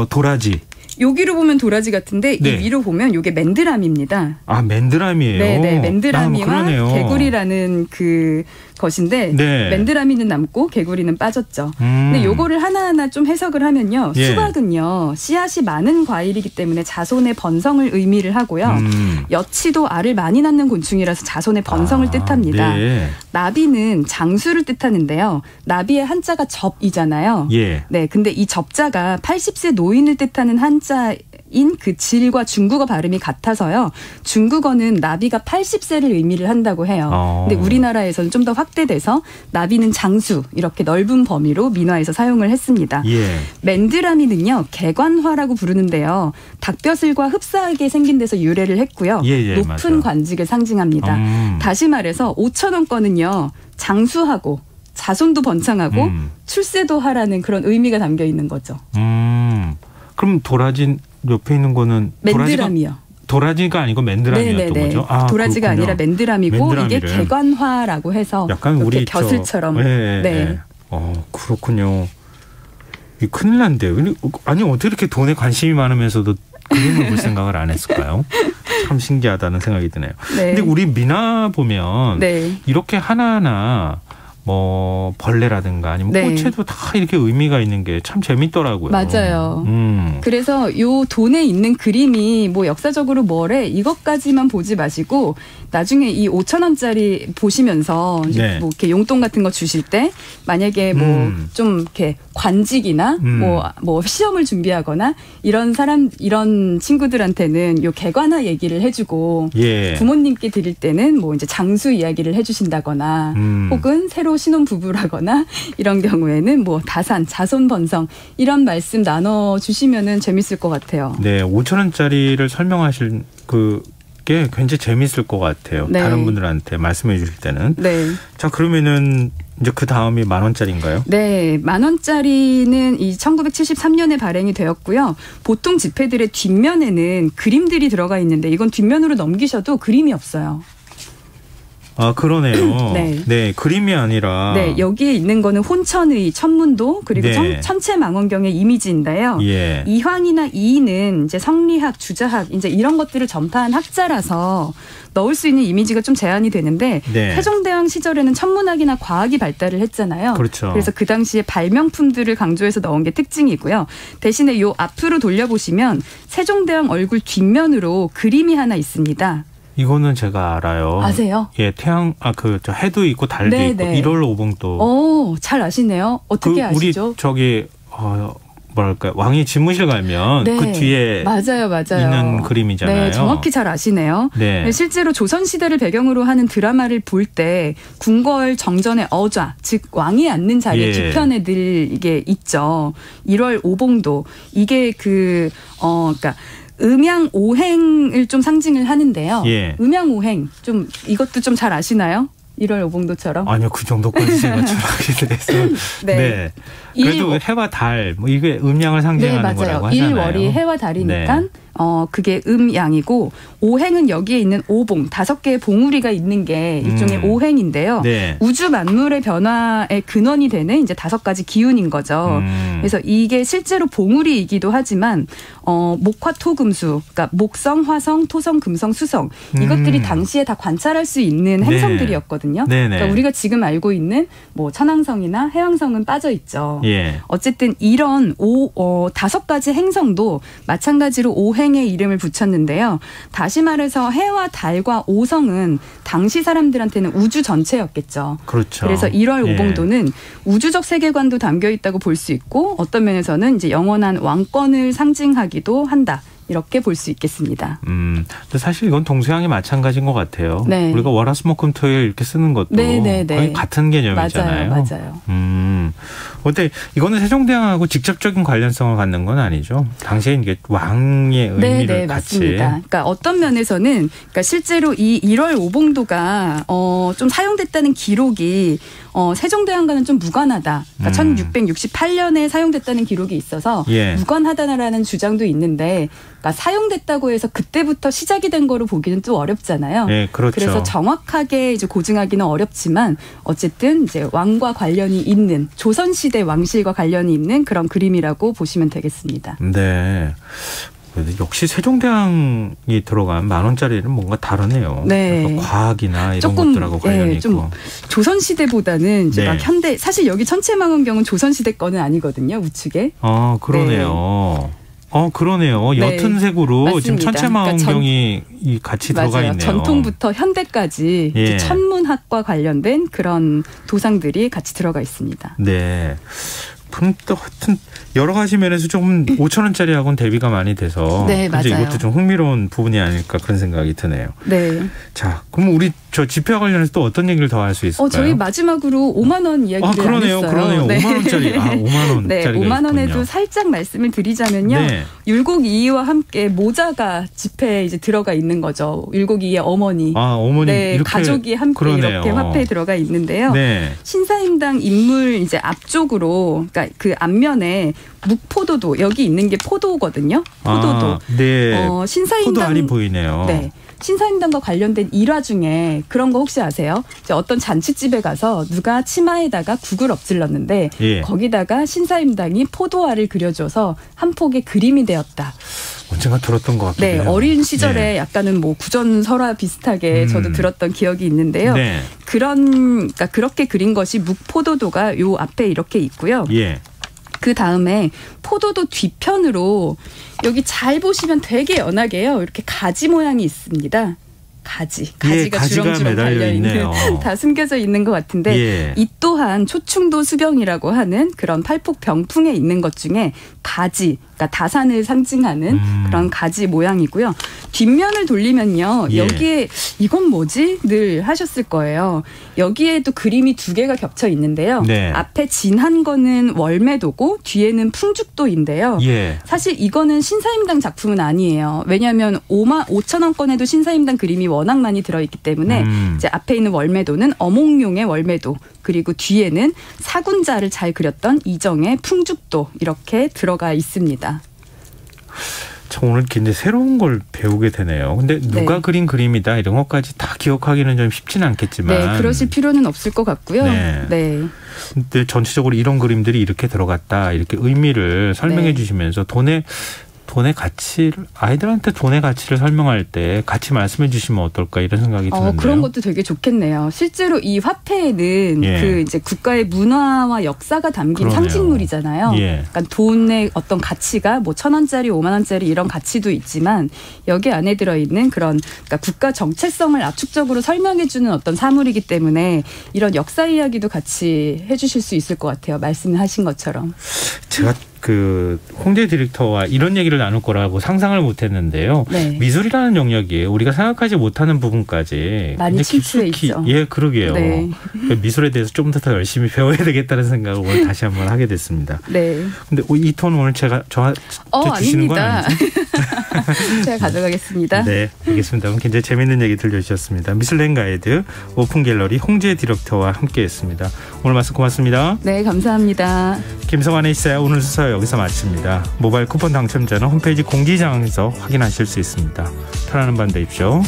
도라지. 여기로 보면 도라지 같은데 네. 이 위로 보면 이게 맨드람입니다. 아, 맨드람이에요. 네, 맨드라미와 그러네요. 개구리라는 그 것인데 네. 맨드라미는 남고 개구리는 빠졌죠. 근데 요거를 하나하나 좀 해석을 하면요. 예. 수박은요. 씨앗이 많은 과일이기 때문에 자손의 번성을 의미를 하고요. 여치도 알을 많이 낳는 곤충이라서 자손의 번성을 뜻합니다. 네. 나비는 장수를 뜻하는데요. 나비의 한자가 접이잖아요. 예. 네, 근데 이 접자가 80세 노인을 뜻하는 한자인 그 질과 중국어 발음이 같아서요. 중국어는 나비가 80세를 의미를 한다고 해요. 근데 우리나라에서는 좀 더 확대돼서 나비는 장수 이렇게 넓은 범위로 민화에서 사용을 했습니다. 예. 맨드라미는요. 개관화라고 부르는데요. 닭벼슬과 흡사하게 생긴 데서 유래를 했고요. 예, 높은 맞아요. 관직을 상징합니다. 다시 말해서 5,000원권은요. 장수하고 자손도 번창하고 출세도 하라는 그런 의미가 담겨 있는 거죠. 그럼 도라지 옆에 있는 거는 맨드라미요. 도라지가 아니고 맨드라미였던 거죠? 아, 도라지가 그렇군요. 아니라 맨드라미고 맨드라미를. 이게 개관화라고 해서 약간 이렇게 우리 벼슬처럼. 네. 네. 그렇군요. 이 큰일 난데요. 아니 어떻게 이렇게 돈에 관심이 많으면서도 그림을 볼 생각을 안 했을까요? 참 신기하다는 생각이 드네요. 네. 근데 우리 미나 보면 네. 이렇게 하나하나 뭐 벌레라든가 아니면 네. 꽃에도 다 이렇게 의미가 있는 게 참 재밌더라고요. 맞아요. 그래서 요 돈에 있는 그림이 뭐 역사적으로 뭐래 이것까지만 보지 마시고 나중에 이 5,000원짜리 보시면서 이제 네. 뭐 이렇게 용돈 같은 거 주실 때 만약에 뭐 좀 이렇게 관직이나 뭐 시험을 준비하거나 이런 친구들한테는 요 개관화 얘기를 해주고 예. 부모님께 드릴 때는 뭐 이제 장수 이야기를 해주신다거나 혹은 새로 신혼 부부라거나 이런 경우에는 뭐 다산, 자손 번성 이런 말씀 나눠 주시면은 재밌을 것 같아요. 네, 5,000원짜리를 설명하실 그게 굉장히 재밌을 것 같아요. 네. 다른 분들한테 말씀해 주실 때는. 네. 자, 그러면은 이제 그 다음이 10,000원짜리인가요? 네, 10,000원짜리는 이 1973년에 발행이 되었고요. 보통 지폐들의 뒷면에는 그림들이 들어가 있는데 이건 뒷면으로 넘기셔도 그림이 없어요. 아, 그러네요. 네. 네, 그림이 아니라. 네, 여기에 있는 거는 혼천의 천문도 그리고 네. 천체망원경의 이미지인데요. 예. 이황이나 이인은 이제 성리학, 주자학 이제 이런 것들을 전파한 학자라서 넣을 수 있는 이미지가 좀 제한이 되는데 네. 세종대왕 시절에는 천문학이나 과학이 발달을 했잖아요. 그렇죠. 그래서 그 당시에 발명품들을 강조해서 넣은 게 특징이고요. 대신에 요 앞으로 돌려보시면 세종대왕 얼굴 뒷면으로 그림이 하나 있습니다. 이거는 제가 알아요. 아세요? 예, 저 해도 있고 달도 네, 있고 네. 1월 5봉도. 오, 잘 아시네요. 어떻게 아시죠? 우리 저기 뭐랄까요? 왕이 집무실 가면 네. 그 뒤에 맞아요. 있는 그림이잖아요. 네, 정확히 잘 아시네요. 네. 실제로 조선시대를 배경으로 하는 드라마를 볼 때 궁궐 정전의 어좌, 즉 왕이 앉는 자리에 예. 뒤편에 늘 이게 있죠. 1월 5봉도 이게 그러니까 음양오행을 좀 상징을 하는데요. 예. 음양오행 좀 이것도 좀 잘 아시나요? 1월 5봉도처럼? 아니요, 그 정도까지 제가 전하게 돼서. 네. 네. 그래도 해와 달, 뭐 이게 음양을 상징하는 네, 맞아요. 거라고 하잖아요. 일월이 해와 달이니까 네. 그게 음양이고 오행은 여기에 있는 오봉 5개의 봉우리가 있는 게 일종의 오행인데요. 네. 우주 만물의 변화의 근원이 되는 이제 5가지 기운인 거죠. 그래서 이게 실제로 봉우리이기도 하지만 목화토금수, 그러니까 목성, 화성, 토성, 금성, 수성 이것들이 당시에 다 관찰할 수 있는 네. 행성들이었거든요. 네네. 그러니까 우리가 지금 알고 있는 뭐 천왕성이나 해왕성은 빠져 있죠. 예. 어쨌든 이런 5가지 행성도 마찬가지로 오행의 이름을 붙였는데요. 다시 말해서 해와 달과 오성은 당시 사람들한테는 우주 전체였겠죠. 그렇죠. 그래서 1월 예. 오봉도는 우주적 세계관도 담겨 있다고 볼 수 있고 어떤 면에서는 이제 영원한 왕권을 상징하기도 한다. 이렇게 볼 수 있겠습니다. 근데 사실 이건 동서양이 마찬가지인 것 같아요. 네. 우리가 월화수목금토일 이렇게 쓰는 것도 네. 거의 같은 개념이잖아요. 맞아요. 어때? 이거는 세종대왕하고 직접적인 관련성을 갖는 건 아니죠? 당시에 이게 왕의 의미를 네, 같이. 맞습니다. 그러니까 어떤 면에서는 그러니까 실제로 이 1월 오봉도가 좀 사용됐다는 기록이 세종대왕과는 좀 무관하다. 그러니까 1668년에 사용됐다는 기록이 있어서 예. 무관하다라는 주장도 있는데 그러니까 사용됐다고 해서 그때부터 시작이 된 거로 보기는 또 어렵잖아요. 예, 그렇죠. 그래서 정확하게 이제 고증하기는 어렵지만 어쨌든 이제 왕과 관련이 있는 조선시대 조선시대 왕실과 관련이 있는 그런 그림이라고 보시면 되겠습니다. 네. 역시 세종대왕이 들어간 10,000원짜리는 뭔가 다르네요. 네. 과학이나 이런 조금, 것들하고 관련이 좀 있고. 조선시대보다는 이제 네. 막 현대, 사실 여기 천체망원경은 조선시대 거는 아니거든요, 우측에. 그러네요. 그러네요. 네. 옅은 색으로 맞습니다. 지금 천체망원경이 같이 들어가 맞아요. 있네요. 전통부터 현대까지 예. 이제 천문학과 관련된 그런 도상들이 같이 들어가 있습니다. 네. 하여튼 여러 가지 면에서 조금 5,000원짜리하고는 대비가 많이 돼서 네, 맞아요. 이것도 좀 흥미로운 부분이 아닐까 그런 생각이 드네요. 네. 자, 그럼 우리 저 지폐와 관련해서 또 어떤 얘기를 더 할 수 있을까요? 저희 마지막으로 5만 원 이야기를 그러네요. 안 했어요. 그러네요. 네. 5만 원짜리. 5만 원짜리가 네, 5만 원에도 있군요. 살짝 말씀을 드리자면요. 네. 율곡이이와 함께 모자가 지폐에 이제 들어가 있는 거죠. 율곡이이의 어머니. 어머니 네, 이렇게 가족이 함께 그러네요. 이렇게 화폐에 들어가 있는데요. 네. 신사임당 인물 이제 앞쪽으로, 그러니까 그 앞면에 묵포도도 여기 있는 게 포도거든요. 포도도. 네. 신사임당 포도 알이 보이네요. 네. 신사임당과 관련된 일화 중에 그런 거 혹시 아세요? 이제 어떤 잔치집에 가서 누가 치마에다가 국을 엎질렀는데 예. 거기다가 신사임당이 포도알을 그려줘서 한 폭의 그림이 되었다. 언젠가 들었던 것 같기도 네, 해요. 어린 시절에 네. 약간은 뭐 구전설화 비슷하게 저도 들었던 기억이 있는데요. 네. 그러니까 그렇게 그린 것이 묵포도도가 요 앞에 이렇게 있고요. 예. 그 다음에 포도도 뒤편으로 여기 잘 보시면 되게 연하게요. 이렇게 가지 모양이 있습니다. 가지가 가지가 주렁주렁 매달려 달려있는 있네요. 다 숨겨져 있는 것 같은데 예. 이 또한 초충도 수병이라고 하는 그런 팔폭 병풍에 있는 것 중에 가지, 그러니까 다산을 상징하는 그런 가지 모양이고요. 뒷면을 돌리면요. 예. 여기에 이건 뭐지? 늘 하셨을 거예요. 여기에도 그림이 두 개가 겹쳐 있는데요. 네. 앞에 진한 거는 월매도고 뒤에는 풍죽도인데요. 예. 사실 이거는 신사임당 작품은 아니에요. 왜냐하면 5,000원권에도 신사임당 그림이 워낙 많이 들어있기 때문에 이제 앞에 있는 월매도는 어몽룡의 월매도, 그리고 뒤에는 사군자를 잘 그렸던 이정의 풍죽도 이렇게 들어가 있습니다. 참 오늘 굉장히 새로운 걸 배우게 되네요. 근데 누가 네. 그린 그림이다 이런 것까지 다 기억하기는 좀 쉽지는 않겠지만. 네, 그러실 필요는 없을 것 같고요. 네. 네. 근데 전체적으로 이런 그림들이 이렇게 들어갔다 이렇게 의미를 설명해 네. 주시면서 돈의 가치를, 아이들한테 돈의 가치를 설명할 때 같이 말씀해 주시면 어떨까 이런 생각이 드는데요. 그런 것도 되게 좋겠네요. 실제로 이 화폐에는 예. 그 이제 국가의 문화와 역사가 담긴 그러네요. 상징물이잖아요. 예. 그러니까 돈의 어떤 가치가 뭐 1,000원짜리, 5만원짜리 이런 가치도 있지만 여기 안에 들어있는 그런, 그러니까 국가 정체성을 압축적으로 설명해주는 어떤 사물이기 때문에 이런 역사 이야기도 같이 해주실 수 있을 것 같아요. 말씀하신 것처럼. 제가 그 홍대 디렉터와 이런 얘기를 나눌 거라고 상상을 못했는데요. 네. 미술이라는 영역이 우리가 생각하지 못하는 부분까지 많이 굉장히 침투해 깊숙이, 있죠. 예, 그러게요. 네. 미술에 대해서 좀 더 열심히 배워야 되겠다는 생각을 오늘 다시 한번 하게 됐습니다. 네. 근데 이 톤 오늘 제가 저한테 주시는 건 아닙니다. 아니죠? 제가 가져가겠습니다. 네, 알겠습니다. 그럼 굉장히 재미있는 얘기 들려주셨습니다. 미술랭 가이드 오픈 갤러리 홍재 디렉터와 함께했습니다. 오늘 말씀 고맙습니다. 네, 감사합니다. 김성환의 시사야 오늘 수사 여기서 마칩니다. 모바일 쿠폰 당첨자는 홈페이지 공지사항에서 확인하실 수 있습니다. 편안한 밤 되십시오.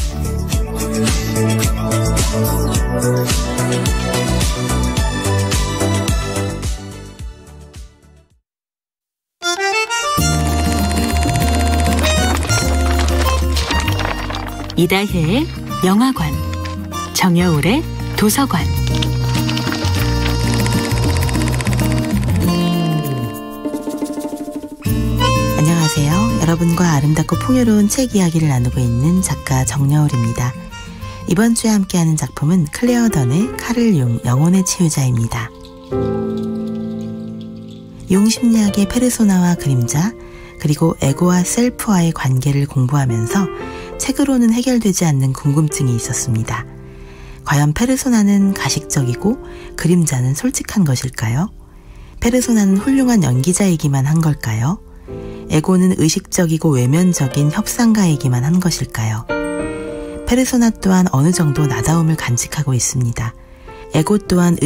이다혜의 영화관, 정여울의 도서관. 안녕하세요. 여러분과 아름답고 풍요로운 책 이야기를 나누고 있는 작가 정여울입니다. 이번 주에 함께하는 작품은 클레어 던의 칼을 융, 영혼의 치유자입니다. 융 심리학의 페르소나와 그림자, 그리고 에고와 셀프와의 관계를 공부하면서 책으로는 해결되지 않는 궁금증이 있었습니다. 과연 페르소나는 가식적이고 그림자는 솔직한 것일까요? 페르소나는 훌륭한 연기자이기만 한 걸까요? 에고는 의식적이고 외면적인 협상가이기만 한 것일까요? 페르소나 또한 어느 정도 나다움을 간직하고 있습니다. 에고 또한